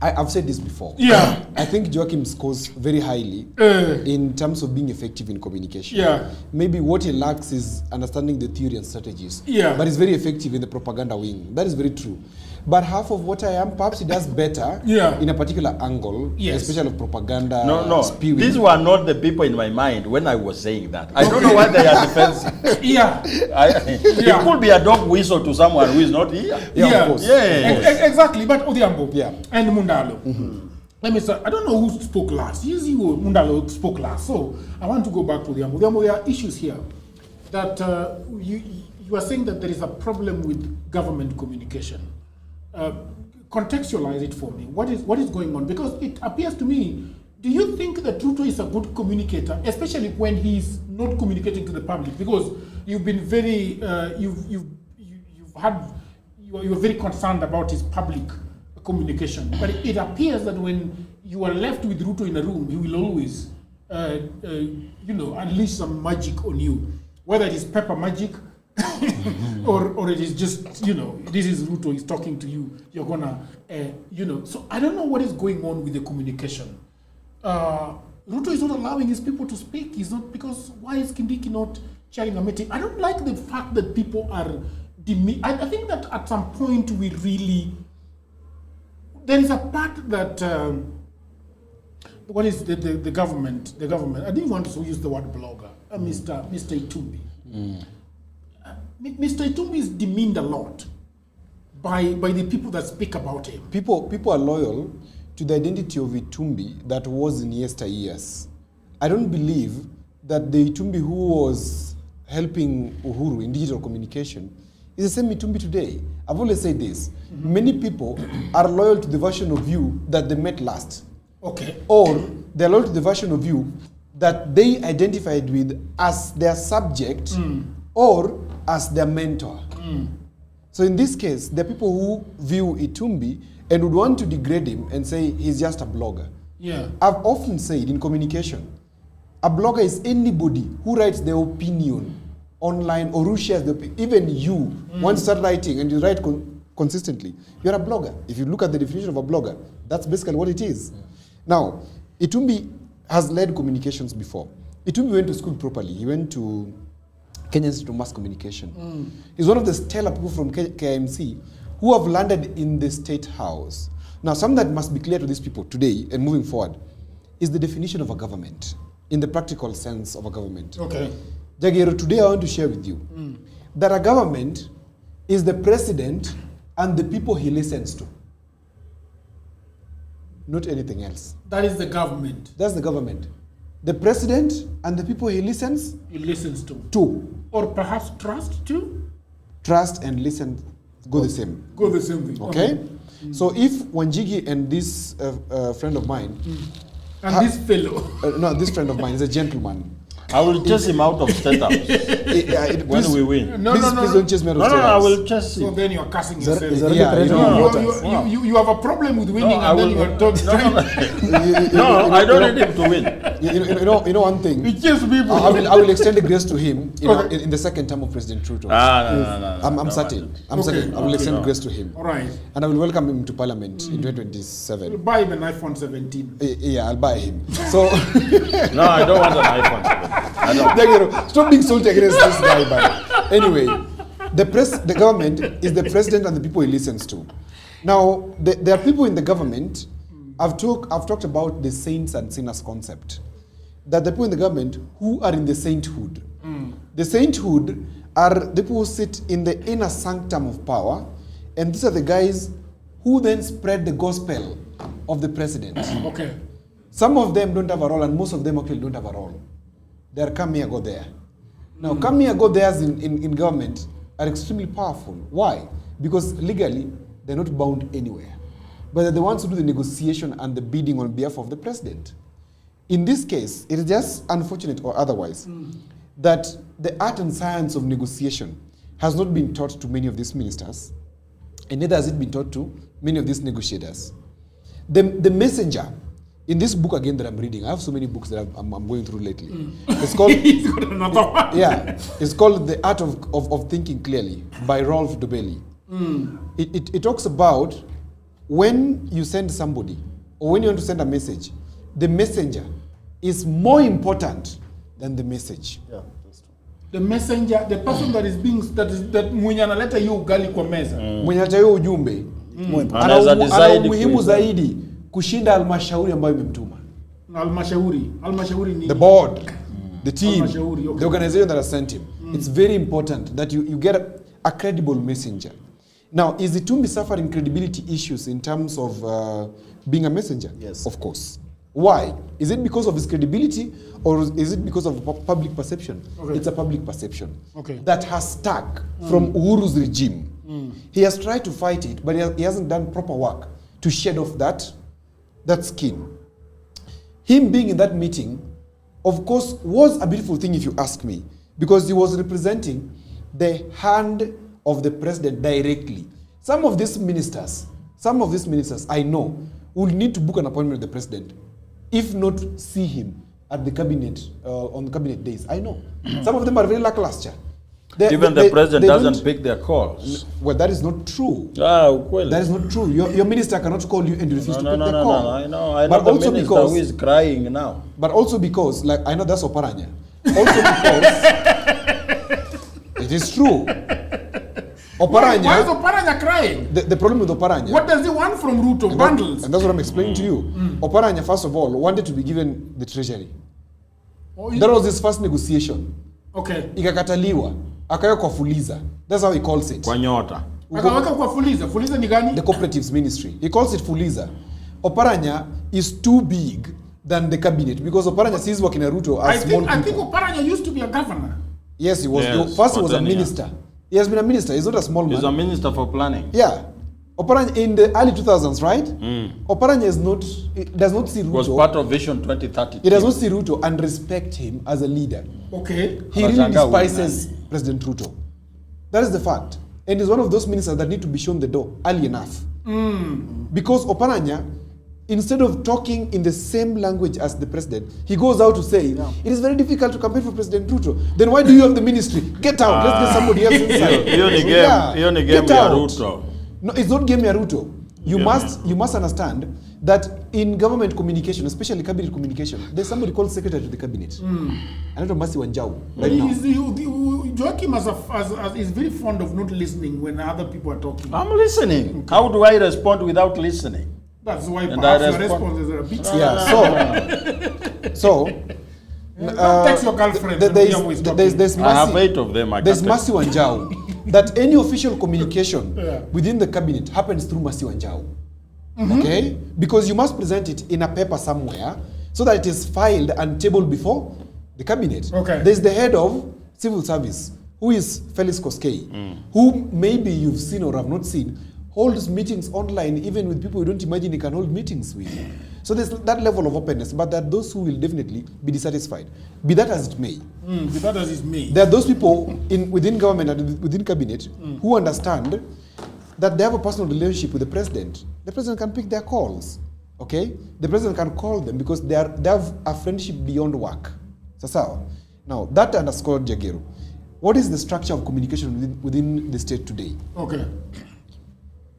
I've said this before. Yeah. I think Joachim scores very highly in terms of being effective in communication. Yeah. Maybe what he lacks is understanding the theory and strategies. Yeah. But he's very effective in the propaganda wing. That is very true. But half of what I am, perhaps he does better in a particular angle, Yes. especially of propaganda. No. Spewing. These were not the people in my mind when I was saying that. I don't know why they are defensive. Yeah. It could be a dog whistle to someone who is not here. Yeah, of course. Yeah. Exactly. But Odhiambo Yeah. and Mundalo. Let me say, I don't know who spoke last. Usually Mundalo spoke last. So I want to go back to Odhiambo. Odhiambo, there are issues here that you are saying that there is a problem with government communication. Contextualize it for me. What is going on? Because it appears to me, do you think that Ruto is a good communicator, especially when he's not communicating to the public? Because you've been very, you're very concerned about his public communication. But it appears that when you are left with Ruto in a room, he will always, unleash some magic on you, whether it is pepper magic. or it is just, this is Ruto, he's talking to you, you're gonna, so I don't know what is going on with the communication. Ruto is not allowing his people to speak. He's not, because why is Kindiki not chairing a meeting? I don't like the fact that people are, I think that at some point we really, there is a part that, what is the government, I didn't want to use the word blogger, Mr. Itumbi. Mr. Itumbi is demeaned a lot by the people that speak about him. People are loyal to the identity of Itumbi that was in yesteryears. I don't believe that the Itumbi who was helping Uhuru in digital communication is the same Itumbi today. I've always said this. Many people are loyal to the version of you that they met last. Okay. Or they're loyal to the version of you that they identified with as their subject or as their mentor. So in this case, there are people who view Itumbi and would want to degrade him and say he's just a blogger. Yeah. I've often said in communication, a blogger is anybody who writes their opinion online or who shares the opinion. Even you, once you start writing and you write consistently, you're a blogger. If you look at the definition of a blogger, that's basically what it is. Now, Itumbi has led communications before. Itumbi went to school properly. He went to Kenya Institute of Mass Communication. He's one of the stellar people from KMC who have landed in the State House. Now, something that must be clear to these people today and moving forward is the definition of a government, in the practical sense of a government. Okay. Jagero, today I want to share with you that a government is the president and the people he listens to. Not anything else. That is the government. That's the government. The president and the people he listens to. Or perhaps trust to? Trust and listen go the same. Go the same thing. Okay? So if Wanjigi and this friend of mine... And this fellow. No, this friend of mine is a gentleman. I will chase him out of State House when we win. Please don't chase me out of State House. I will chase him. So then you're cussing Is that yourself. You have a problem with winning and then you are talking. No, I don't need him to win. You know one thing. It kills people. I will extend the grace to him in the second term of President Ruto. No. I'm certain. I will extend grace to him. All right. And I will welcome him to Parliament in 2027. Buy him an iPhone 17. Yeah, I'll buy him. So no, I don't want an iPhone 17. Stop being salty against this guy, man. Anyway, the government is the president and the people he listens to. Now, there are people in the government. I've talked about the saints and sinners concept. that the people in the government who are in the sainthood. The sainthood are the people who sit in the inner sanctum of power, and these are the guys who then spread the gospel of the president. Okay. Some of them don't have a role, and most of them actually don't have a role. They are come here, go there. Now, come here, go there's in government are extremely powerful. Why? Because legally, they're not bound anywhere. But they're the ones who do the negotiation and the bidding on behalf of the president. In this case, it is just unfortunate or otherwise that the art and science of negotiation has not been taught to many of these ministers, and neither has it been taught to many of these negotiators. The messenger, in this book again that I'm reading, I have so many books that I'm going through lately. It's called He's got another one. Yeah, it's called The Art of Thinking Clearly by Rolf Dobelli. It talks about when you send somebody or when you want to send a message, the messenger is more important than the message. Yeah, that's true. The messenger, the person that is being that mwenye analeta hiyo ugali kwa meza. Mwenye analeta hiyo ujumbe Anaweza ana decide umuhimu kuiza. zaidi kushinda halmashauri ambayo imemtuma. Halmashauri ni The board, the team, Halmashauri, okay. the organization that has sent him. It's very important that you get a credible messenger. Now, is Itumbi suffering credibility issues in terms of being a messenger? Yes. Of course. Why? Is it because of his credibility or is it because of public perception? Okay. It's a public perception Okay. that has stuck from Uhuru's regime. He has tried to fight it, but he hasn't done proper work to shed off that skin. Him being in that meeting, of course, was a beautiful thing if you ask me, because he was representing the hand of the president directly. Some of these ministers I know will need to book an appointment with the president, if not see him at the cabinet, on the cabinet days. I know. Some of them are very lackluster. Even the president doesn't pick their calls. Well, that is not true. Well. That is not true. Your minister cannot call you and you refuse to pick the call. No, I know But the also minister because, who is crying now. But also because, like, I know that's Oparanya. Also because, it is true. Oparanya. Why is Oparanya crying? The problem with Oparanya. What does he want from Ruto? Bundles. And that's what I'm explaining to you. Oparanya, first of all, wanted to be given the treasury. That was his first negotiation. Okay. Ikakataliwa. Akaweka kwa Fuliza. That's how he calls it. Kwa nyota. Akaweka kwa Fuliza. Fuliza ni gani? The cooperatives ministry. He calls it Fuliza. Oparanya is too big than the cabinet because Oparanya sees working at Ruto as small people. I think Oparanya used to be a governor. Yes, he was. Yes, First, he was a 10 years. minister. He has been a minister. He's not a small man. He's a minister for planning. Yeah. Oparanya in the early 2000s, right? Oparanya does not see Ruto. Was part of Vision 2030. He does not see Ruto and respect him as a leader. Okay. He really despises President Ruto. That is the fact. And he's one of those ministers that need to be shown the door early enough. Because Oparanya, instead of talking in the same language as the president, he goes out to say, it is very difficult to campaign for President Ruto. Then why do you have the ministry? Get out. Let's get somebody else inside. Hiyo ni game ya Ruto. No, it's not game ya Ruto. You must understand that in government communication, especially cabinet communication, there's somebody called secretary to the cabinet. Anaitwa Masi Wanjau right now. Joachim is very fond of not listening when other people are talking. I'm listening. How do I respond without listening? That's why And perhaps I your respond. responses are a bit... text your girlfriend. There's I have 8 of them. There's Masi Wanjau. That any official communication within the cabinet happens through Masi Wanjau. Okay? Because you must present it in a paper somewhere so that it is filed and tabled before the cabinet. Okay. There's the head of civil service, who is Felix Koskei, who maybe you've seen or have not seen, holds meetings online even with people you don't imagine he can hold meetings with. So there's that level of openness, but there are those who will definitely be dissatisfied. Be that as it may. Be that as it may. There are those people within government and within cabinet who understand that they have a personal relationship with the president. The president can pick their calls. Okay? The president can call them because they have a friendship beyond work. Sasa. Now, that underscored Jagero. What is the structure of communication within the state today? Okay.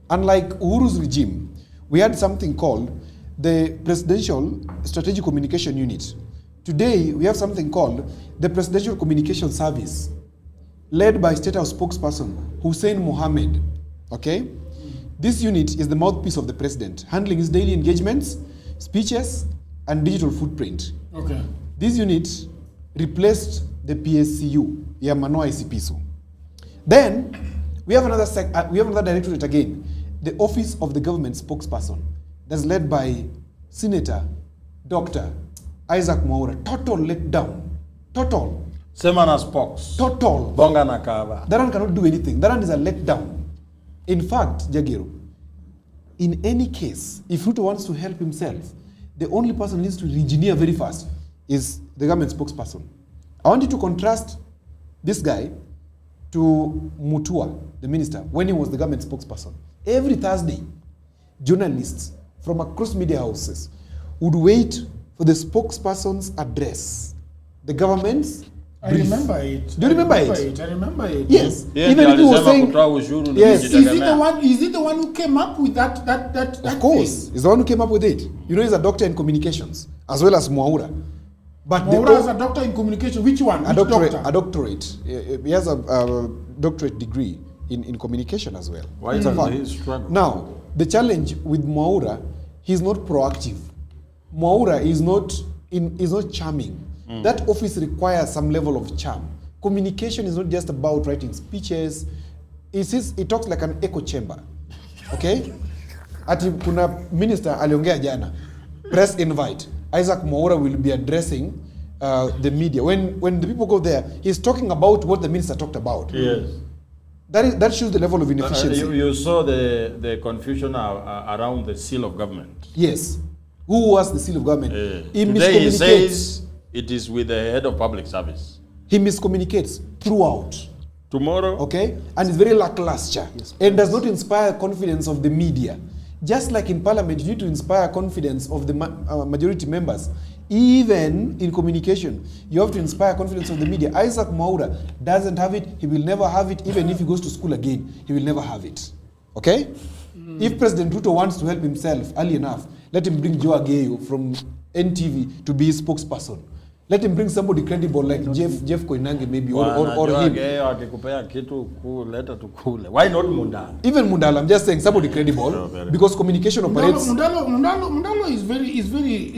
Unlike Uhuru's regime, we had something called the Presidential Strategic Communication Unit. Today, we have something called the Presidential Communication Service, led by State House spokesperson Hussein Mohammed. Okay? This unit is the mouthpiece of the president, handling his daily engagements, speeches, and digital footprint. Okay. This unit replaced the PSCU, Yamano ICPSU. Then we have another directorate again, the Office of the Government Spokesperson, that's led by Senator Dr. Isaac Mwaura. Total letdown. Total. Semana spokes. Total. Bonga nakava. That one cannot do anything. That one is a letdown. In fact, Jagiro, in any case, if Ruto wants to help himself, the only person who needs to engineer very fast is the government spokesperson. I want you to contrast this guy to Mutua, the minister, when he was the government spokesperson. Every Thursday, journalists from across media houses would wait for the spokesperson's address. The government's I remember it. Do you remember it? I remember it. Yes. Even if he was saying, yes. Is it the one who came up with that Of course. thing? He's the one who came up with it. You know, he's a doctor in communications, as well as Mwaura. But Mwaura is a doctor in communication. Which one? A doctorate. He has a doctorate degree in communication as well. Why is he struggling? Now, the challenge with Mwaura, he's not proactive. Mwaura is not charming. That office requires some level of charm. Communication is not just about writing speeches. It talks like an echo chamber. Okay? Ati kuna minister aliongea jana. Press invite. Isaac Mwaura will be addressing the media. When the people go there, he's talking about what the minister talked about. Yes. That shows the level of inefficiency. You saw the confusion around the seal of government. Yes. Who was the seal of government? Today he says it is with the head of public service. He miscommunicates throughout. Tomorrow. Okay? And it's very lackluster. Yes, and does not inspire confidence of the media. Just like in parliament, you need to inspire confidence of the majority members. Even in communication, you have to inspire confidence of the media. Isaac Mwaura doesn't have it. He will never have it. Even if he goes to school again, he will never have it. Okay? If President Ruto wants to help himself early enough, let him bring Joe Ageyo from NTV to be his spokesperson. Let him bring somebody credible like Jeff Koinange maybe or him. Why not Mundala? Even Mundala, I'm just saying somebody credible because communication operates. Mundalo is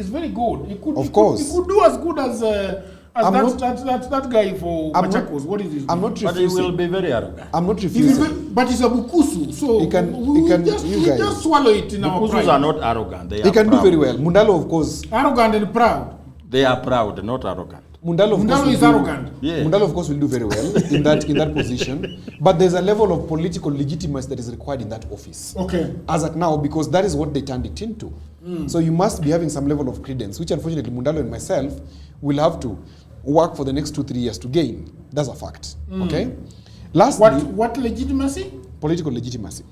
very good. He could, of course. He could do as good as that guy for Machakos. What is his name? I'm not refusing. But he will be very arrogant. I'm not refusing. But he's a Bukusu, so he can just swallow it in our pride. Bukusus are not arrogant. They can proud. do very well. Mundalo, of course. Arrogant and proud. They are proud, not arrogant. Mundalo is arrogant. Yeah. Mundalo, of course, will do very well in that position. But there's a level of political legitimacy that is required in that office. Okay. As at now, because that is what they turned it into. So you must be having some level of credence, which unfortunately Mundalo and myself will have to work for the next 2-3 years to gain. That's a fact. Okay. Lastly, what legitimacy? Political legitimacy.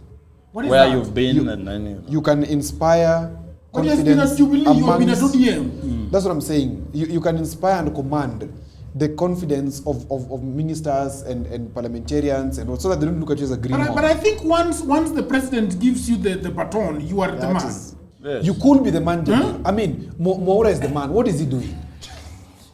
What is where that? you've been you can inspire confidence. You have been at ODM. That's what I'm saying. You can inspire and command the confidence of ministers and parliamentarians and so that they don't look at you as a greenhorn. But I think once the president gives you the baton, you are the man. Yes. You could be the man. I mean, Mwaura is the man. What is he doing?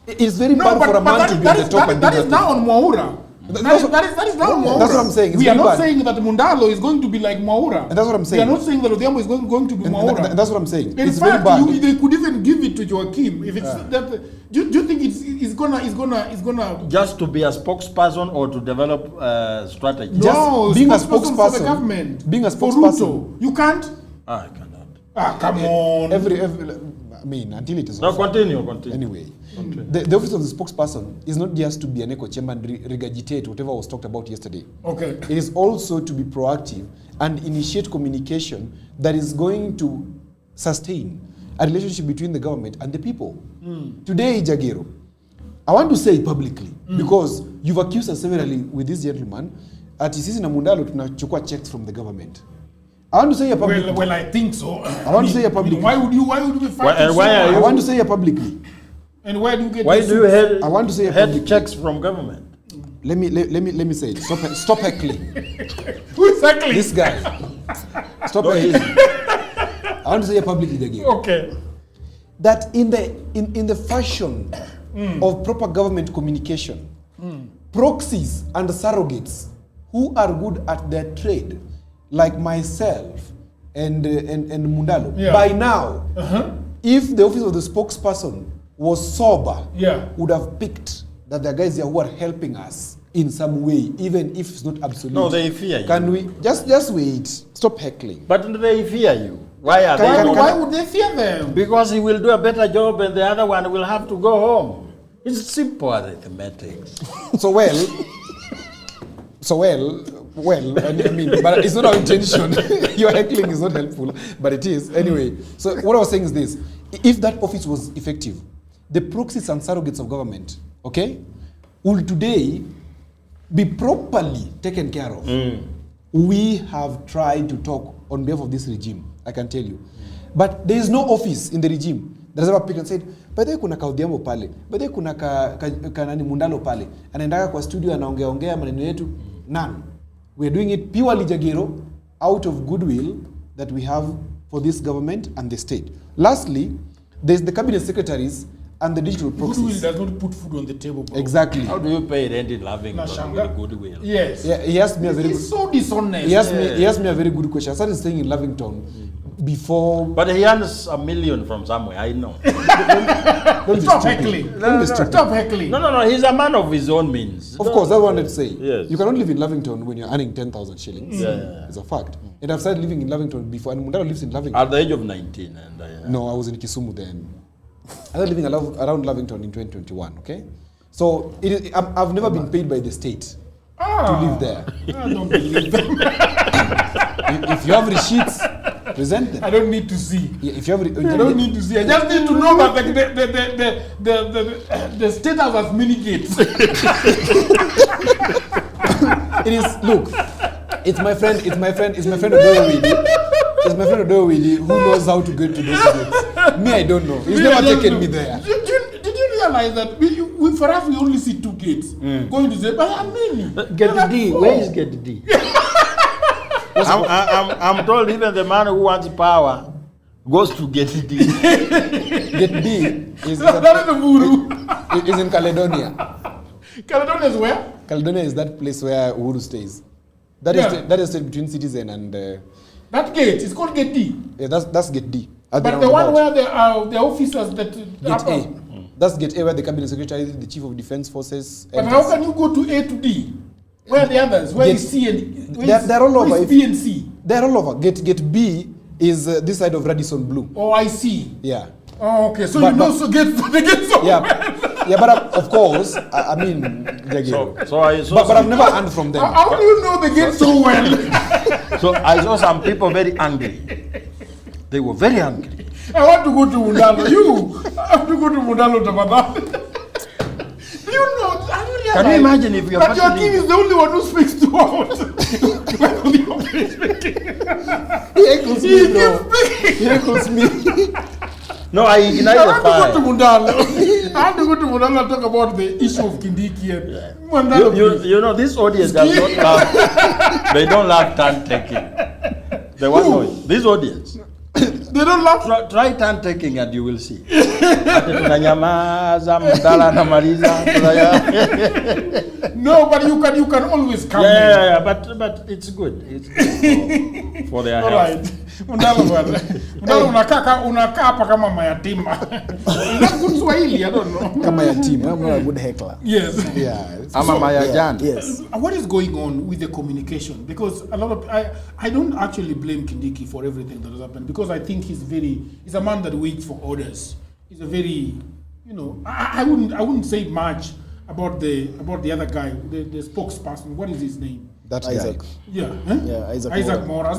It's very bad for a man to be at the top and that is now on Mwaura. That is now Mwaura. That's what I'm saying. We are not saying that Mundalo is going to be like Mwaura. And that's what I'm saying. We are not saying that Odhiambo is going to be Mwaura. And that's what I'm saying. In fact, they could even give it to Joaquim if it's that. Do you think it's gonna just to be a spokesperson or to develop strategy? No, being a spokesperson for the government. Being a for spokesperson. Ruto. You can't. I cannot. Come on. Every I mean, until it is. No, continue. Anyway, the office of the spokesperson is not just to be an echo chamber and regurgitate whatever was talked about yesterday. Okay. It is also to be proactive and initiate communication that is going to sustain a relationship between the government and the people. Today, Jagero, I want to say publicly, because you've accused us severally with this gentleman, at sisi na Mundalo tunachukua checks from the government. I want to say here publicly. Well, I think so. I want to say here publicly. Why would you be fighting? I want to say here publicly. And where do you get? Why do you I want to say here publicly. Checks from government? Let me say it. Stop heckling. Who is heckling? This guy. Stop heckling. I want to say here publicly again. Okay. That in the fashion of proper government communication, proxies and surrogates who are good at their trade, like myself and Mundalo, by now, if the office of the spokesperson was sober, Yeah. would have picked that there are guys here who are helping us in some way, even if it's not absolute. No, they fear you. Can we just wait? Stop heckling. But they fear you. Why are Can- they? can- Why would they fear them? Because he will do a better job and the other one will have to go home. It's simple arithmetic. So well, I mean, but it's not our intention. Your heckling is not helpful, but it is. Anyway, so what I was saying is this. If that office was effective, the proxies and surrogates of government, okay, will today be properly taken care of. We have tried to talk on behalf of this regime, I can tell you. But there is no office in the regime that has ever picked and said, by the way kuna Kaudiamo pale, by the way kuna nani Mundalo pale, anaendaka kwa studio anaongea maneno yetu. None. We are doing it purely Jagero, out of goodwill that we have for this government and the state. Lastly, there's the cabinet secretaries and the digital proxies. Goodwill does not put food on the table, bro. Exactly. How do you pay rent in Lavington with goodwill? Yes. Yeah, he asked me a very He's so dishonest. He asked me a very good question. I started staying in Lavington before. But he earns $1 million from somewhere, I know. Don't Stop be heckling. stupid. Don't be stupid. Stop heckling. No, he's a man of his own means. Of course, that's what I wanted to say. Yes. You cannot live in Lavington when you're earning 10,000 shillings. Yeah. It's a fact. And I've started living in Lavington before, and Mundaro lives in Lavington. At the age of 19. No, I was in Kisumu then. I started living around Lavington in 2021, okay? So I've never been paid by the state to live there. I don't believe them. If you have receipts, present them. I don't need to see. Yeah, if you have, I don't need to see. I just need to know that the state has as many gates. It is, look, it's my friend Odowidi who knows how to get to those gates. Me, I don't know. He's never taken me there. Did you realize that for us we only see 2 gates? Going to say, but how many? Get D. Where is Get D? I'm told even the man who wants power goes to Get D. Get D is in Caledonia. Caledonia is where? Caledonia is that place where Uhuru stays. That is state between Citizen and. That gate is called Gate D. Yeah, that's Gate D. But the one where there are the officers that. Gate A. That's Gate A where the cabinet secretary, the chief of defense forces. But how can you go to A to D? Where are the others? Where is C and they're all over. B and C? They're all over. Gate B is this side of Radisson Blue. Oh, I see. Yeah. Oh, okay. So you know so get so yeah, but of course, I mean, but I've never heard from them. How do you know they get so well? So I saw some people very angry. They were very angry. I want to go to Mundalo. I have to go to Mundalo to Madam. Do you know? Can you imagine if you're but your king is the only one who speaks to us. He echoes me. No, I ignite the fire. I have to go to Mundalo and talk about the issue of Kindiki and Mundalo. You know, this audience does not love. They don't love turn taking. They want noise. This audience. They don't love. Try turn taking and you will see. No, but you can always come. Yeah, but it's good. It's good for their health. All right. Mundalo unakaa hapa kama mayatima. That's good Swahili, I don't know. Kama yatima. I'm not a good heckler. Yes. Yeah. Ama mayajan. Yes. What is going on with the communication? Because a lot of I don't actually blame Kindiki for everything that has happened because I think he's a man that waits for orders. He's a very, I wouldn't say much about the other guy, the spokesperson. What is his name? That Isaac. guy. Yeah. Isaac Mora.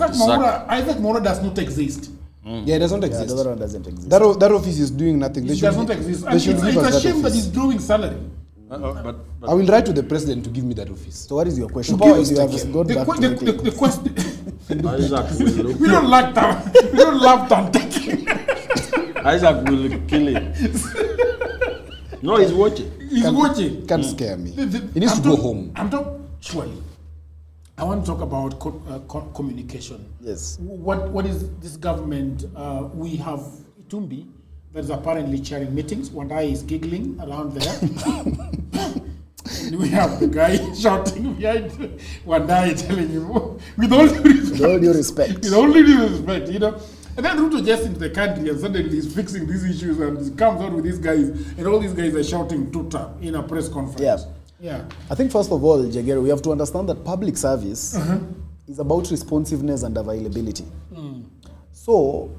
Isaac Mora does not exist. Yeah, it does not exist. The other one doesn't exist. That office is doing nothing. It does not exist. And it's a shame that he's drawing salary. But I will write to the president to give me that office. So what is your question? Power is You have taken. gone back to The question. Isaac will We don't like that. We don't love that. Isaac will kill him. No, he's watching. He's watching. Can't scare me. He needs to go home. Surely. I want to talk about communication. Yes. What is this government? We have Itumbi that is apparently chairing meetings. Wandai is giggling around there. And we have the guy shouting behind Wandai telling him, with all due respect. With all due respect. With all due respect, And then Ruto just into the country and suddenly he's fixing these issues and he comes out with these guys and all these guys are shouting tuta in a press conference. Yeah. I think first of all, Jagero, we have to understand that public service is about responsiveness and availability. So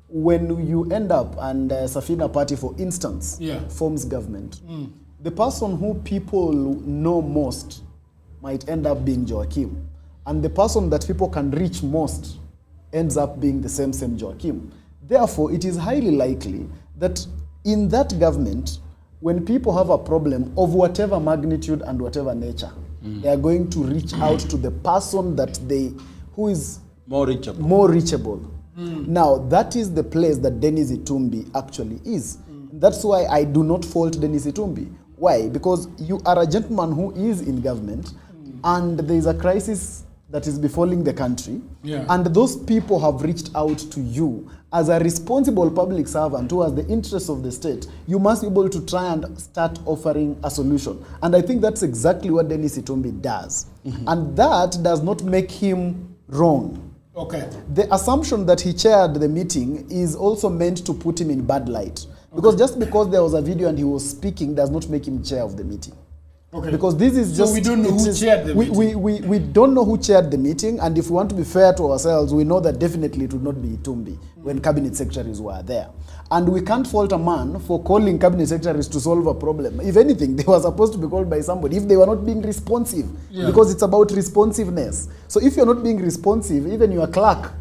when you end up and Safina Party, for instance, forms government, the person who people know most might end up being Joachim. And the person that people can reach most ends up being the same Joachim. Therefore, it is highly likely that in that government, when people have a problem of whatever magnitude and whatever nature, they are going to reach out to the person who is more reachable. Now, that is the place that Dennis Itumbi actually is. That's why I do not fault Dennis Itumbi. Why? Because you are a gentleman who is in government, and there is a crisis that is befalling the country, and those people have reached out to you as a responsible public servant who has the interests of the state. You must be able to try and start offering a solution. And I think that's exactly what Dennis Itumbi does. And that does not make him wrong. Okay. The assumption that he chaired the meeting is also meant to put him in bad light. Because just because there was a video and he was speaking does not make him chair of the meeting. Okay. Because this is just... So we don't know who chaired the meeting. We don't know who chaired the meeting, and if we want to be fair to ourselves, we know that definitely it would not be Itumbi when cabinet secretaries were there. And we can't fault a man for calling cabinet secretaries to solve a problem. If anything, they were supposed to be called by somebody if they were not being responsive, because it's about responsiveness. So if you're not being responsive, even your clerk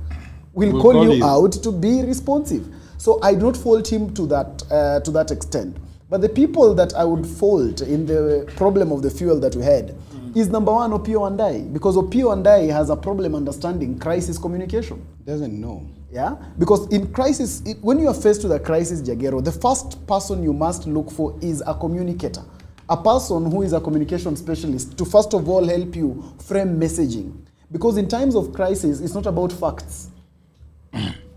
will call you out to be responsive. So I do not fault him to that extent. But the people that I would fault in the problem of the fuel that we had is number one, Opio Andai. Because Opio Andai has a problem understanding crisis communication. Doesn't know. Yeah? Because in crisis, when you are faced with a crisis, Jagero, the first person you must look for is a communicator. A person who is a communication specialist to first of all help you frame messaging. Because in times of crisis, it's not about facts.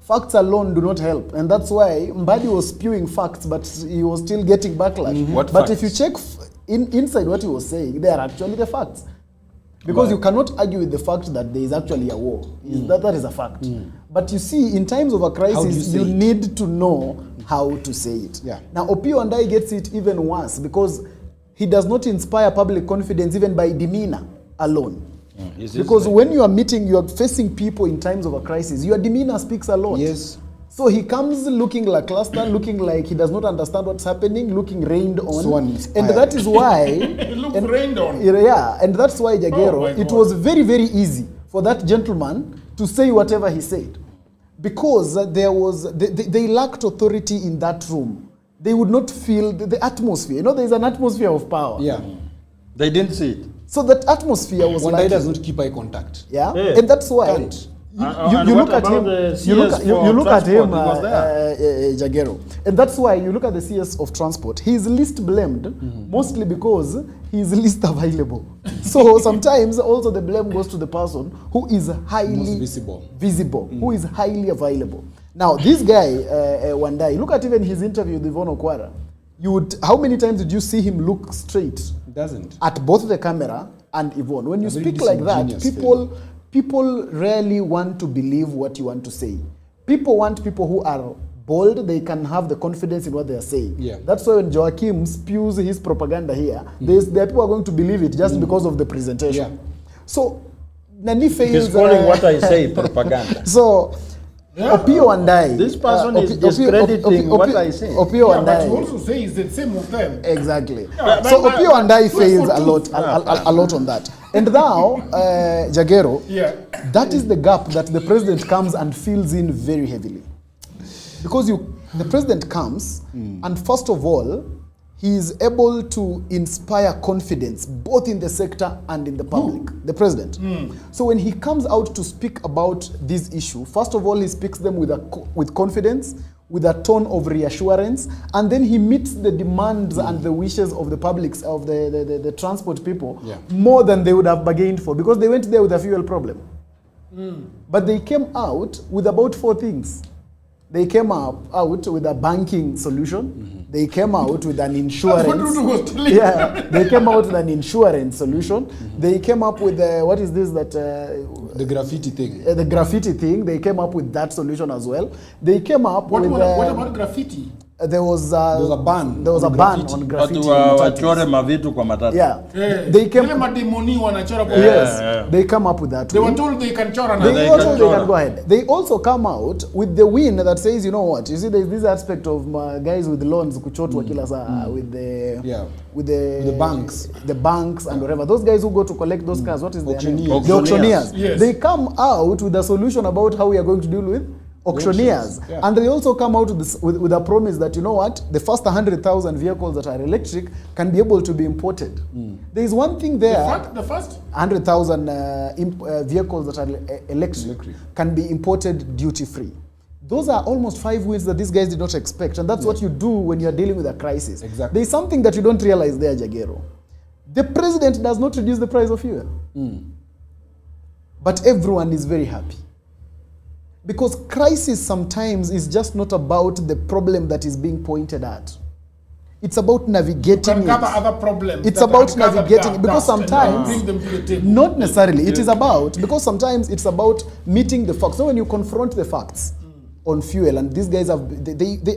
Facts alone do not help, and that's why Mbadi was spewing facts, but he was still getting backlash. But if you check inside what he was saying, they are actually the facts. Because you cannot argue with the fact that there is actually a war. That is a fact. But you see, in times of a crisis, you need to know how to say it. Now, Opio Andai gets it even worse because he does not inspire public confidence even by demeanor alone. Because when you are meeting, you are facing people in times of a crisis, your demeanor speaks a lot. Yes. So he comes looking lackluster, looking like he does not understand what's happening, looking rained on. So and that is why... It looks rained on. Yeah, and that's why, Jagero, it was very, very easy for that gentleman to say whatever he said. Because they lacked authority in that room. They would not feel the atmosphere. You know, there's an atmosphere of power. Yeah. They didn't see it. So that atmosphere was like... One does not keep eye contact. Yeah, and that's why... You look at him, Jagero, and that's why you look at the CS of transport. He's least blamed, mostly because he's least available. So sometimes also the blame goes to the person who is highly visible, who is highly available. Now this guy, Wandai, look at even his interview with Yvonne Okwara. How many times did you see him look straight? Doesn't. At both the camera and Yvonne. When you speak like that, people rarely want to believe what you want to say. People want people who are bold, they can have the confidence in what they are saying. Yeah. That's why when Joachim spews his propaganda here, there are people who are going to believe it just because of the presentation. Yeah. So, Nani fails... He's calling what I say propaganda. So, Opio Andai. This person is discrediting what I say. Opio Andai. But you also say it's the same with them. Exactly. So Opio Andai fails a lot on that. And now, Jagero, that is the gap that the president comes and fills in very heavily. Because the president comes, and first of all, he is able to inspire confidence both in the sector and in the public, the president. So when he comes out to speak about this issue, first of all, he speaks them with confidence, with a tone of reassurance, and then he meets the demands and the wishes of the public, of the transport people, more than they would have bargained for, because they went there with a fuel problem. But they came out with about 4 things. They came out with a banking solution. They came out with an insurance. That's what Ruto was telling Yeah, they came out with an insurance solution. They came up with what is this that The graffiti thing. the graffiti thing. They came up with that solution as well. They came up What with about graffiti? there was a ban. There was on a ban graffiti. on graffiti. Watu on wachore tattoos. mavitu kwa matatu. Yeah, Eh, they came. Ile mademoni wanachora kwa Yes, they come up with that. They were win. told they can chora na They also they can go ahead. They also come out with the win that says, you know what? You see, there's this aspect of guys with loans kuchotwa kila saa with the with the banks and whatever. Those guys who go to collect those cars, what is their name? Auctioneers. The auctioneers. Yes. They come out with a solution about how we are going to deal with auctioneers. Yeah. And they also come out with a promise that, you know what, the first 100,000 vehicles that are electric can be able to be imported. There is one thing there. the first 100,000 vehicles that are electric can be imported duty-free. Those are almost 5 wins that these guys did not expect. And that's what you do when you're dealing with a crisis. Exactly. There's something that you don't realize there, Jagero. The president does not reduce the price of fuel. But everyone is very happy. Because crisis sometimes is just not about the problem that is being pointed at. It's about navigating can cover it. other problems. It's that about are covered navigating down, because dust and sometimes bring them to the table. not necessarily. It is about because sometimes it's about meeting the facts. So when you confront the facts on fuel, and these guys have,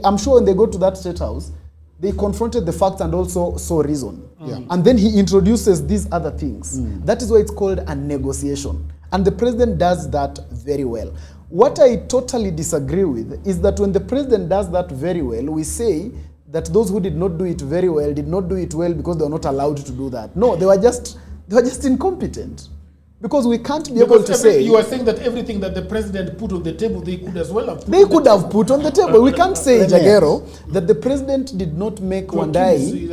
I'm sure when they go to that state house, they confronted the facts and also saw reason. And then he introduces these other things. That is why it's called a negotiation. And the president does that very well. What I totally disagree with is that when the president does that very well, we say that those who did not do it very well did not do it well because they were not allowed to do that. No, they were just incompetent. Because we can't be able to say... You are saying that everything that the president put on the table, they could as well have put They could have put on the table. We can't say, Jagero, that the president did not make Wandai,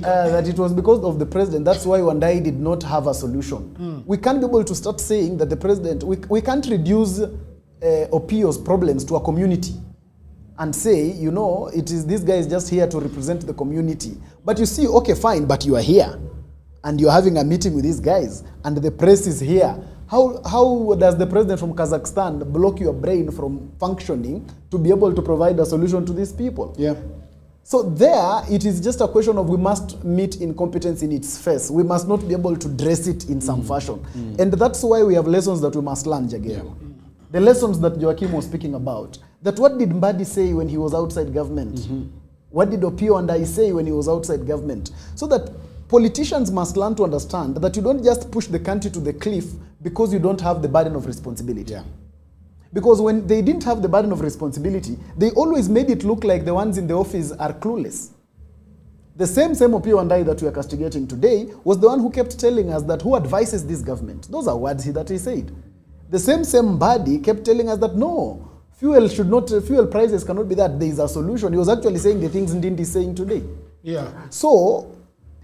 that it was because of the president. That's why Wandai did not have a solution. We can't be able to start saying that the president... We can't reduce Opio's problems to a community and say, you know, it is this guy is just here to represent the community. But you see, okay, fine, but you are here. And you're having a meeting with these guys, and the press is here. How does the president from Kazakhstan block your brain from functioning to be able to provide a solution to these people? Yeah. So there, it is just a question of we must meet incompetence in its face. We must not be able to dress it in some fashion. And that's why we have lessons that we must learn, Jagero. The lessons that Joachim was speaking about. That what did Mbadi say when he was outside government? What did Opio and I say when he was outside government? So that politicians must learn to understand that you don't just push the country to the cliff because you don't have the burden of responsibility. Yeah. Because when they didn't have the burden of responsibility, they always made it look like the ones in the office are clueless. The same Opio and I that we are castigating today was the one who kept telling us that who advises this government. Those are words that he said. The same body kept telling us that no, fuel prices cannot be that. There is a solution. He was actually saying the things Ndindi is saying today. Yeah. So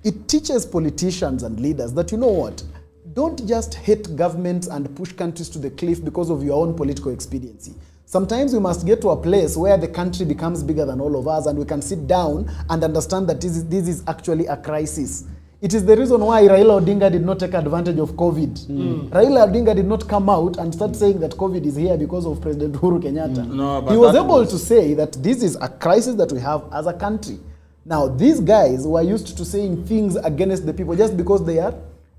it teaches politicians and leaders that, you know what, don't just hate governments and push countries to the cliff because of your own political expediency. Sometimes we must get to a place where the country becomes bigger than all of us and we can sit down and understand that this is actually a crisis. It is the reason why Raila Odinga did not take advantage of COVID. Raila Odinga did not come out and start saying that COVID is here because of President Uhuru Kenyatta. No, but he was able to say that this is a crisis that we have as a country. Now, these guys were used to saying things against the people just because they are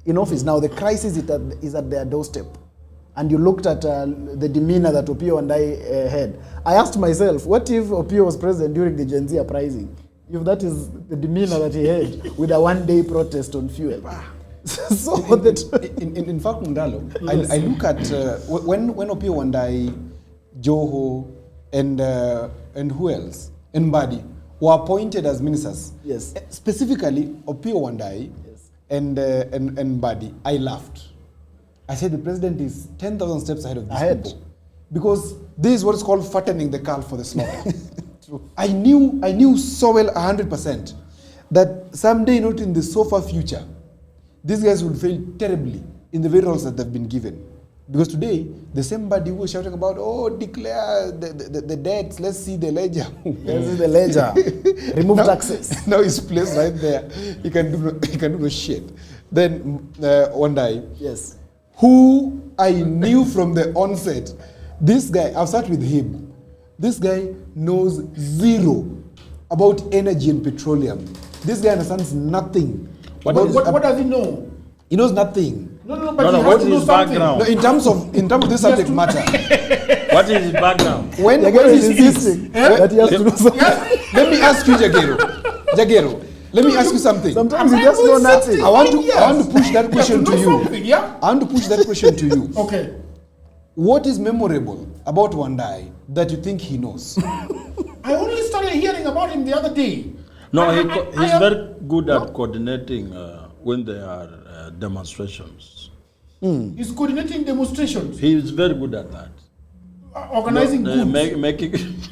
in office. Now, the crisis is at their doorstep. And you looked at the demeanor that Opio and I had. I asked myself, what if Opio was president during the Gen Z uprising? If that is the demeanor that he had with a one-day protest on fuel. So in fact, Mundalo, I look at when Opio Wandai, Joho, and who else, and Mbadi were appointed as ministers. Yes. Specifically, Opio Wandai and Mbadi, I laughed. I said the president is 10,000 steps ahead of these people. Because this is what is called fattening the calf for the slaughter. I knew so well 100% that someday, not in the so far future, these guys will fail terribly in the very roles that they've been given. Because today, the same body who was shouting about, oh, declare the debts, let's see the ledger. Let's see the ledger. Remove taxes. Now he's placed right there. He can do no shit. Then one day, yes, who I knew from the onset, this guy, I've sat with him. This guy knows zero about energy and petroleum. This guy understands nothing. What does he know? He knows nothing. No, but he has to know something. No, in terms of this subject matter. What is his background? When is insisting that he has to know something. Let me ask you, Jagero, let me ask you something. Sometimes he just know nothing. I want to push that question to you. Yeah? I want to push that question to you. Okay. What is memorable about Wandai that you think he knows? I only started hearing about him the other day. No, he's very good at coordinating when there are demonstrations. He's coordinating demonstrations. He is very good at that. Organizing goods.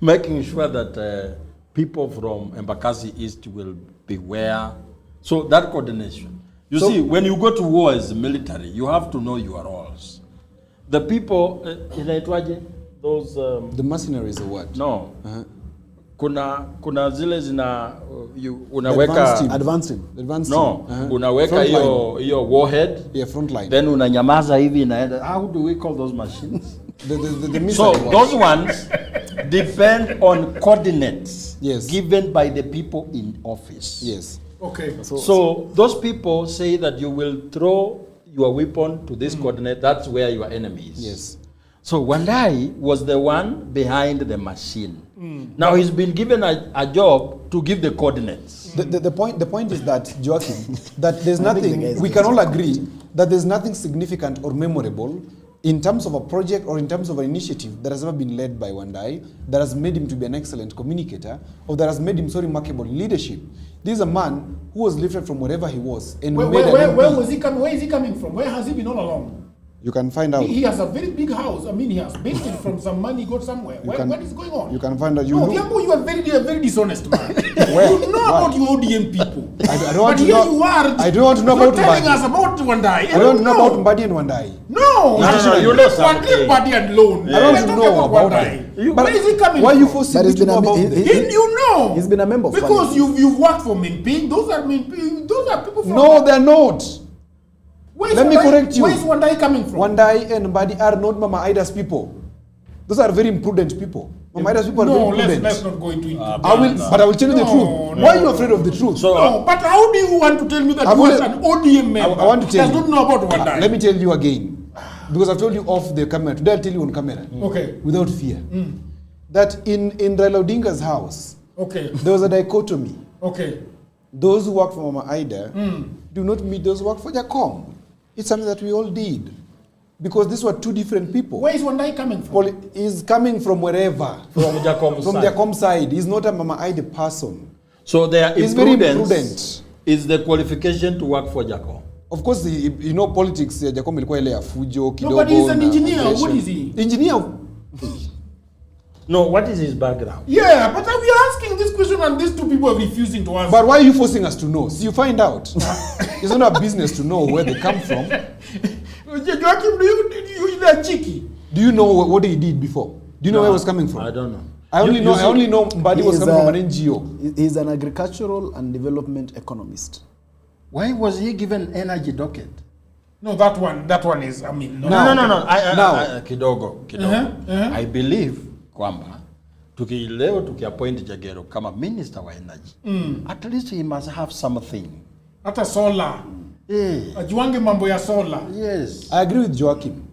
Making sure that people from Embakasi East will beware. So that coordination. You see, when you go to war as a military, you have to know your roles. The people, those... the mercenaries or what? No. Kuna zile zina unaweka advanced team. No, unaweka hiyo warhead. Yeah, front line. Then unanyamaza hivi inaenda. How do we call those machines? the so those ones depend on coordinates given by the people in office. Yes. Okay. So those people say that you will throw your weapon to this coordinate. That's where your enemy is. Yes. So Wandai was the one behind the machine. Now he's been given a job to give the coordinates. The point is that, Joachim, that there's nothing, we can all agree that there's nothing significant or memorable in terms of a project or in terms of an initiative that has ever been led by Wandai that has made him to be an excellent communicator or that has made him so remarkable in leadership. This is a man who was lifted from wherever he was and where is he coming from? Where has he been all along? You can find out. He has a very big house. I mean, he has based it from some money he got somewhere. What is going on? You can find out. You are very dishonest man. You know about your ODM people. I don't want to know. You are. I don't want to know about telling us about Wandai. I don't know about Mbadi and Wandai. No. You know something. Mbadi and loan. I don't know about Wandai. Where is he coming from? Why are you forcing me to know about him? You know. He's been a member of because you've worked for Minping. Those are people from. No, they're not. Let me correct you. Where is Wandai coming from? Wandai and Mbadi are not Mama Ida's people. Those are very imprudent people. Mama Ida's people are very imprudent. Let's not go into it. I will tell you the truth. Why are you afraid of the truth? So, but how do you want to tell me that you are an ODM member? I want to tell you. Does not know about Wandai. Let me tell you again. Because I've told you off the camera. Today I'll tell you on camera. Okay. Without fear. That in Raila Odinga's house, there was a dichotomy. Okay. Those who work for Mama Ida do not meet those who work for Jacom. It's something that we all did. Because these were two different people. Where is Wandai coming from? He's coming from wherever. From Jacom side. He's not a Mama Ida person. So their He's very imprudent. Is the qualification to work for Jacom? Of course, you know politics. Jacom ilikuwa ile ya fujo kidogo. No, but he's an engineer. What is he? Engineer. No, what is his background? Yeah, but we are asking this question and these two people are refusing to answer. But why are you forcing us to know? So you find out. It's not our business to know where they come from. Joachim, you're cheeky. Do you know what he did before? Do you know where he was coming from? I don't know. I only know Mbadi was coming from an NGO. He's an agricultural and development economist. Why was he given energy docket? No, that one is, I mean... No. Kidogo. I believe kwamba tukiappoint Jagero kama minister wa energy, at least he must have something. Hata solar. Ajuange mambo ya solar. Yes. I agree with Joachim.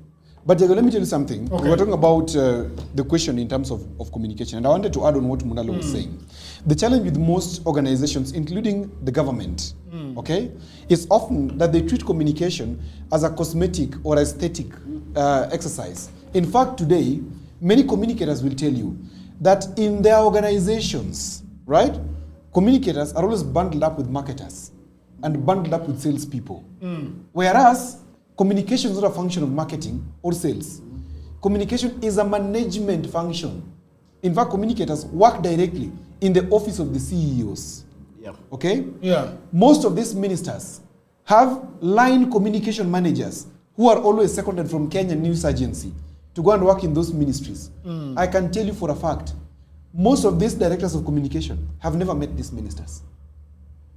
But Jagero, let me tell you something. Okay. We were talking about the question in terms of communication, and I wanted to add on what Mundalo was saying. The challenge with most organizations, including the government, okay, is often that they treat communication as a cosmetic or aesthetic exercise. In fact, today, many communicators will tell you that in their organizations, right, communicators are always bundled up with marketers and bundled up with salespeople. Whereas communication is not a function of marketing or sales. Communication is a management function. In fact, communicators work directly in the office of the CEOs. Yeah. Okay? Yeah. Most of these ministers have line communication managers who are always seconded from Kenya News Agency to go and work in those ministries. I can tell you for a fact, most of these directors of communication have never met these ministers.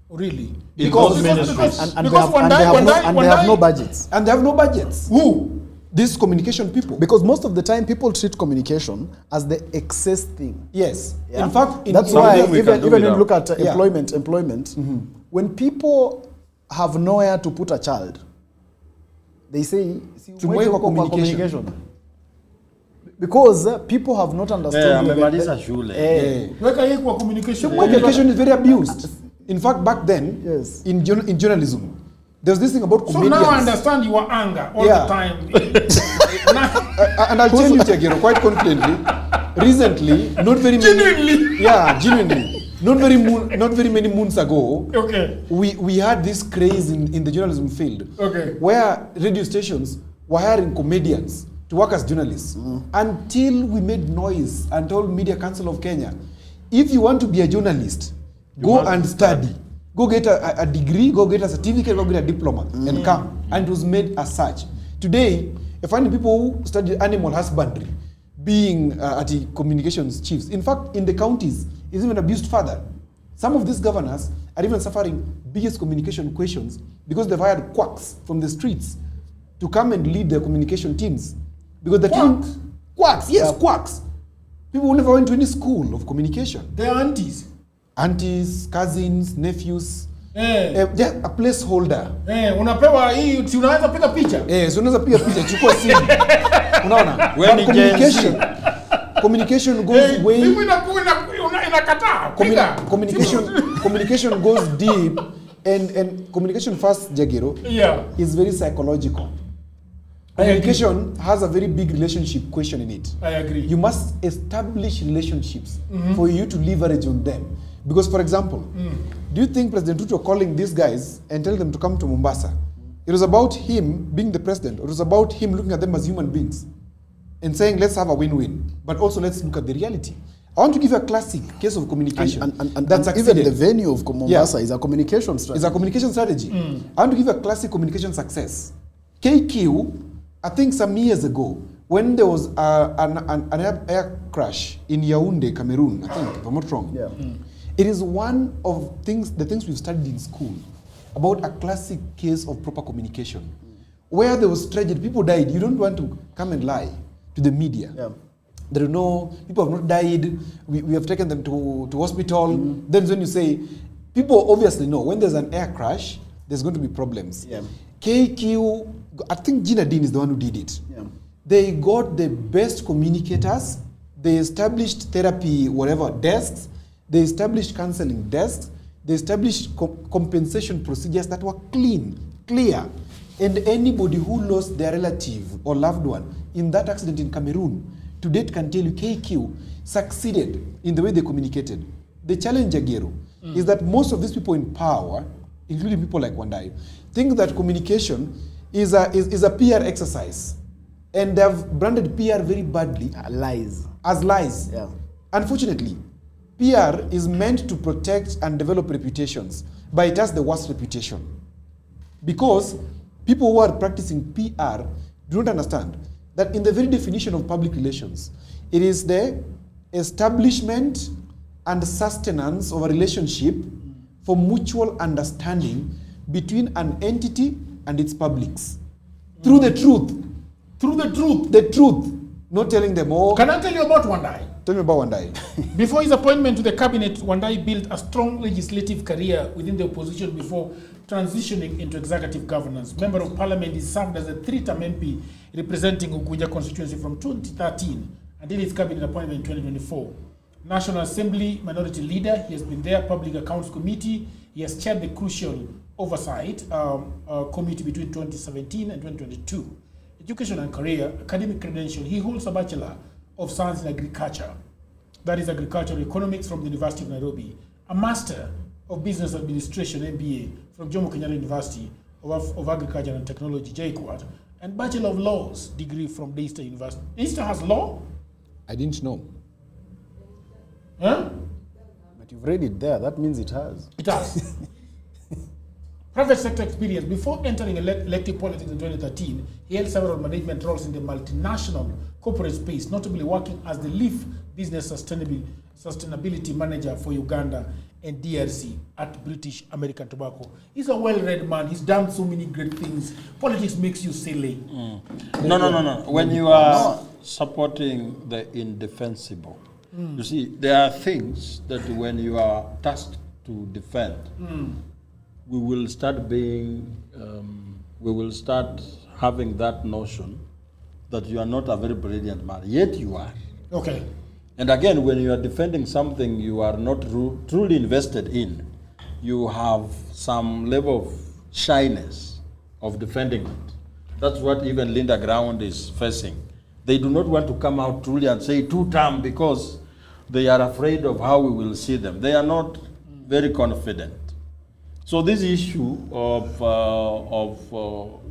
Really? And they have no budgets. And they have no budgets. Who? these communication people. Because most of the time people treat communication as the excess thing. Yes. Yeah? In fact, that's why we even can when do you it look at Yeah. employment, when people have nowhere to put a child, they say, Tumweke kwa communication. Because people have not understood. amemaliza shule. Weka hii kwa communication. Communication is very abused. In fact, back then, Yes. in journalism, there was this thing about So comedians. now I understand your anger all Yeah. the time. And I'll tell you, Tegero, quite confidently, recently, not very many... Genuinely? Yeah, genuinely. Not very many moons ago, Okay. we had this craze in the journalism field, Okay. where radio stations were hiring comedians to work as journalists until we made noise and told Media Council of Kenya, if you want to be a journalist, go and study. Go get a degree, go get a certificate, go get a diploma, and come. And it was made as such. Today, I find people who study animal husbandry being at the communications chiefs. In fact, in the counties, it's even abused further. Some of these governors are even suffering biggest communication questions because they've hired quacks from the streets to come and lead their communication teams. Because the quacks, yes, quacks. People who never went to any school of communication. They're aunties. Aunties, cousins, nephews. Eh. They're a placeholder. Unapewa hii, si unaweza piga picha? So unaweza piga picha, chukua simu. Unaona? When But communication goes way... Simu inakataa. Piga. Communication goes deep and communication first, Jagiro, Yeah. is very psychological. Communication has a very big relationship question in it. I agree. You must establish relationships for you to leverage on them. Because, for example, do you think President Ruto calling these guys and telling them to come to Mombasa, it was about him being the president, or it was about him looking at them as human beings and saying, let's have a win-win, but also let's look at the reality. I want to give you a classic case of communication. And even the venue of Mombasa is a communication strategy. It's a communication strategy. I want to give you a classic communication success. KQ, I think some years ago, when there was an air crash in Yaoundé, Cameroon, I think, if I'm not wrong. Yeah. It is one of the things we've studied in school about a classic case of proper communication. Where there was tragedy, people died. You don't want to come and lie to the media. Yeah. There are no, people have not died, we have taken them to hospital. Then when you say, people obviously know when there's an air crash, there's going to be problems. Yeah. KQ, I think Gina Dean is the one who did it. Yeah. They got the best communicators, they established therapy, whatever, desks, they established counseling desks, they established compensation procedures that were clear. And anybody who lost their relative or loved one in that accident in Cameroon, to date can tell you KQ succeeded in the way they communicated. The challenge, Agero, is that most of these people in power, including people like Wandai, think that communication is a PR exercise. And they've branded PR very badly. Lies. As lies. Yeah. Unfortunately, PR is meant to protect and develop reputations, but it has the worst reputation. Because people who are practicing PR do not understand that in the very definition of public relations, it is the establishment and sustenance of a relationship for mutual understanding between an entity and its publics. Through the truth. Through the truth. The truth. Not telling them, oh... Can I tell you about Wandai? Tell me about Wandai. Before his appointment to the cabinet, Wandai built a strong legislative career within the opposition before transitioning into executive governance. Member of Parliament, he served as a 3-term MP representing Ugunja constituency from 2013 until his cabinet appointment in 2024. National Assembly Minority Leader, he has been there. Public Accounts Committee, he has chaired the crucial oversight committee between 2017 and 2022. Education and career, academic credential, he holds a Bachelor of Science in Agriculture, that is Agricultural Economics from the University of Nairobi, a Master of Business Administration, MBA, from Jomo Kenyatta University of Agriculture and Technology, JKUAT, and Bachelor of Laws degree from Daystar University. Daystar has law? I didn't know. Huh? But you've read it there, that means it has. It has. Private sector experience. Before entering elective politics in 2013, he held several management roles in the multinational corporate space, notably working as the Leaf Business Sustainability Manager for Uganda and DRC at British American Tobacco. He's a well-read man. He's done so many great things. Politics makes you silly. No. When you are supporting the indefensible, you see, there are things that when you are tasked to defend, we will start having that notion that you are not a very brilliant man, yet you are. Okay. And again, when you are defending something you are not truly invested in, you have some level of shyness of defending it. That's what even Linda Ground is facing. They do not want to come out truly and say two-term because they are afraid of how we will see them. They are not very confident. So this issue of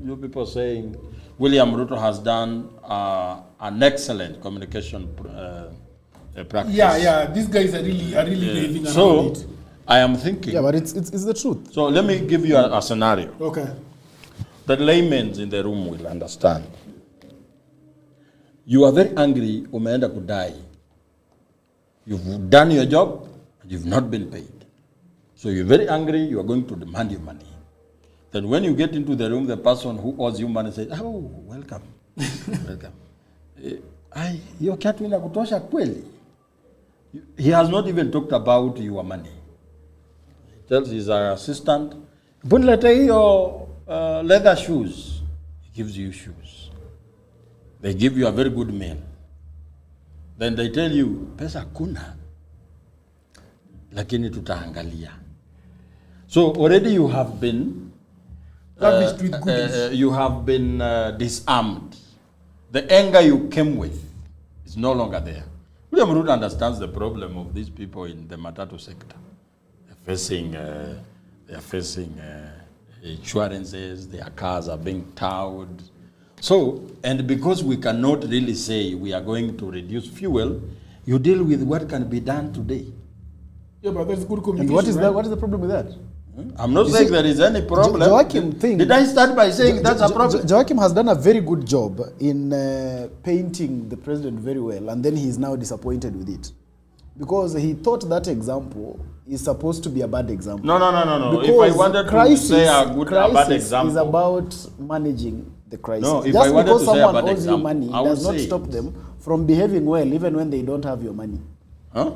you people saying William Ruto has done an excellent communication practice. Yeah. These guys are really raving around so it. I am thinking. Yeah, but it's the truth. So let me give you a scenario. Okay. That laymen in the room will understand. You are very angry, umeenda kudai. You've done your job, and you've not been paid. So you're very angry, you are going to demand your money. Then when you get into the room, the person who owes you money says, oh, welcome, welcome. Hiyo kiatu inakutosha kweli? He has not even talked about your money. He tells his assistant, bunilete hiyo leather shoes. He gives you shoes. They give you a very good meal. Then they tell you, pesa kuna, lakini tutaangalia. So already you have been Lavished with goodies. you have been disarmed. The anger you came with is no longer there. William Ruto understands the problem of these people in the matatu sector. They're facing insurances, their cars are being towed. So, and because we cannot really say we are going to reduce fuel, you deal with what can be done today. Yeah, but that's good communication. And what is right? that? What is the problem with that? I'm not saying there is any problem. Did I start by saying that's a problem? Joachim has done a very good job in painting the president very well, and then he is now disappointed with it. Because he thought that example is supposed to be a bad example. No. Because if I wanted to say a bad example, is about managing the crisis. No, if Just I wanted because to say a someone bad owes you example, money I would does not say stop them from behaving well even when they don't have your money. Huh?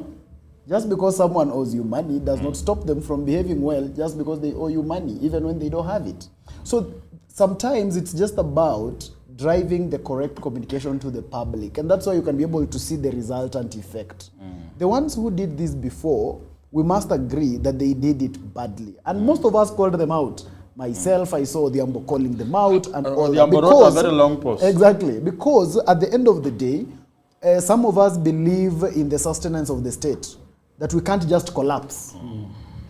Just because someone owes you money does not stop them from behaving well just because they owe you money, even when they don't have it. So sometimes it's just about driving the correct communication to the public. And that's why you can be able to see the resultant effect. The ones who did this before, we must agree that they did it badly. And most of us called them out. Myself, I saw Odhiambo calling them out. And all that. Odhiambo wrote a very long post. Exactly. Because at the end of the day, some of us believe in the sustenance of the state. That we can't just collapse.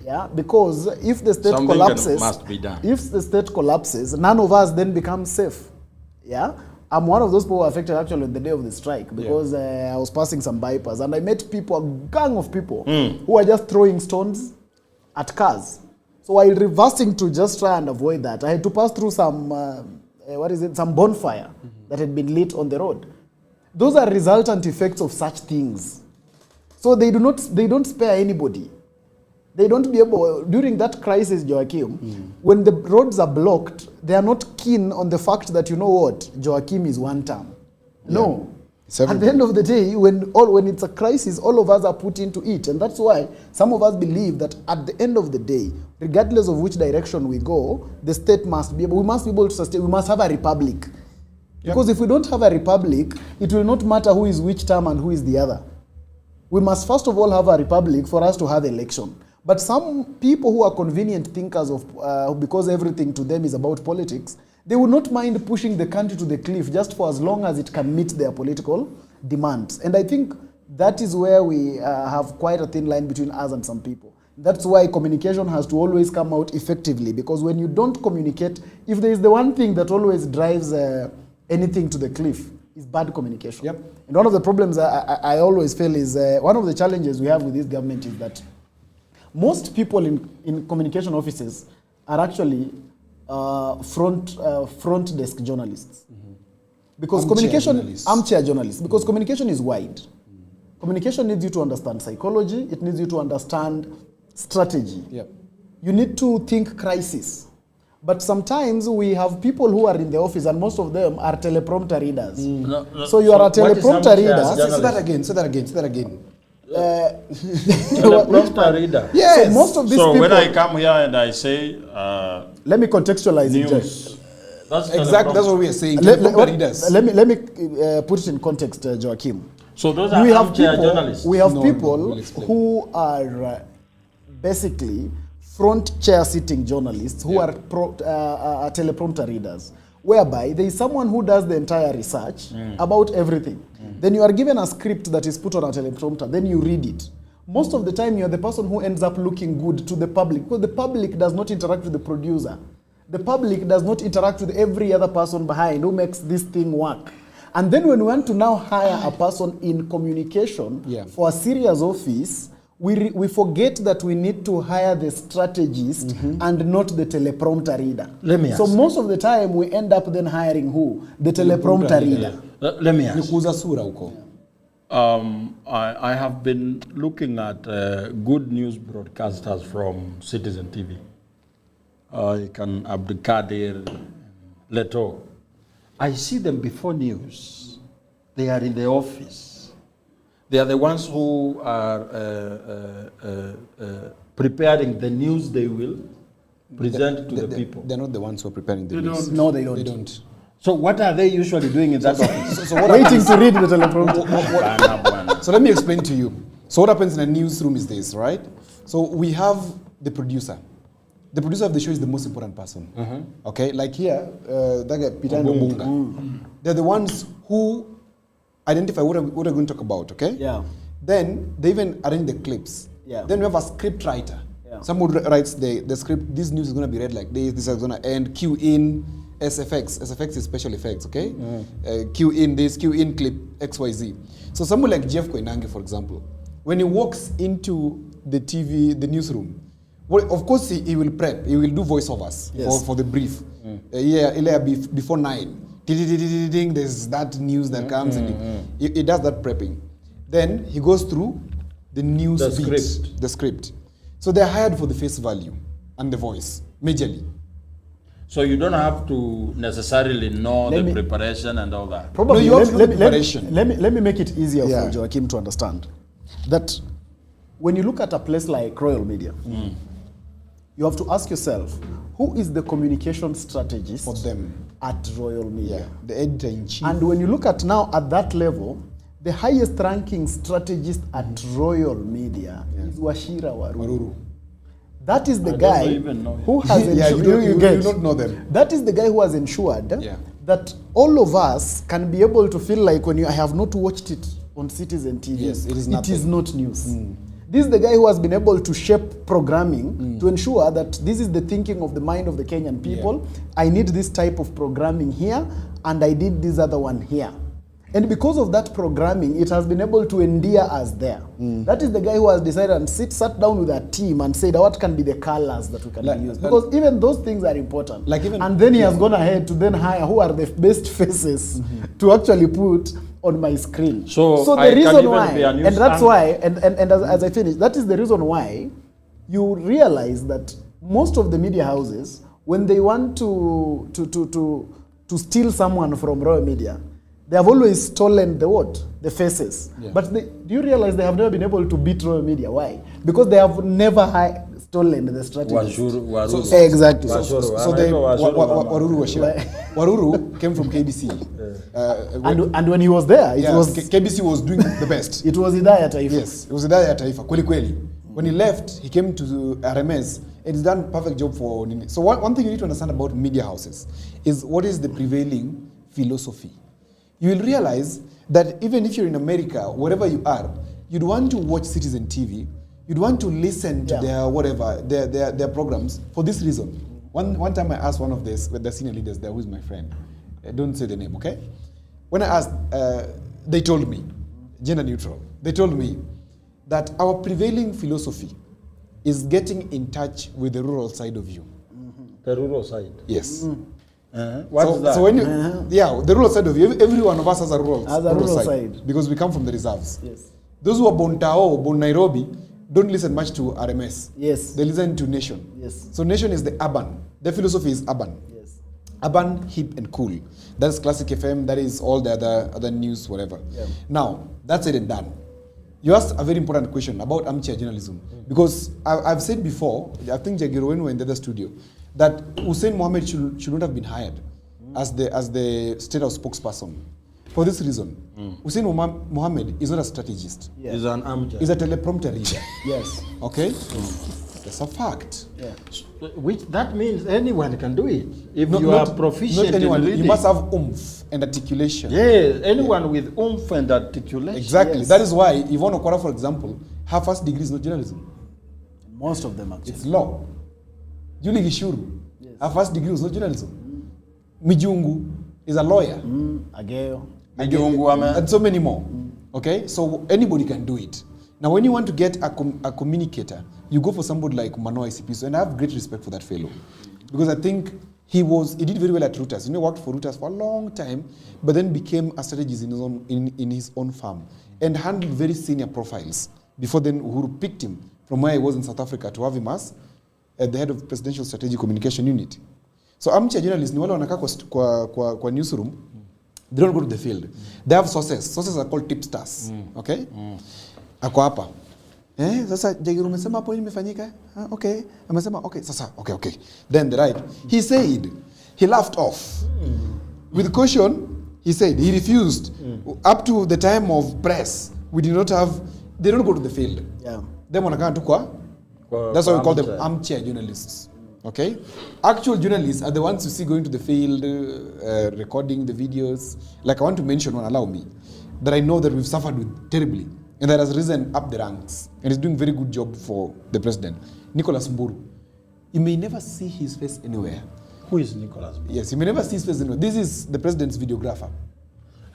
Yeah, because if the state collapses, must be done. If the state collapses, none of us then become safe. Yeah, I'm one of those people affected actually on the day of the strike because I was passing some bypass and I met people, a gang of people who were just throwing stones at cars. So while reversing to just try and avoid that, I had to pass through some some bonfire that had been lit on the road. Those are resultant effects of such things. So they don't spare anybody. They don't be able, during that crisis, Joachim, when the roads are blocked, they are not keen on the fact that, you know what, Joachim is one term. Yeah. No. At the end of the day, when it's a crisis, all of us are put into it. And that's why some of us believe that at the end of the day, regardless of which direction we go, the state must be able, we must be able to sustain, we must have a republic. Because if we don't have a republic, it will not matter who is which term and who is the other. We must first of all have a republic for us to have election. But some people who are convenient thinkers of, because everything to them is about politics, they would not mind pushing the country to the cliff just for as long as it can meet their political demands. And I think that is where we have quite a thin line between us and some people. That's why communication has to always come out effectively, because when you don't communicate, if there is the one thing that always drives anything to the cliff, is bad communication. Yep. And one of the problems I always feel is, one of the challenges we have with this government is that most people in communication offices are actually front desk journalists. Because armchair journalists, because communication is wide. Communication needs you to understand psychology, it needs you to understand strategy. Yep. You need to think crisis. But sometimes we have people who are in the office and most of them are teleprompter readers. So you are a teleprompter reader. Say that again. Teleprompter reader. Yes. So most of these people. So when I come here and I say let me contextualize news. That's exactly that's what we are saying. Let me put it in context, Joachim. So those are armchair journalists. We have people who are basically front chair sitting journalists who are teleprompter readers, whereby there is someone who does the entire research about everything. Then you are given a script that is put on a teleprompter, then you read it. Most of the time you are the person who ends up looking good to the public, because the public does not interact with the producer. The public does not interact with every other person behind who makes this thing work. And then when we want to now hire a person in communication for a serious office, we forget that we need to hire the strategist and not the teleprompter reader. Let me ask. So most of the time we end up then hiring who? The teleprompter reader. Let me ask. I have been looking at good news broadcasters from Citizen TV. I can Abdulkadir, Leto. I see them before news. They are in the office. They are the ones who are preparing the news they will present to the people. They're not the ones who are preparing the news. No, they don't. They don't. So what are they usually doing in that office? So what waiting to read the teleprompter. So let me explain to you. So what happens in a newsroom is this, right? So we have the producer. The producer of the show is the most important person. Okay, like here, that guy Peter and Obunga. They're the ones who identify what we're going to talk about, okay? Yeah. Then they even arrange the clips. Yeah. Then we have a script writer. Yeah. Someone writes the script, this news is going to be read like this is going to end, cue in SFX. SFX is special effects, okay? Cue in this, cue in clip XYZ. So someone like Jeff Koinange, for example, when he walks into the TV, the newsroom, well, of course he will prep, he will do voiceovers for the brief. Before 9. There's that news that comes and he does that prepping. Then he goes through the news the script. So they're hired for the face value and the voice, majorly. So you don't have to necessarily know the preparation and all that. Probably. No, you have to know the preparation. Let me make it easier for Joachim to understand that when you look at a place like Royal Media, you have to ask yourself, who is the communication strategist for them at Royal Media? Yeah, the editor-in-chief. And when you look at now at that level, the highest ranking strategist at Royal Media is Wachira Waruru. That is the guy who has ensured, you don't know them. That is the guy who has ensured that all of us can be able to feel like when I have not watched it on Citizen TV, yes, it is not news. This is the guy who has been able to shape programming to ensure that this is the thinking of the mind of the Kenyan people. I need this type of programming here, and I did this other one here. And because of that programming, it has been able to endear us there. That is the guy who has decided and sat down with a team and said, what can be the colors that we can use? Because even those things are important. And then he has gone ahead to then hire who are the best faces to actually put on my screen. So the reason why, and that's why, and as I finish, that is the reason why you realize that most of the media houses, when they want to steal someone from Royal Media, they have always stolen the what? The faces. But do you realize they have never been able to beat Royal Media? Why? Because they have never stolen the strategy. Exactly. Waruru came from KBC. And when he was there, it was KBC was doing the best. It was Idaya Taifa. Yes, it was Idaya Taifa. Kweli. When he left, he came to RMS and he's done a perfect job for Nini. So one thing you need to understand about media houses is what is the prevailing philosophy. You will realize that even if you're in America, wherever you are, you'd want to watch Citizen TV, you'd want to listen to their programs for this reason. One time I asked one of the senior leaders there, who is my friend, don't say the name, okay? When I asked, they told me, gender neutral, they told me that our prevailing philosophy is getting in touch with the rural side of you. The rural side? Yes. What's that? So when you, the rural side of you, every one of us has a rural side. Because we come from the reserves. Yes. Those who are born Tao or born Nairobi, don't listen much to RMS. Yes. They listen to Nation. Yes. So Nation is the urban. The philosophy is urban. Yes. Urban, hip, and cool. That's Classic FM. That is all the other news, whatever. Yeah. Now, that's said and done. You asked a very important question about armchair journalism. Because I've said before, I think Jagiro when we were in the other studio, that Hussein Mohammed should not have been hired as the State House spokesperson. For this reason, Hussein Mohammed is not a strategist. Yeah. He's an armchair. He's a teleprompter reader. Yes. Okay? That's a fact. Yeah. Which that means anyone can do it. If No, you not- are proficient not anyone. in reading. You must have oomph and articulation. Yeah, anyone with oomph and articulation. Exactly. Yes. That is why Yvonne Okwara, for example, her first degree is not journalism. Most of them actually. It's law. Julie Gishuru, her first degree was not journalism. Mijungu is a lawyer. Ageo. And so many more. Okay? So anybody can do it. Now, when you want to get a communicator, you go for somebody like Manoa ICP. And I have great respect for that fellow. Because I think he did very well at Reuters. Worked for Reuters for a long time, but then became a strategist in his own firm and handled very senior profiles. Before then, Uhuru picked him from where he was in South Africa to have him as at the head of Presidential Strategic Communication Unit. So armchair journalists, ni wale wanakaa kwa newsroom, they don't go to the field. They have sources. Sources are called tipsters. Okay? Ako hapa. Sasa Jagiru umesema hapo nini imefanyika? Okay. Amesema okay. Sasa okay. Then the right. He said, he laughed off. With caution, he said he refused. Up to the time of press, they don't go to the field. Yeah. Them wanakaa tu kwa. That's why we call them armchair journalists. Okay? Actual journalists are the ones you see going to the field, recording the videos. Like I want to mention one, allow me, that I know that we've suffered with terribly, and that has risen up the ranks, and is doing very good job for the president. Nicholas Mburu. You may never see his face anywhere. Who is Nicholas Mburu? Yes, you may never see his face anywhere. This is the president's videographer.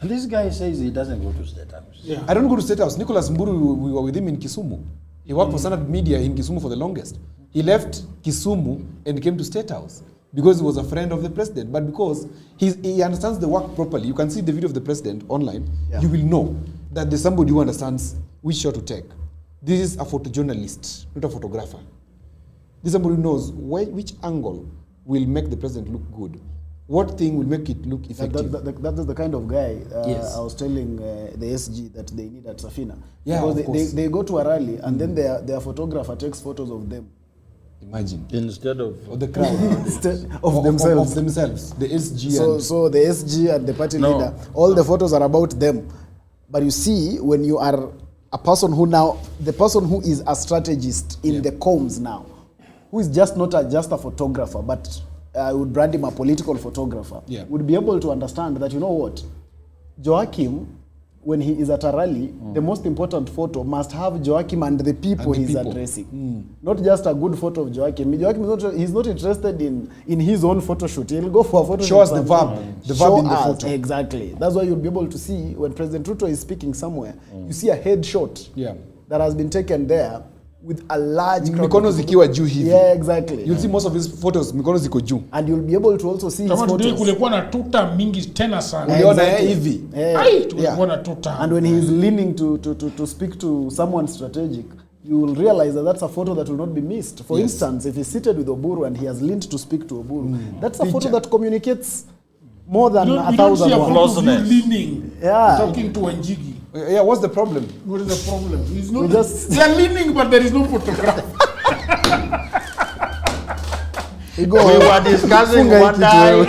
And this guy says he doesn't go to State House. Yeah. I don't go to State House. Nicholas Mburu, we were with him in Kisumu. He worked for Standard Media in Kisumu for the longest. He left Kisumu and came to State House because he was a friend of the president. But because he understands the work properly, you can see the video of the president online, you will know that there's somebody who understands which shot to take. This is a photojournalist, not a photographer. This is somebody who knows which angle will make the president look good. What thing will make it look effective? That is the kind of guy yes. I was telling the SG that they need at Safina. Yeah, because they go to a rally and then their photographer takes photos of them. Imagine. Instead of the crowd. of themselves. Of themselves. The SG. So the SG and the party leader, all the photos are about them. But you see, when you are a person the person who is a strategist in the comms now, who is just not just a photographer, but I would brand him a political photographer, would be able to understand that, you know what, Joachim, when he is at a rally, the most important photo must have Joachim and the people he's addressing. Not just a good photo of Joachim. Joachim he's not interested in his own photo shoot. He'll go for a photo shoot. Show us the verb in the photo. Exactly. That's why you'll be able to see when President Ruto is speaking somewhere, you see a headshot that has been taken there with a large crowd. Mikono zikiwa juu hivi. Yeah, exactly. You'll see most of his photos, mikono ziko juu. And you'll be able to also see his photos. Kulikuwa na tuta mingi tena sana. Uliona hivi. Tulikuwa na tuta. And when he is leaning to speak to someone strategic, you will realize that that's a photo that will not be missed. For instance, if he's seated with Oburu and he has leaned to speak to Oburu, that's a photo that communicates more than 1,000 words. Leaning, talking to Wanjigi. Yeah, what's the problem? What is the problem? He's not, they are leaning, but there is no photograph. We were discussing one day.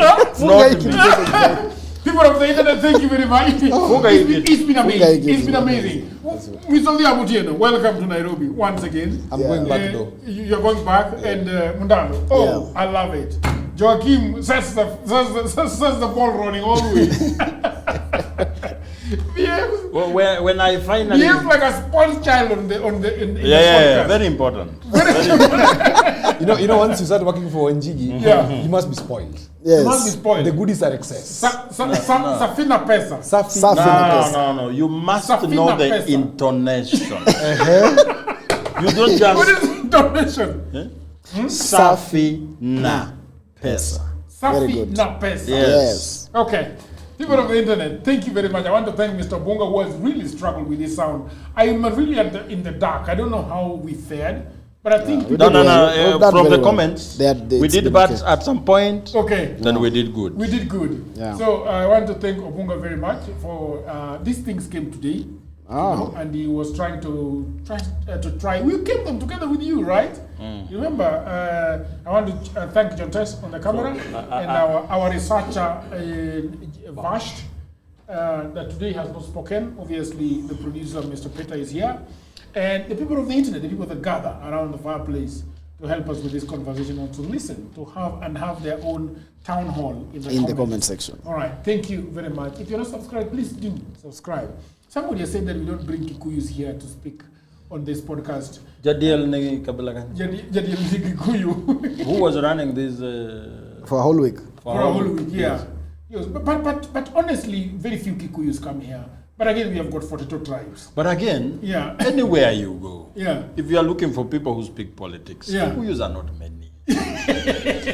People of the internet, thank you very much. It's been amazing. It's been amazing. Mr. Liabutieno, welcome to Nairobi once again. I'm going back though. You're going back, and Mundalo. I love it. Joachim sets the ball rolling all the way. Well, when I finally behave like a spoiled child in the podcast. Very important. you know once you start working for Wanjigi, you must be spoiled. Yes. You must be spoiled. The goodies are excess. Safina pesa. No. You must know the pesa. intonation. You don't just. What is intonation? Safina pesa. Safina pesa. Yes. Okay. People of the internet, thank you very much. I want to thank Mr. Bonga, who has really struggled with this sound. I am really in the dark. I don't know how we fared, but I think... From the comments, we did bad at some point, then we did good. We did good. Yeah. So I want to thank Obunga very much for these things came today. You know, and he was trying to try. We kept them together with you, right? You remember? I want to thank John Tess on the camera and our researcher Vash that today has not spoken. Obviously, the producer, Mr. Peter, is here, and the people of the internet, the people that gather around the fireplace to help us with this conversation and to listen, to have their own town hall in the comment section. All right, thank you very much. If you're not subscribed, please do subscribe. Somebody has said that we don't bring Kikuyus here to speak on this podcast. Jadiel Kikuyu. Who was running this? For a whole week. For a whole week, yeah. Yes, but honestly, very few Kikuyus come here. But again, we have got 42 tribes. But again, anywhere you go, if you are looking for people who speak politics, Kikuyus are not many.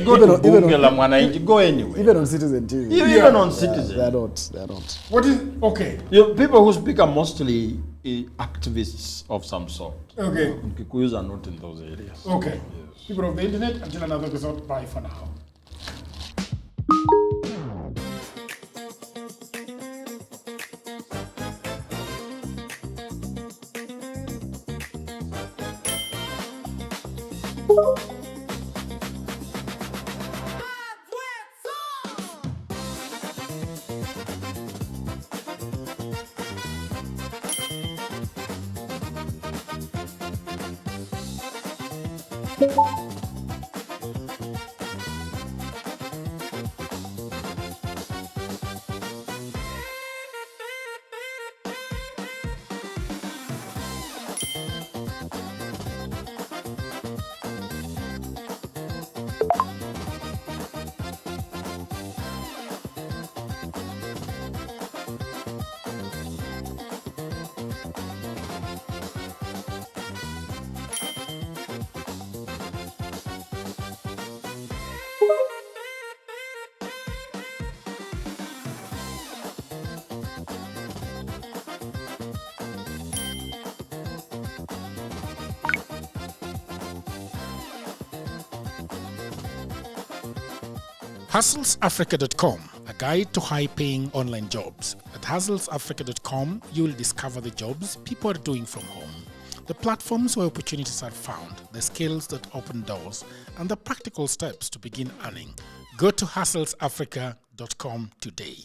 Go to Bunge, go anywhere. Even on Citizen TV. Even on Citizen. They're not. What is, okay. People who speak are mostly activists of some sort. Okay. Kikuyus are not in those areas. Okay. Yes. People of the internet, until another episode, bye for now. HustlesAfrica.com, a guide to high-paying online jobs. At HustlesAfrica.com, you'll discover the jobs people are doing from home, the platforms where opportunities are found, the skills that open doors, and the practical steps to begin earning. Go to HustlesAfrica.com today.